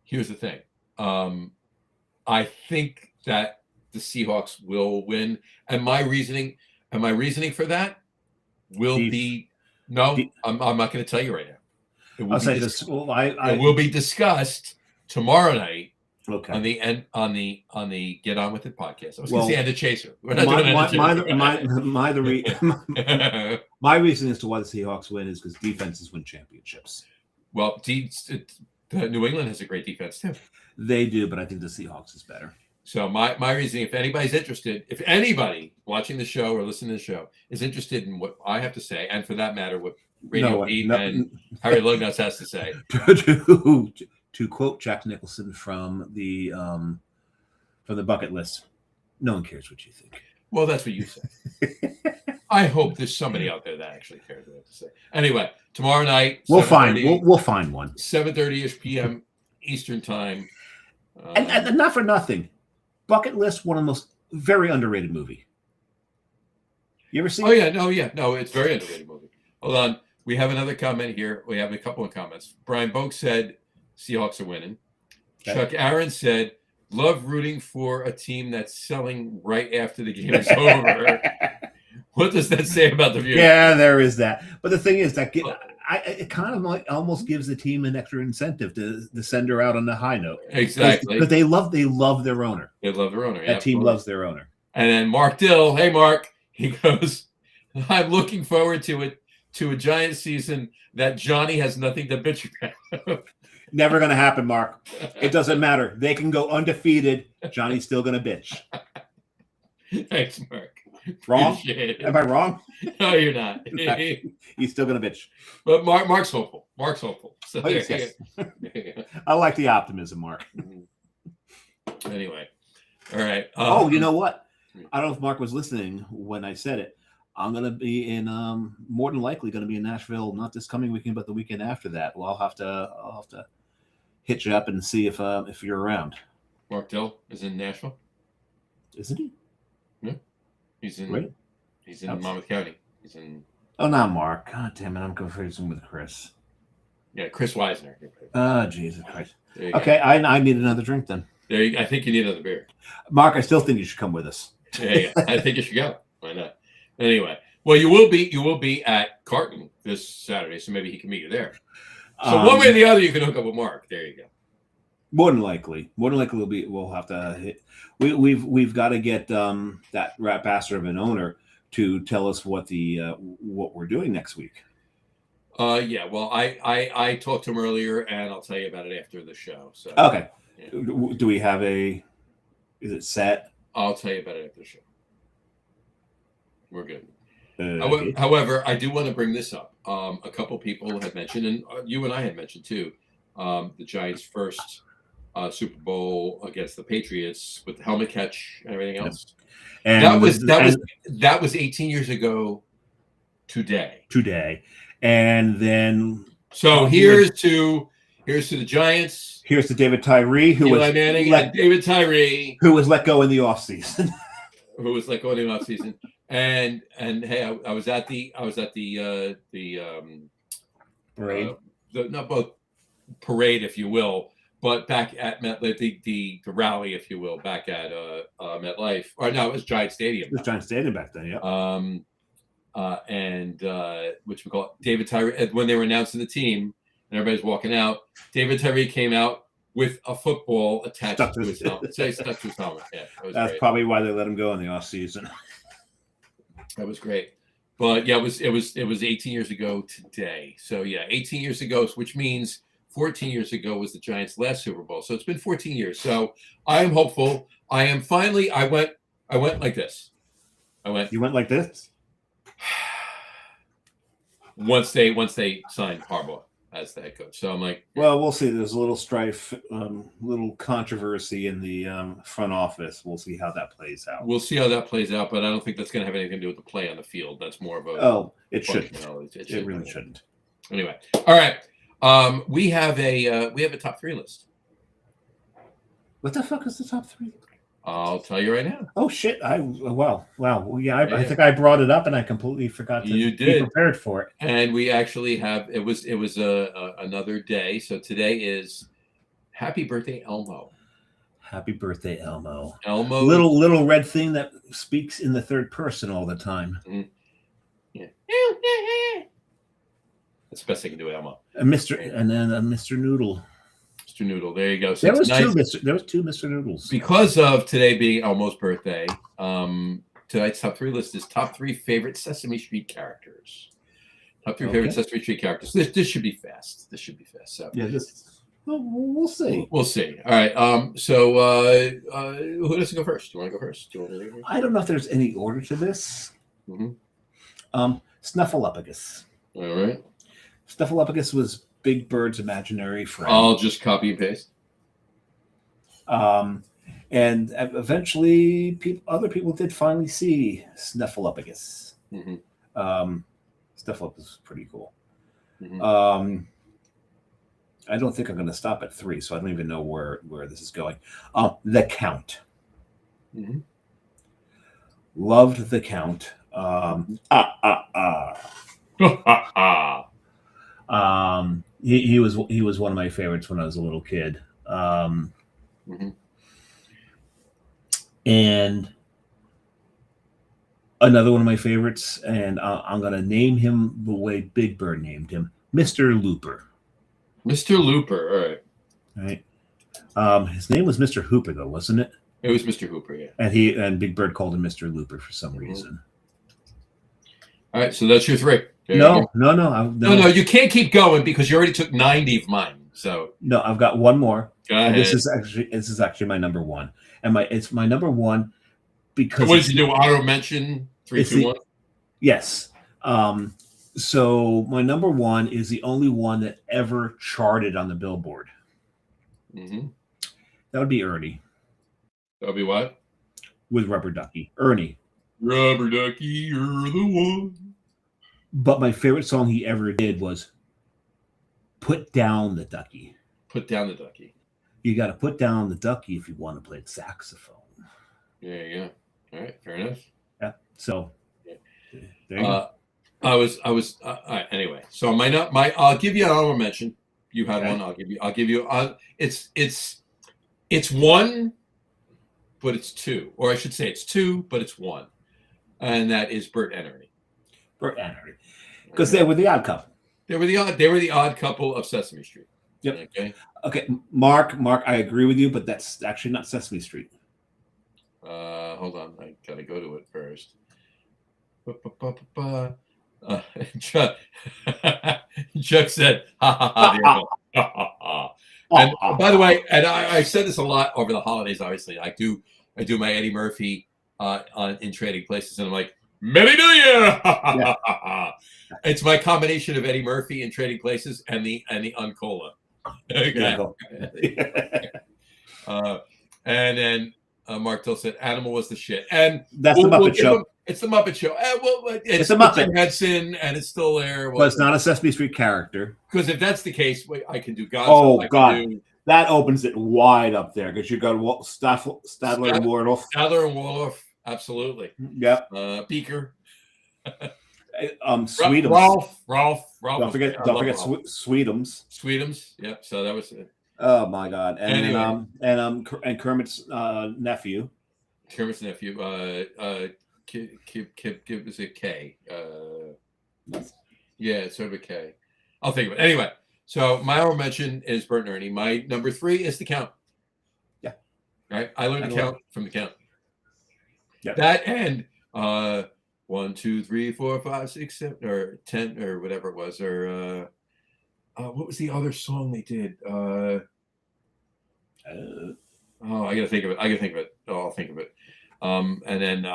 here's the thing. I think that the Seahawks will win, and my reasoning for that will be no. I'm not going to tell you right now. It will be discussed tomorrow night Okay. on the Get On With It podcast. I was going to say End the Chaser. We're not my, doing End the Chaser. My reason as to why the Seahawks win is because defenses win championships. Well, New England has a great defense too. They do, but I think the Seahawks is better. So my reasoning, if anybody's interested, if anybody watching the show or listening to the show is interested in what I have to say, and for that matter, what Radio Pete and Harry Lugnuts has to say. To quote Jack Nicholson from the bucket list, no one cares what you think. Well, that's what you say. I hope there's somebody out there that actually cares what I have to say. Anyway, tomorrow night we'll find one. 7:30ish p.m. Eastern time. And not for nothing, Bucket List, one of the most very underrated movie. You ever seen? Oh yeah, no, it's a very underrated movie. Hold on, we have another comment here. We have a couple of comments. Brian Boak said Seahawks are winning. Okay. Chuck Aaron said, love rooting for a team that's selling right after the game is over. What does that say about the view? Yeah, there is that. But the thing is that it kind of like almost gives the team an extra incentive to send her out on the high note. Exactly. Because they love their owner. They love their owner. That team loves their owner. And then Mark Dill, hey Mark, he goes, I'm looking forward to a Giants season that Johnny has nothing to bitch about. Never going to happen, Mark. It doesn't matter. They can go undefeated. Johnny's still going to bitch. Thanks, Mark. Wrong? Am I wrong? No, you're not. He's still going to bitch. But Mark's hopeful. So yes. I like the optimism, Mark. Anyway. All right. You know what? I don't know if Mark was listening when I said it. I'm going to be in, more than likely going to be in Nashville, not this coming weekend, but the weekend after that. Well, I'll have to hit you up and see if you're around. Mark Dill is in Nashville? Isn't he? Yeah. He's in Monmouth County. He's in. Oh, not Mark. God damn it. I'm confusing with Chris. Yeah, Chris Weisner. Oh, Jesus Christ. Okay, I need another drink then. I think you need another beer. Mark, I still think you should come with us. Yeah. I think you should go. Why not? Anyway, well, you will be at Carton this Saturday, so maybe he can meet you there. So one way or the other, you can hook up with Mark. There you go. More than likely, we'll have to hit. We've got to get that rat bastard of an owner to tell us what we're doing next week. Yeah. Well, I talked to him earlier, and I'll tell you about it after the show. So okay. Yeah. Do we have is it set? I'll tell you about it after the show. We're good. Okay. However, I do want to bring this up. A couple people had mentioned, and you and I had mentioned too, the Giants' first Super Bowl against the Patriots with the helmet catch and everything else. And that was 18 years ago today. And then here's to the Giants. Here's to David Tyree, who was let go in the offseason. And hey, I was at the parade. Not both parade, if you will, but back at MetLife, the rally, if you will, back at MetLife. Or no, it was Giant Stadium. It was Giant Stadium back then, yeah. And which we call David Tyree, when they were announcing the team and everybody's walking out, David Tyree came out with a football attached to his helmet. Stuck to his helmet. Yeah, that's great. Probably why they let him go in the off season. That was great. But yeah, it was 18 years ago today. So yeah, 18 years ago, which means 14 years ago was the Giants' last Super Bowl. So it's been 14 years. So I am hopeful. I am finally. I went like this. You went like this. Once they signed Harbaugh as the head coach. So I'm like, well, we'll see. There's a little strife, little controversy in the front office. We'll see how that plays out. But I don't think that's going to have anything to do with the play on the field. That's more of a. It shouldn't. It really shouldn't. Anyway, all right. We have a top 3 list. What the fuck is the top 3? I'll tell you right now. Oh shit! Wow. Yeah, I think I brought it up and I completely forgot to be prepared for it. And we actually have it was another day. So today is Happy Birthday, Elmo. Happy birthday, Elmo. Elmo, little red thing that speaks in the third person all the time. Mm-hmm. Yeah. That's the best I can do, Elmo. Mr. Noodle. Mr. Noodle. There you go. So There was tonight's- there was two Mr. Noodles. because of today being Elmo's birthday, tonight's top 3 list is top 3 favorite Sesame Street characters. Top 3 favorite Sesame Street characters. This should be fast. This should be fast. So Yeah, we'll see. we'll see. All right. So who does go first? Do you want to go first? Do you want to go first? I don't know if there's any order to this. Snuffleupagus. All right. Snuffleupagus was Big Bird's imaginary friend. I'll just copy and paste. And eventually, other people did finally see Snuffleupagus. Snuffleupagus is pretty cool. I don't think I'm going to stop at 3, so I don't even know where this is going. The Count. Loved the Count. He was one of my favorites when I was a little kid. And another one of my favorites, and I'm going to name him the way Big Bird named him, Mr. Looper. Mr. Looper, all right. His name was Mr. Hooper, though, wasn't it? It was Mr. Hooper, yeah. And Big Bird called him Mr. Looper for some reason. All right, so that's your 3. No, you can't keep going because you already took 90 of mine. So no, I've got one more. Go ahead. This is actually my number 1, and it's my number 1 because. So what did you do? Auto mention 3, 2, 1. Yes. So my number 1 is the only one that ever charted on the Billboard. That would be Ernie. That would be what? With Rubber Ducky. Ernie. Rubber Ducky, you're the one. But my favorite song he ever did was Put Down the Ducky. Put Down the Ducky. You got to put down the ducky if you want to play the saxophone. There you go. All right, fair enough. Yeah. So there you go. I was anyway. So I'll give you an honorable mention. You had one. I'll give you. It's 1, but it's 2, or I should say it's 2, but it's 1, and that is Bert and Ernie. Bert and Ernie, because they were the odd couple. They were the odd couple of Sesame Street. Yep. Okay. Mark, I agree with you, but that's actually not Sesame Street. Hold on, I gotta go to it first. Chuck said, "Ha ha ha." And by the way, and I said this a lot over the holidays. Obviously, I do my Eddie Murphy in Trading Places, and I'm like, "Merry New Year!" It's my combination of Eddie Murphy in Trading Places and the Uncola. Okay. And then Mark Till said, "Animal was the shit," and that's the Muppet Show. It's the Muppet Show. It's a Muppet. Henson, and it's still there. But it's not a Sesame Street character. Because if that's the case, I can do Gonzo. Oh, God. That opens it wide up there because you got Stadler and Waldorf. Stadler and Waldorf, absolutely. Yep. Beaker. Sweetums. Ralph. Don't forget Sweetums. Sweetums. Yep. So that was it. Oh my God. And anyway. and Kermit's nephew. Kermit's nephew. Give us a K. Yeah, it's sort of a K. I'll think of it. Anyway, so my honorable mention is Bert and Ernie. My number 3 is The Count. Yeah. Right? I learned to count from The Count. Yeah. That and 1, 2, 3, 4, 5, 6, 7, or 10, or whatever it was, or what was the other song they did? I gotta think of it. I'll think of it. And then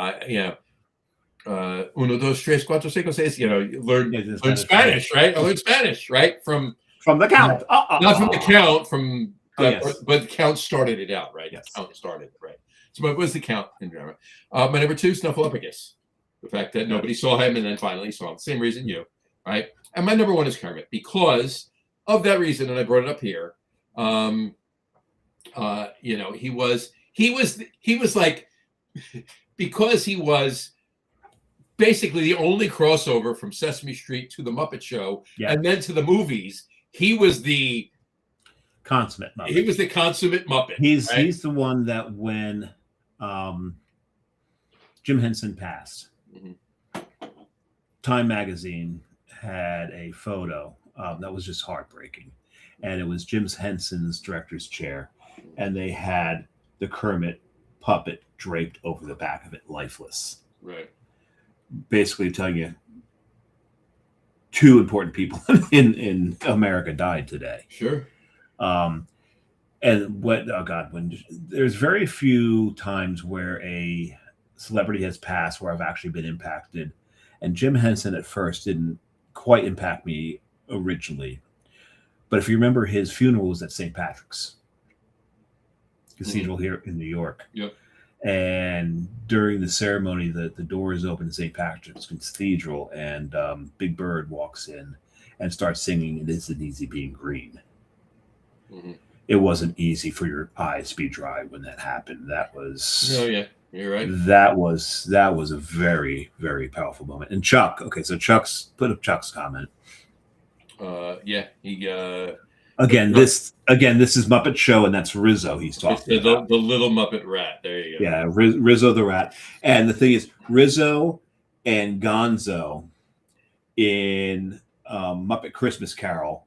uno, dos, tres, cuatro, cinco, seis. Learn Spanish, right? I learned Spanish, right? From the Count. Not from the Count. From yes. But the Count started it out, right? Yes. The Count started it, right? So what was the Count in drama? My number 2, Snuffleupagus. The fact that nobody saw him and then finally saw him. Same reason you, right? And my number 1 is Kermit because of that reason, and I brought it up here. He was like, because he was basically the only crossover from Sesame Street to the Muppet Show, and then to the movies. He was the consummate Muppet. He was the consummate Muppet. He's the one that when Jim Henson passed, Time Magazine had a photo that was just heartbreaking. and it was Jim Henson's director's chair, and they had the Kermit puppet draped over the back of it, lifeless. Right. Basically telling you two important people in America died today. Sure. And when there's very few times where a celebrity has passed where I've actually been impacted, and Jim Henson at first didn't quite impact me originally, but if you remember, his funeral was at St. Patrick's Cathedral here in New York. Yep. And during the ceremony, the doors open to St. Patrick's Cathedral, and Big Bird walks in and starts singing "It Isn't Easy Being Green." Mm-hmm. It wasn't easy for your eyes to be dry when that happened. That was you're right. That was a very, very powerful moment. And Chuck, okay, so put up Chuck's comment. He Again, this is Muppet Show, and that's Rizzo he's talking about. The little Muppet rat. There you go. Yeah, Rizzo the rat. And the thing is, Rizzo and Gonzo in Muppet Christmas Carol,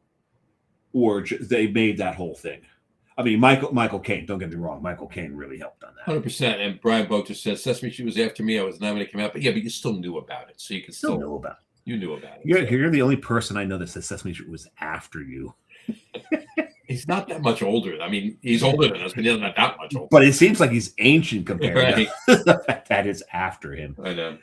they made that whole thing. I mean, Michael Caine, don't get me wrong, Michael Caine really helped on that. 100%. And Brian Bocher says Sesame Street was after me. I was not going to come out, but you still knew about it, so you can still know about it. You knew about it. You're the only person I know that says Sesame Street was after you. He's not that much older. I mean, he's older than us, but he's not that much older. But it seems like he's ancient compared to the fact that it's after him. I know.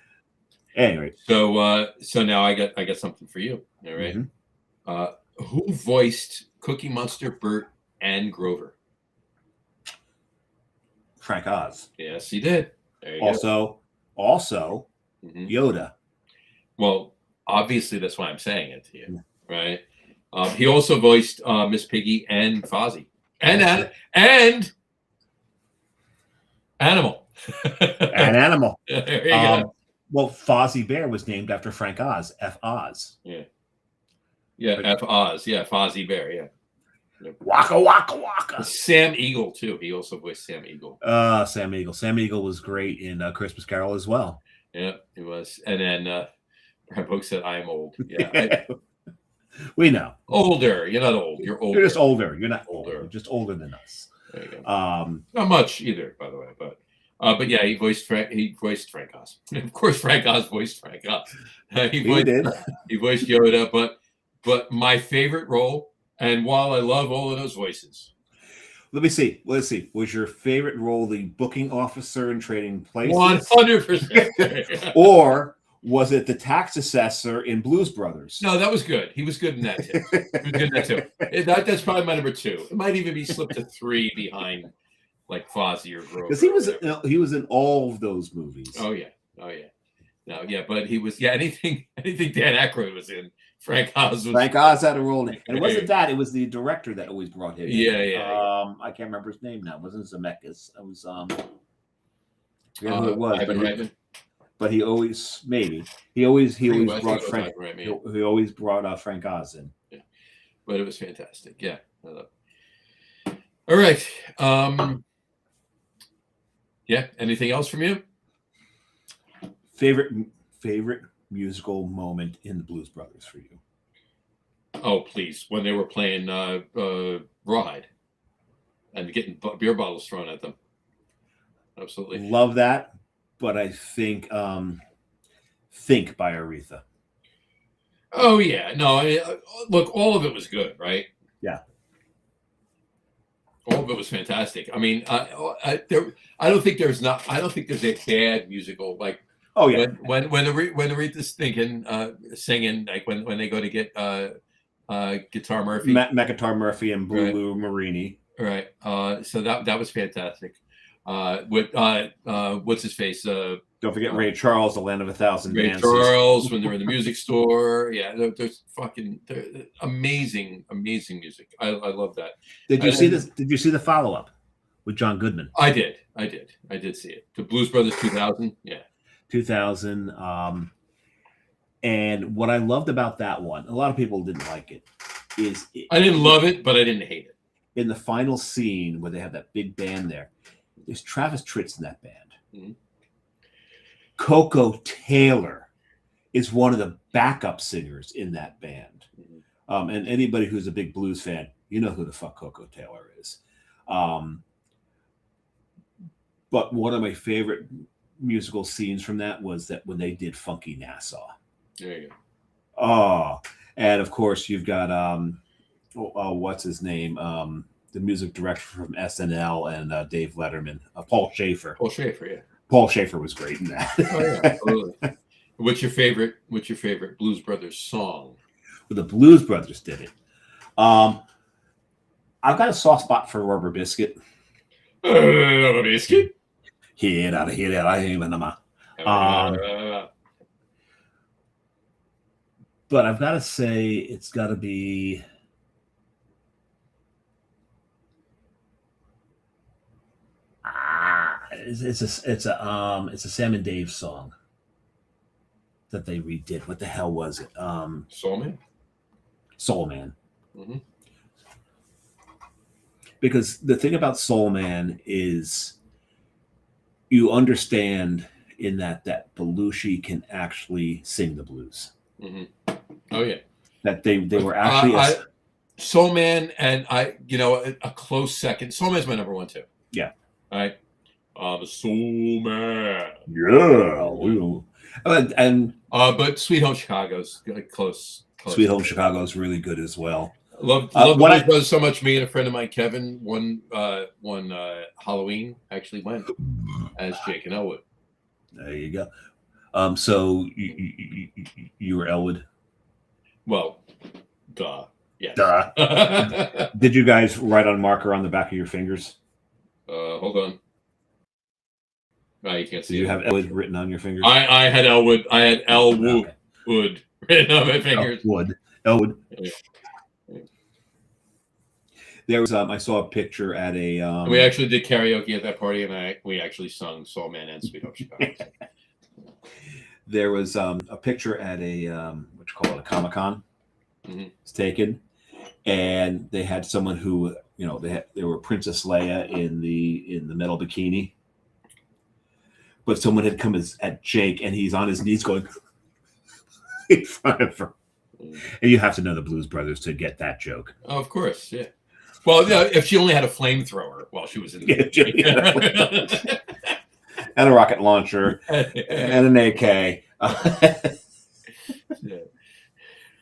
Anyway, so now I got something for you. All right. Mm-hmm. Who voiced Cookie Monster, Bert, and Grover? Frank Oz. Yes, he did. There you go. Also, Yoda. Well, obviously that's why I'm saying it to you, right? He also voiced Miss Piggy and Fozzie and Animal. And Animal. There you go. Well, Fozzie Bear was named after Frank Oz. F. Oz. Yeah. F. Oz. Yeah, Fozzie Bear. Yeah. Waka waka waka. Sam Eagle too. He also voiced Sam Eagle. Sam Eagle. Sam Eagle was great in Christmas Carol as well. Yeah, he was. And then Brian Book said, "I am old." Yeah. We know. Older. You're not old. You're older. You're just older. You're not older. You're just older than us. There you go. Not much either, by the way. But yeah, he voiced Frank Oz. Of course, Frank Oz voiced Frank Oz. He voiced Yoda. But my favorite role, and while I love all of those voices, let's see. Was your favorite role the booking officer in Trading Places? 100%. Or was it the tax assessor in Blues Brothers? No, that was good. He was good in that too. That's probably my number 2. It might even be slipped to 3 behind like Fozzie or Grover. Because he was in all of those movies. Oh yeah. No, yeah, but he was anything Dan Aykroyd was in. Frank Oz had a role in it. And it wasn't that, it was the director that always brought him in. Yeah. I can't remember his name now. It wasn't Zemeckis. It was who it was. But he always brought Frank Oz in. Yeah. But it was fantastic. Yeah. All right. Yeah. Anything else from you? Favorite musical moment in the Blues Brothers for you? Oh, please. When they were playing Rawhide and getting beer bottles thrown at them. Absolutely. Love that. But I think by Aretha. Oh yeah, no. Look, all of it was good, right? Yeah, all of it was fantastic. I mean, I don't think there's a bad musical like. Oh yeah, when Aretha's singing like when they go to get Guitar Murphy, Guitar Murphy and Bulu Marini. Right. So that was fantastic. What's his face? Don't forget Ray Charles, The Land of a Thousand Ray Dances. Charles when they're in the music store. Yeah, there's amazing music. I love that. Did you see this? Did you see the follow up with John Goodman? I did see it. The Blues Brothers 2000. Yeah. 2000. And what I loved about that one, a lot of people didn't like it. I didn't love it, but I didn't hate it. In the final scene where they have that big band there, there's Travis Tritt's in that band. Mm-hmm. Coco Taylor is one of the backup singers in that band. Mm-hmm. And anybody who's a big blues fan, You know who the fuck Coco Taylor is. But one of my favorite musical scenes from that was that when they did Funky Nassau. There you go. Oh, and of course you've got what's his name? The music director from SNL and Dave Letterman, Paul Schaefer. Paul Schaefer, yeah. Paul Schaefer was great in that. Oh yeah, absolutely. What's your favorite Blues Brothers song? Well, the Blues Brothers did it. I've got a soft spot for Rubber Biscuit. Rubber Biscuit. Here, I ain't but I've got to say it's got to be. It's a Sam and Dave song that they redid. What the hell was it? Soul Man. Soul Man. Mm-hmm. Because the thing about Soul Man is you understand in that Belushi can actually sing the blues. Mm-hmm. Oh yeah. That they were actually Soul Man and a close second. Soul Man's my number one too. Yeah. All right. The Soul Man. Yeah. And but Sweet Home Chicago's close. Sweet Home Chicago's really good as well. Love Blues Brothers so much. Me and a friend of mine, Kevin, one Halloween actually went as Jake and Elwood. There you go. So you were Elwood? Well, duh. Yeah. Duh. Did you guys write on marker on the back of your fingers? Hold on. No, you can't see. Did you have Elwood written on your fingers? I had Elwood. I had Elwood written on my fingers. Elwood. Yeah. There was I saw a picture at a. We actually did karaoke at that party, and we actually sung Soul Man and Sweet Home Chicago. There was a picture at a what you call it, a Comic-Con. Mm-hmm. It's taken, and they had someone who they were Princess Leia in the metal bikini, but someone had come at Jake, and he's on his knees going in front of her. Mm-hmm. And you have to know the Blues Brothers to get that joke. Oh, of course, yeah. Well, if she only had a flamethrower while she was in the and a rocket launcher and an AK. Yeah.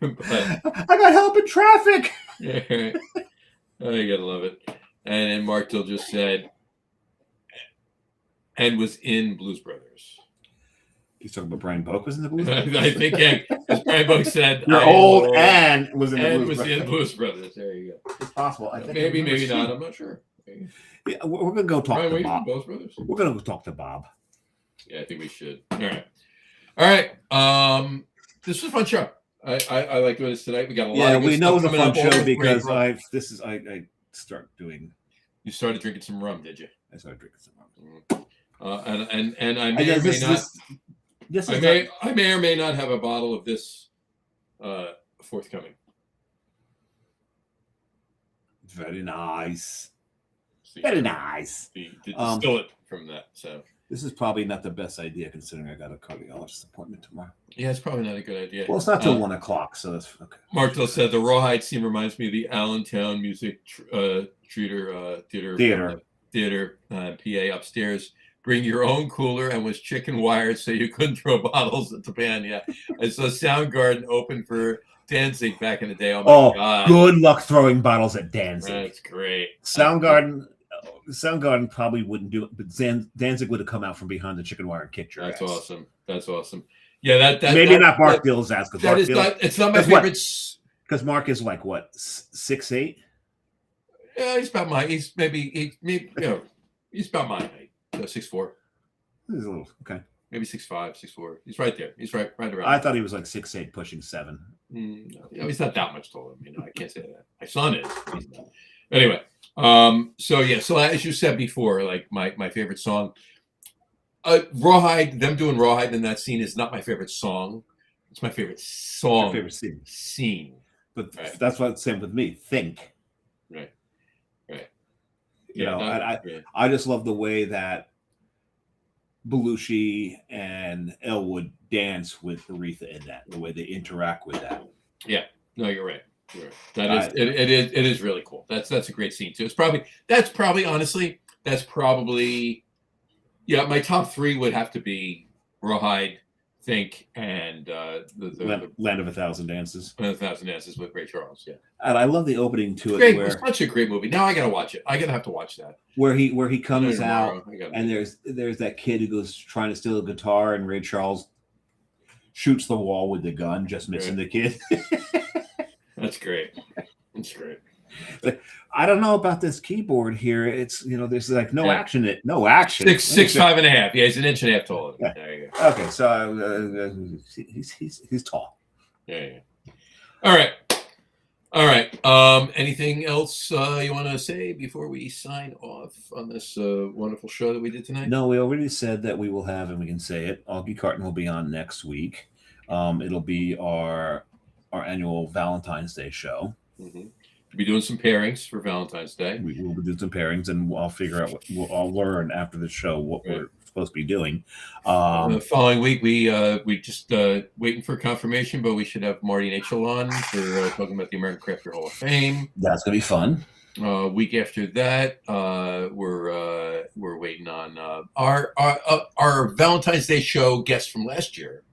I got help in traffic. Yeah. Oh, you gotta love it. And then Mark Dill just said, and was in Blues Brothers. He's talking about Brian Boak was in the Blues Brothers? I think, yeah. As Brian Boak said, you're old and was in the Blues Brothers. There you go. It's possible. I think maybe not. I'm not sure. Yeah, we're gonna go talk to Bob. Both brothers? We're gonna go talk to Bob. Yeah, I think we should. All right. This was a fun show. I like doing this tonight. We got a lot. Of good we know stuff it's a fun coming up. show because I start doing. You started drinking some rum, did you? I started drinking some rum. And I may or may not. I may or may not have a bottle of this forthcoming. Very nice. See, very nice. To distill it from that. So this is probably not the best idea considering I got a cardiologist appointment tomorrow. Yeah, it's probably not a good idea. Well, it's not till 1 o'clock, so that's okay. Martel said the Rawhide scene reminds me of the Allentown Music Theater PA upstairs. Bring your own cooler and was chicken wired so you couldn't throw bottles at the band. Yeah, I saw Soundgarden open for Danzig back in the day. Oh my God! Good luck throwing bottles at Danzig. That's great. Soundgarden probably wouldn't do it, but Danzig would have come out from behind the chicken wire and kicked your ass. That's awesome. Yeah, that maybe not Mark Dill's ass because it's not my favorite. Because Mark is like what 6'8". Yeah, he's about my. He's maybe he's about my height. 6'4". He's a little okay. Maybe 6'5", 6'4". He's right there. He's right around. I thought he was like 6'8", pushing 7. No, he's not that much taller. I can't say that. My son is. He's not. Anyway, so as you said before, like my favorite song, Rawhide. Them doing Rawhide in that scene is not my favorite song. It's my favorite song. My favorite scene. But that's what it's saying with me. Think. Right. I just love the way that Belushi and Elwood dance with Aretha in that, the way they interact with that. Yeah, no, you're right. Sure. That is it is really cool. That's a great scene too. That's probably honestly yeah, my top three would have to be Rawhide, Think, and the Land of a Thousand Dances. Land of a Thousand Dances with Ray Charles. Yeah, And I love the opening to great. it where It's such a great movie. Now I gotta watch it. I gotta have to watch that. Where he comes out tomorrow. and there's that kid who goes trying to steal a guitar and Ray Charles shoots the wall with the gun, just missing the kid. That's great. That's great. I don't know about this keyboard here. It's there's like no action. No action. 6'5" and a half. Yeah, he's an inch and a half taller. Yeah. There you go. Okay, so he's tall. Yeah. All right. Anything else you want to say before we sign off on this wonderful show that we did tonight? No, we already said that we will have, and we can say it. Augie Carton will be on next week. It'll be our annual Valentine's Day show. Mm-hmm. We'll be doing some pairings for Valentine's Day. We will be doing some pairings, and I'll figure out I'll learn after the show what we're supposed to be doing. The following week, we just waiting for confirmation, but we should have Marty Nachel on for talking about the American Craft Beer Hall of Fame. That's gonna be fun. Week after that, we're waiting on our Valentine's Day show guest from last year.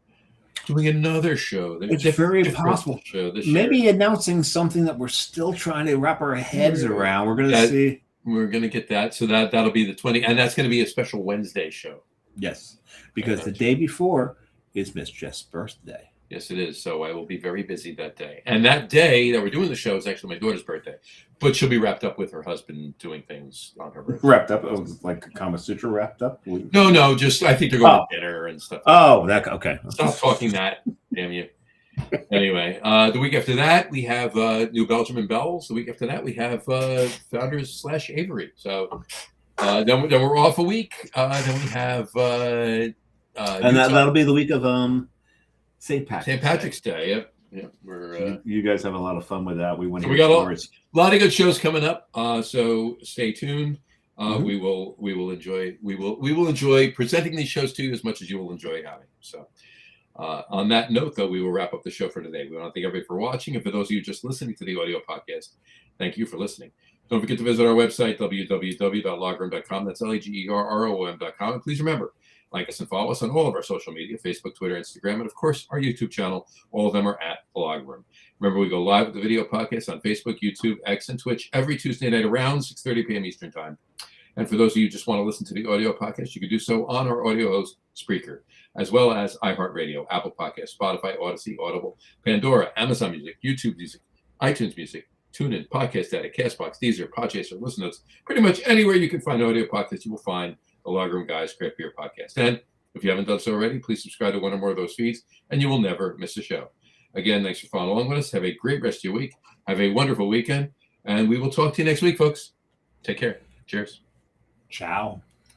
Doing another show. It's very possible. Maybe announcing something that we're still trying to wrap our heads around. We're going to see. We're going to get that. So that'll be the 20th. And that's going to be a special Wednesday show. Yes. Because the day before is Miss Jess's birthday. Yes, it is. So I will be very busy that day. And that day that we're doing the show is actually my daughter's birthday. But she'll be wrapped up with her husband doing things on her birthday. Wrapped up? Like Kama Sutra wrapped up? No. Just I think they're going to dinner and stuff. Okay. Stop talking that. Damn you. Anyway, the week after that, we have New Belgium and Bells. The week after that, we have Founders / Avery. So then we're off a week. Then we have... and that'll be the week of... St. Patrick's Day. Yep. We're you guys have a lot of fun with that. We got a lot of good shows coming up. So stay tuned. We will enjoy presenting these shows to you as much as you will enjoy having. So on that note, though, we will wrap up the show for today. We want to thank everybody for watching, and for those of you just listening to the audio podcast, thank you for listening. Don't forget to visit our website, www.logroom.com. That's LAGERROM.com. And please remember, like us and follow us on all of our social media, Facebook, Twitter, Instagram, and of course, our YouTube channel. All of them are at The Log Room. Remember, we go live with the video podcast on Facebook, YouTube, X, and Twitch every Tuesday night around 6:30 p.m. Eastern Time. And for those of you who just want to listen to the audio podcast, you can do so on our audio host, Spreaker, as well as iHeartRadio, Apple Podcasts, Spotify, Odyssey, Audible, Pandora, Amazon Music, YouTube Music, iTunes Music, TuneIn, Podcast Addict, Castbox, Deezer, Podchaser, Listen Notes. Pretty much anywhere you can find audio podcasts, you will find the Log Room Guys Craft Beer Podcast. And if you haven't done so already, please subscribe to one or more of those feeds, and you will never miss a show. Again, thanks for following along with us. Have a great rest of your week. Have a wonderful weekend, and we will talk to you next week, folks. Take care. Cheers. Ciao.